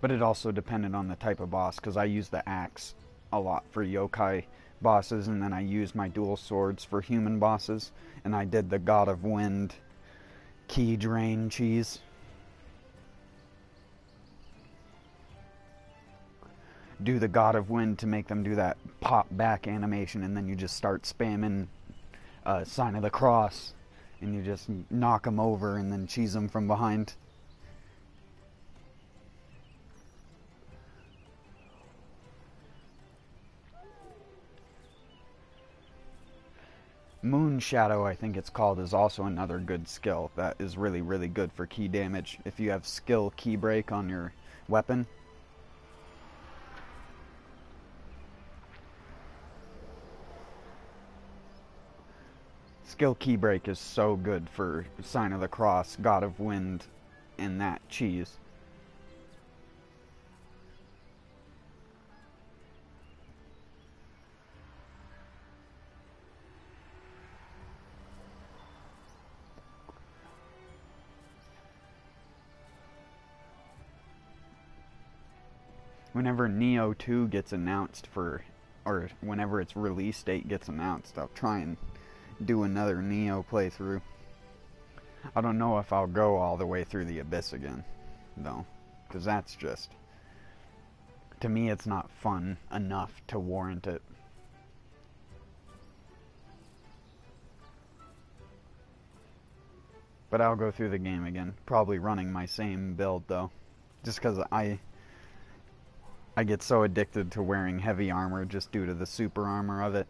[SPEAKER 1] But it also depended on the type of boss, because I used the axe a lot for yokai bosses, and then I used my dual swords for human bosses, and I did the God of Wind key drain cheese. Do the God of Wind to make them do that pop back animation, and then you just start spamming Sign of the Cross, and you just knock them over and then cheese them from behind. Moon Shadow, I think it's called, is also another good skill that is really, really good for key damage. If you have skill key break on your weapon. Skill key break is so good for Sign of the Cross, God of Wind, and that cheese. Whenever Neo 2 gets announced or whenever its release date gets announced, I'll try and do another Neo playthrough. I don't know if I'll go all the way through the Abyss again, though, because that's just, to me, it's not fun enough to warrant it. But I'll go through the game again, probably running my same build, though, just because I get so addicted to wearing heavy armor just due to the super armor of it.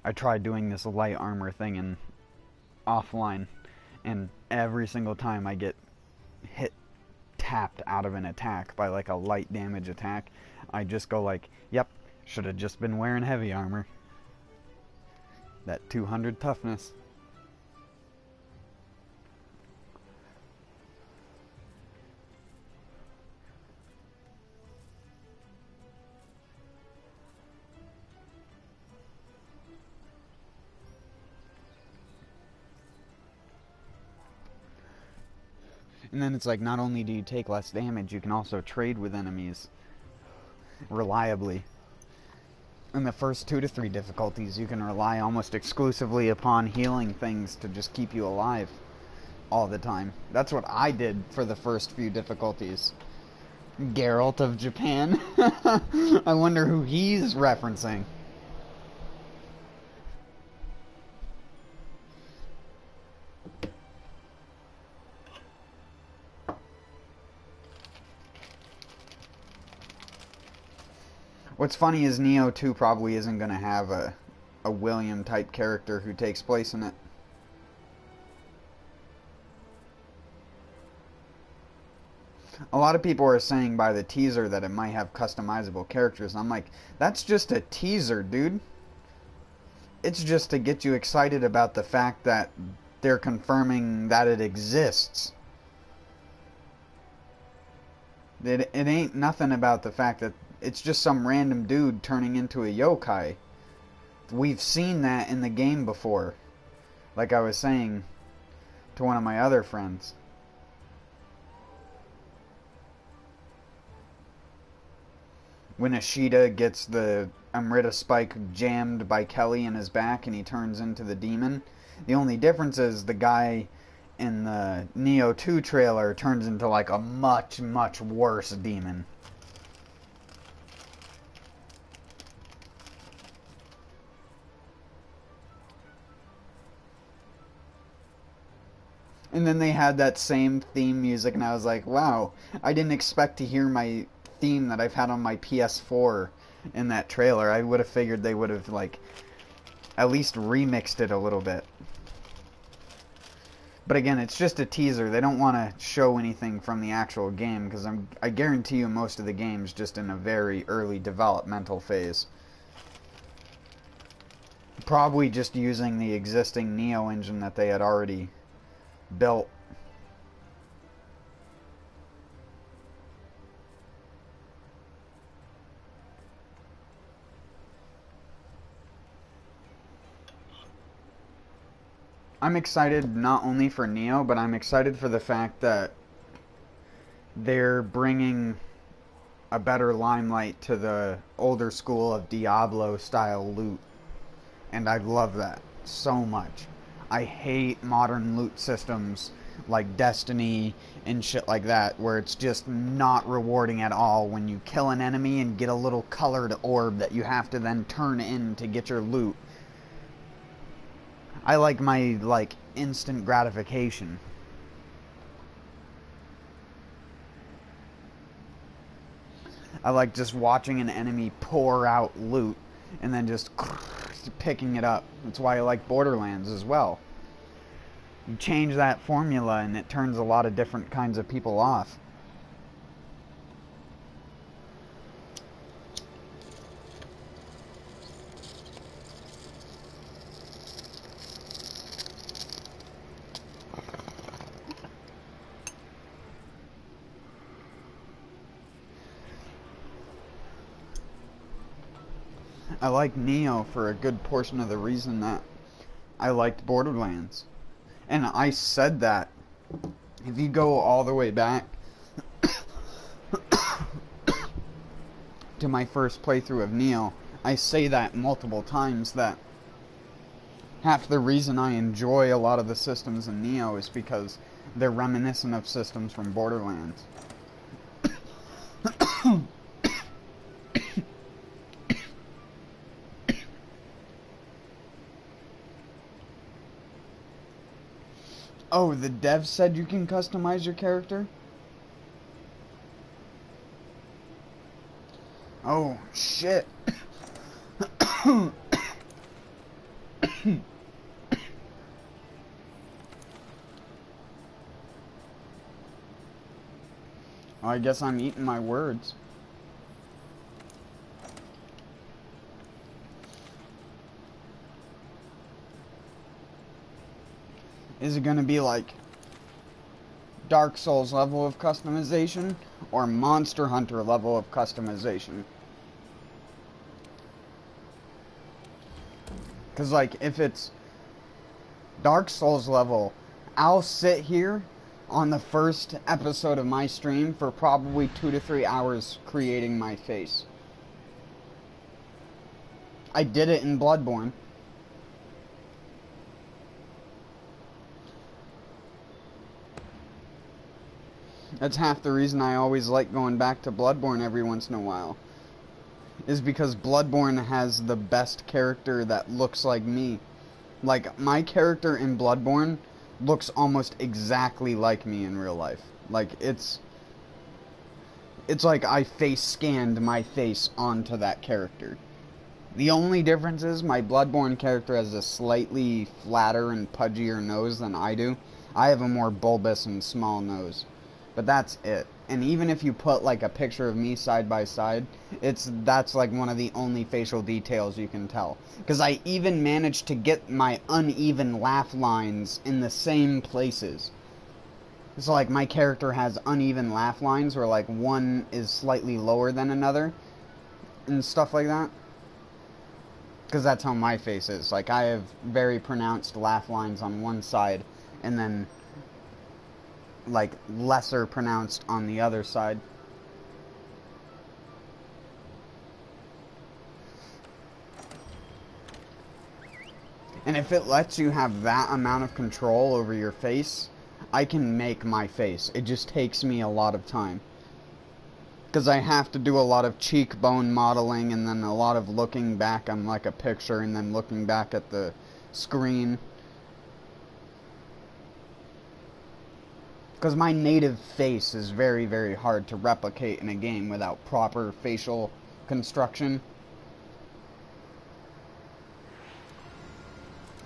[SPEAKER 1] I tried doing this light armor thing in offline, and every single time I get tapped out of an attack by like a light damage attack, I just go like, yep, should have just been wearing heavy armor. That 200 toughness. And then it's like, not only do you take less damage, you can also trade with enemies reliably. In the first 2 to 3 difficulties, you can rely almost exclusively upon healing things to just keep you alive all the time. That's what I did for the first few difficulties. Geralt of Japan. I wonder who he's referencing. What's funny is Neo 2 probably isn't going to have a William type character who takes place in it. A lot of people are saying by the teaser that it might have customizable characters. I'm like, that's just a teaser, dude. It's just to get you excited about the fact that they're confirming that it exists. It ain't nothing about the fact that it's just some random dude turning into a yokai. We've seen that in the game before. Like I was saying to one of my other friends. When Ashita gets the Amrita spike jammed by Kelly in his back and he turns into the demon. The only difference is the guy in the Neo 2 trailer turns into like a much, much worse demon. And then they had that same theme music and I was like, wow, I didn't expect to hear my theme that I've had on my PS4 in that trailer. I would have figured they would have like at least remixed it a little bit. But again, it's just a teaser. They don't want to show anything from the actual game because I guarantee you most of the game's just in a very early developmental phase. Probably just using the existing Neo engine that they had already built. I'm excited not only for Neo, but I'm excited for the fact that they're bringing a better limelight to the older school of Diablo style loot. And I love that so much. I hate modern loot systems like Destiny and shit like that, where it's just not rewarding at all when you kill an enemy and get a little colored orb that you have to then turn in to get your loot. I like my, instant gratification. I like just watching an enemy pour out loot and then just picking it up. That's why I like Borderlands as well. You change that formula and it turns a lot of different kinds of people off. I like Neo for a good portion of the reason that I liked Borderlands. And I said that. If you go all the way back to my first playthrough of Neo, I say that multiple times, that half the reason I enjoy a lot of the systems in Neo is because they're reminiscent of systems from Borderlands. Oh, the dev said you can customize your character? Oh, shit. I guess I'm eating my words. Is it going to be like Dark Souls level of customization or Monster Hunter level of customization? Because if it's Dark Souls level, I'll sit here on the first episode of my stream for probably 2 to 3 hours creating my face. I did it in Bloodborne. That's half the reason I always like going back to Bloodborne every once in a while. Is because Bloodborne has the best character that looks like me. Like, my character in Bloodborne looks almost exactly like me in real life. Like, it's like I face scanned my face onto that character. The only difference is my Bloodborne character has a slightly flatter and pudgier nose than I do. I have a more bulbous and small nose. But that's it. And even if you put like a picture of me side by side, that's like one of the only facial details you can tell. Because I even managed to get my uneven laugh lines in the same places. So like my character has uneven laugh lines where like one is slightly lower than another and stuff like that. Because that's how my face is. Like I have very pronounced laugh lines on one side and then like lesser pronounced on the other side. And if it lets you have that amount of control over your face, I can make my face. It just takes me a lot of time. Because I have to do a lot of cheekbone modeling and then a lot of looking back on like a picture and then looking back at the screen. Because my native face is very, very hard to replicate in a game without proper facial construction.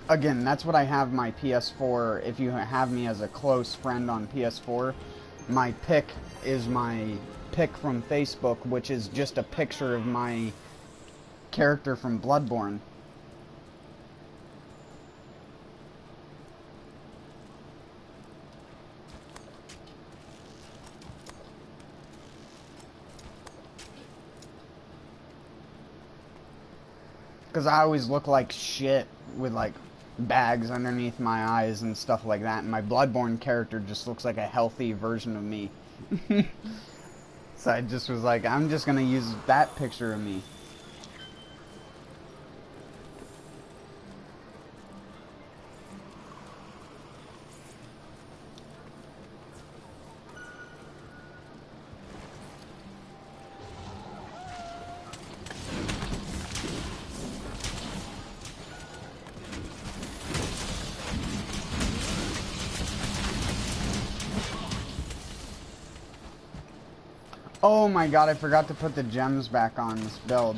[SPEAKER 1] Again, that's what I have my PS4. If you have me as a close friend on PS4, my pic is my pic from Facebook, which is just a picture of my character from Bloodborne. Because I always look like shit with, like, bags underneath my eyes and stuff like that. And my Bloodborne character just looks like a healthy version of me. So I just was like, I'm just going to use that picture of me. Oh my god, I forgot to put the gems back on this build.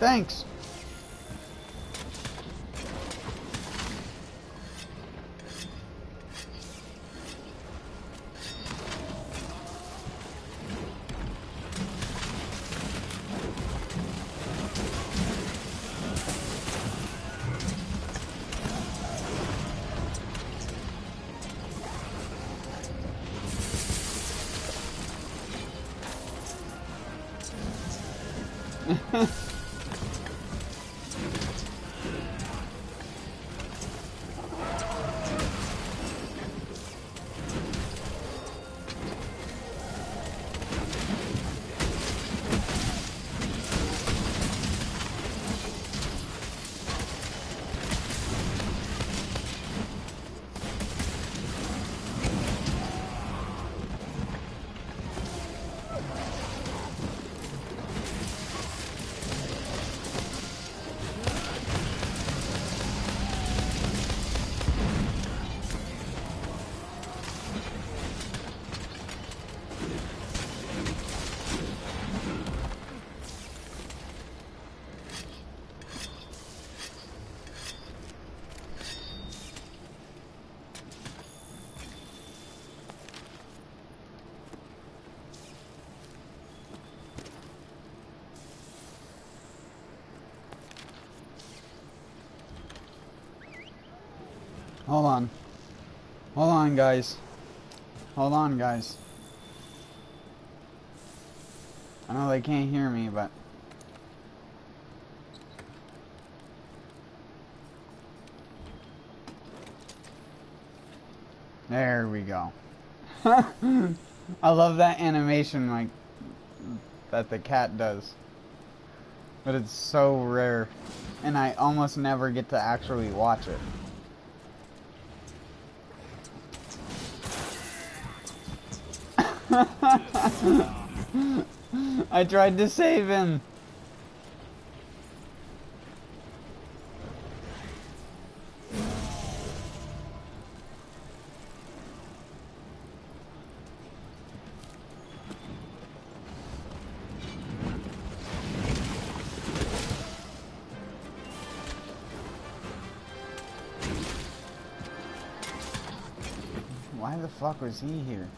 [SPEAKER 1] Thanks. Hold on. Hold on, guys. Hold on, guys. I know they can't hear me, but... There we go. I love that animation, like, that the cat does. But it's so rare. And I almost never get to actually watch it. I tried to save him. Why the fuck was he here?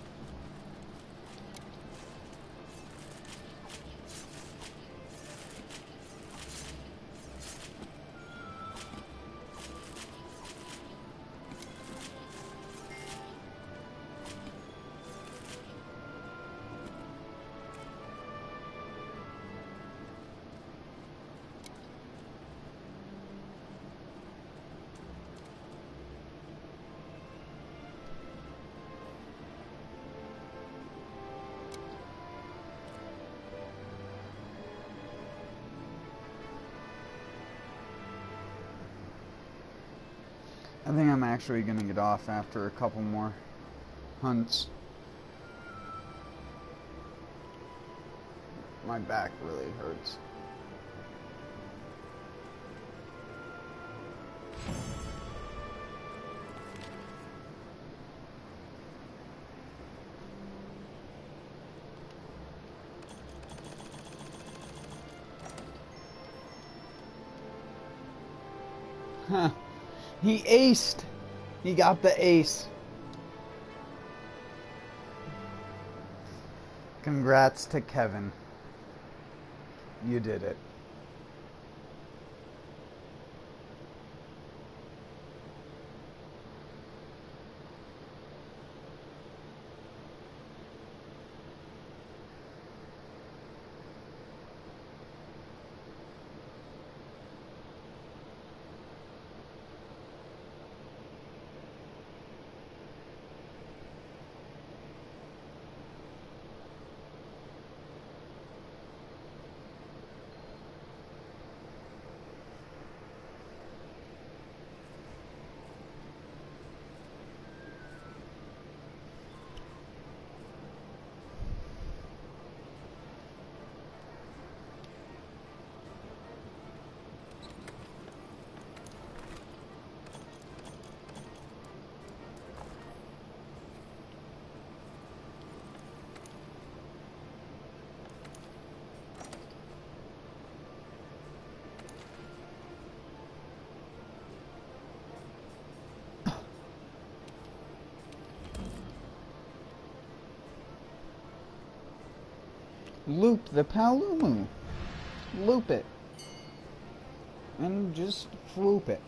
[SPEAKER 1] I think I'm actually gonna get off after a couple more hunts. My back really hurts. Huh. He aced. He got the ace. Congrats to Kevin. You did it. Loop the Palumu. Loop it. And just floop it.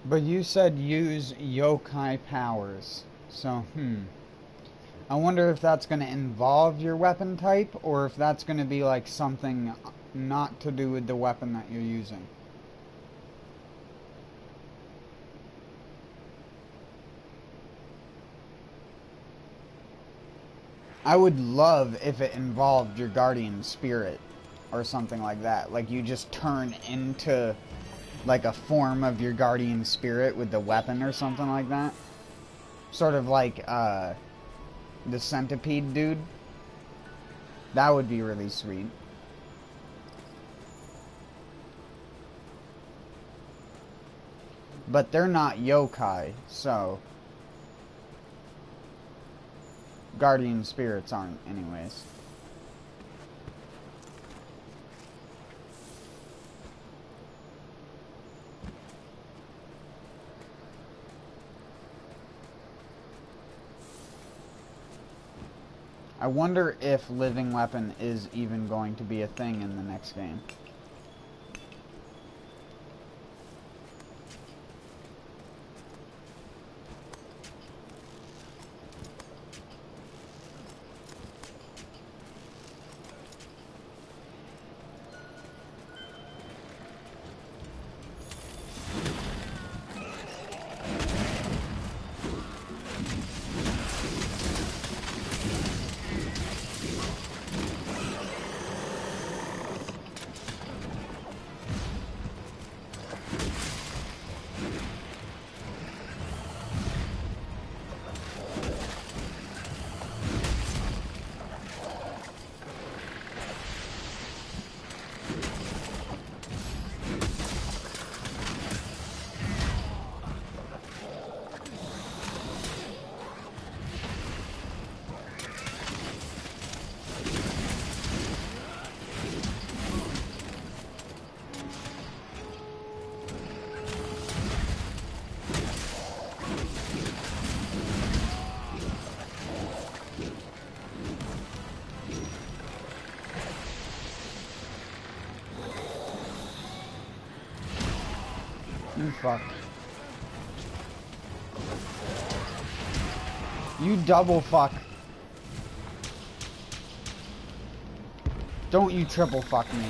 [SPEAKER 1] But you said use yokai powers. So, I wonder if that's going to involve your weapon type, or if that's going to be like something not to do with the weapon that you're using. I would love if it involved your guardian spirit, or something like that. Like you just turn into like a form of your guardian spirit with the weapon or something like that. Sort of like the centipede dude. That would be really sweet. But they're not yokai, so guardian spirits aren't anyways. I wonder if living weapon is even going to be a thing in the next game. You fuck. You double fuck. Don't you triple fuck me.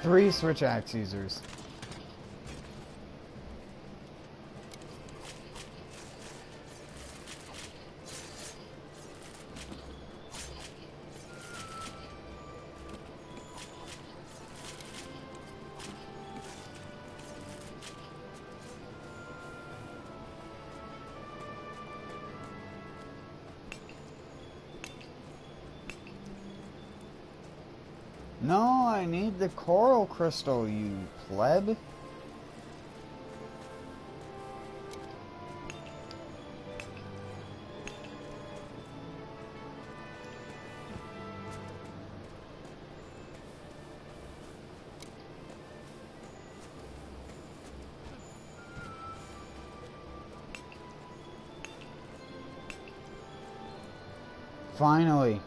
[SPEAKER 1] 3 switch axe users. No, I need the coral crystal, you pleb. Finally.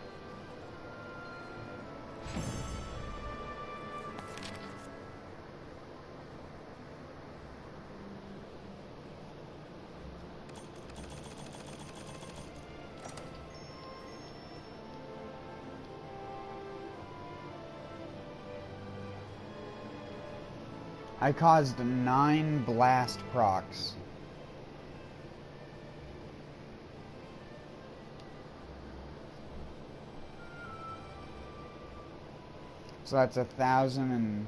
[SPEAKER 1] I caused 9 blast procs. So that's 1,000 and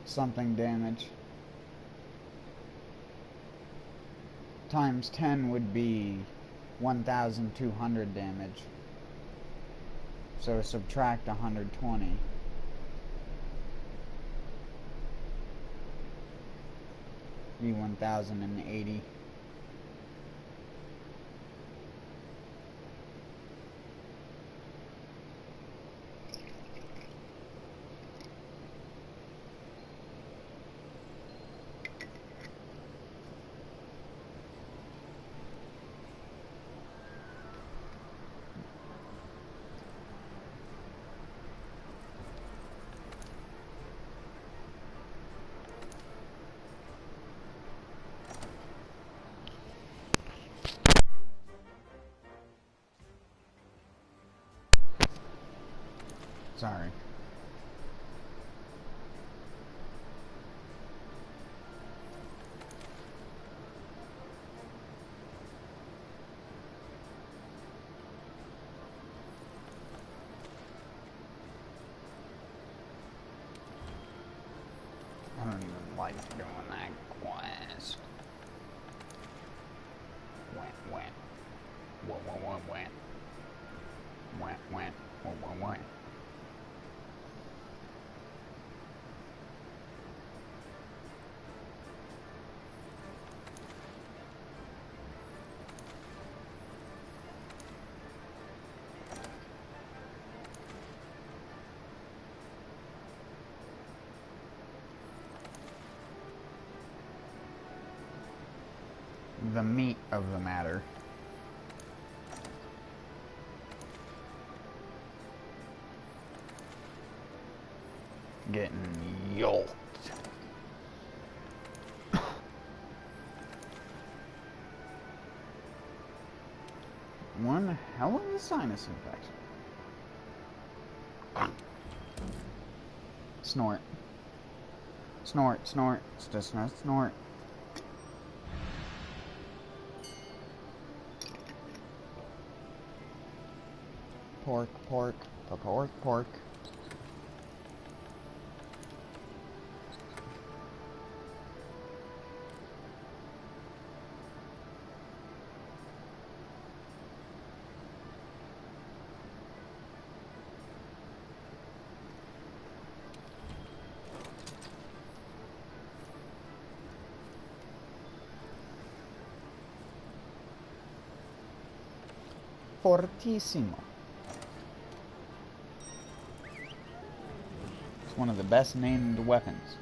[SPEAKER 1] something damage. Times 10 would be 1,200 damage. So subtract 120. Be 1,080. Sorry. I don't even like doing that quest. Wet, wet. Wet, wet, wet, wet. Wet, wet, wet, wet, wet. The meat of the matter. Getting yoked. One hell of a sinus infection. Snort. Snort, snort. It's just not snort. Pork, pork, pork, pork. Fortissimo. It's one of the best named weapons.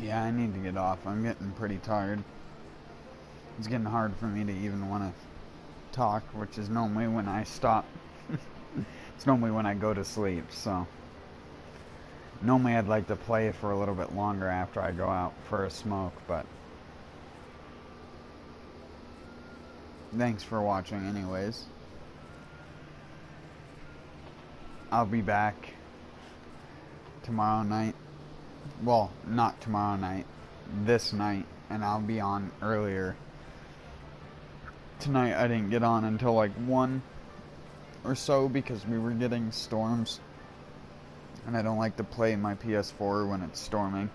[SPEAKER 1] Yeah, I need to get off. I'm getting pretty tired. It's getting hard for me to even want to talk, which is normally when I stop. It's normally when I go to sleep, so normally I'd like to play for a little bit longer after I go out for a smoke, but thanks for watching anyways. I'll be back tomorrow night. Well, not tomorrow night, this night, and I'll be on earlier. Tonight I didn't get on until like 1 or so because we were getting storms, and I don't like to play my PS4 when it's storming.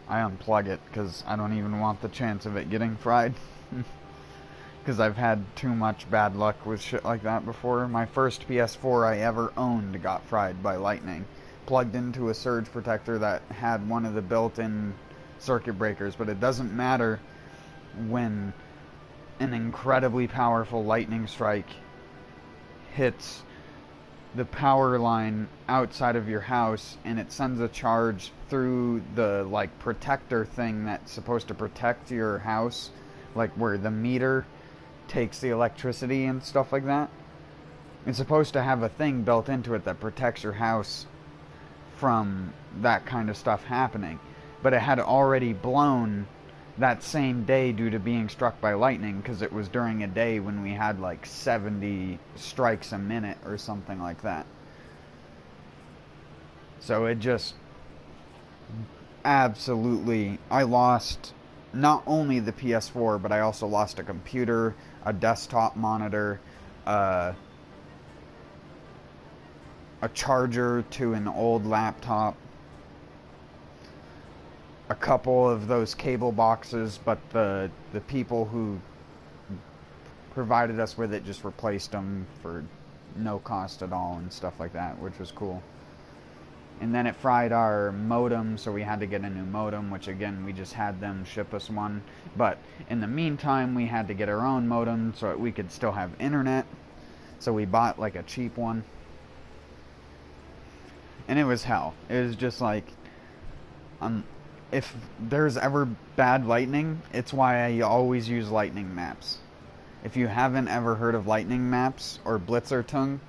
[SPEAKER 1] I unplug it because I don't even want the chance of it getting fried. Because I've had too much bad luck with shit like that before. My first PS4 I ever owned got fried by lightning. Plugged into a surge protector that had one of the built-in circuit breakers, but it doesn't matter when an incredibly powerful lightning strike hits the power line outside of your house and it sends a charge through the like protector thing that's supposed to protect your house, like where the meter takes the electricity and stuff like that. It's supposed to have a thing built into it that protects your house from that kind of stuff happening, but it had already blown that same day due to being struck by lightning, because it was during a day when we had like 70 strikes a minute or something like that. So it just absolutely, I lost not only the PS4, but I also lost a computer, a desktop monitor, a charger to an old laptop, a couple of those cable boxes, but the people who provided us with it just replaced them for no cost at all and stuff like that, which was cool. And then it fried our modem, so we had to get a new modem, which again, we just had them ship us one. But in the meantime, we had to get our own modem so that we could still have internet. So we bought like a cheap one. And it was hell. It was just like, if there's ever bad lightning, it's why I always use lightning maps. If you haven't ever heard of lightning maps or Blitzertung,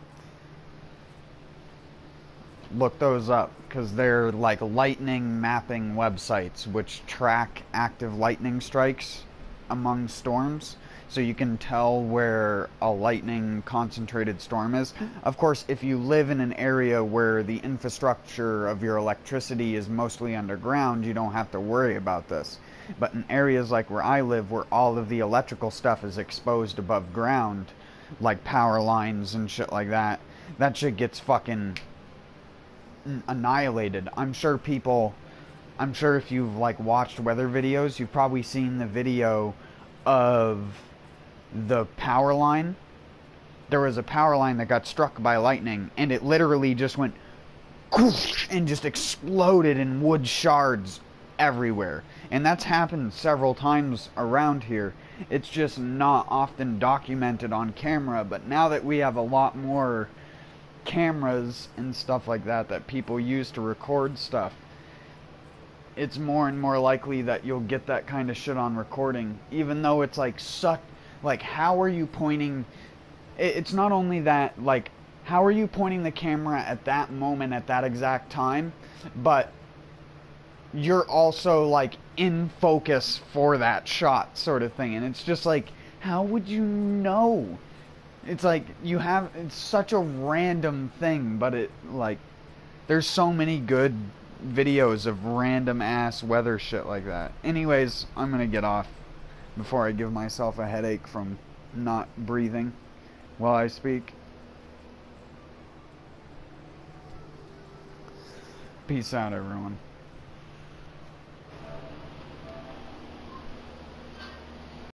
[SPEAKER 1] look those up, because they're like lightning mapping websites which track active lightning strikes among storms, so you can tell where a lightning concentrated storm is. Of course, if you live in an area where the infrastructure of your electricity is mostly underground, you don't have to worry about this. But in areas like where I live, where all of the electrical stuff is exposed above ground, like power lines and shit like that, that shit gets fucking annihilated. I'm sure if you've like watched weather videos, you've probably seen the video of the power line. There was a power line that got struck by lightning, and it literally just went and just exploded in wood shards everywhere. And that's happened several times around here. It's just not often documented on camera, but now that we have a lot more cameras and stuff like that that people use to record stuff, it's more and more likely that you'll get that kind of shit on recording, even though it's like like, how are you pointing? It's not only that, like, how are you pointing the camera at that moment at that exact time, but you're also like in focus for that shot sort of thing. And it's just like, how would you know? It's like, it's such a random thing, but it, like, there's so many good videos of random ass weather shit like that. Anyways, I'm gonna get off before I give myself a headache from not breathing while I speak. Peace out, everyone.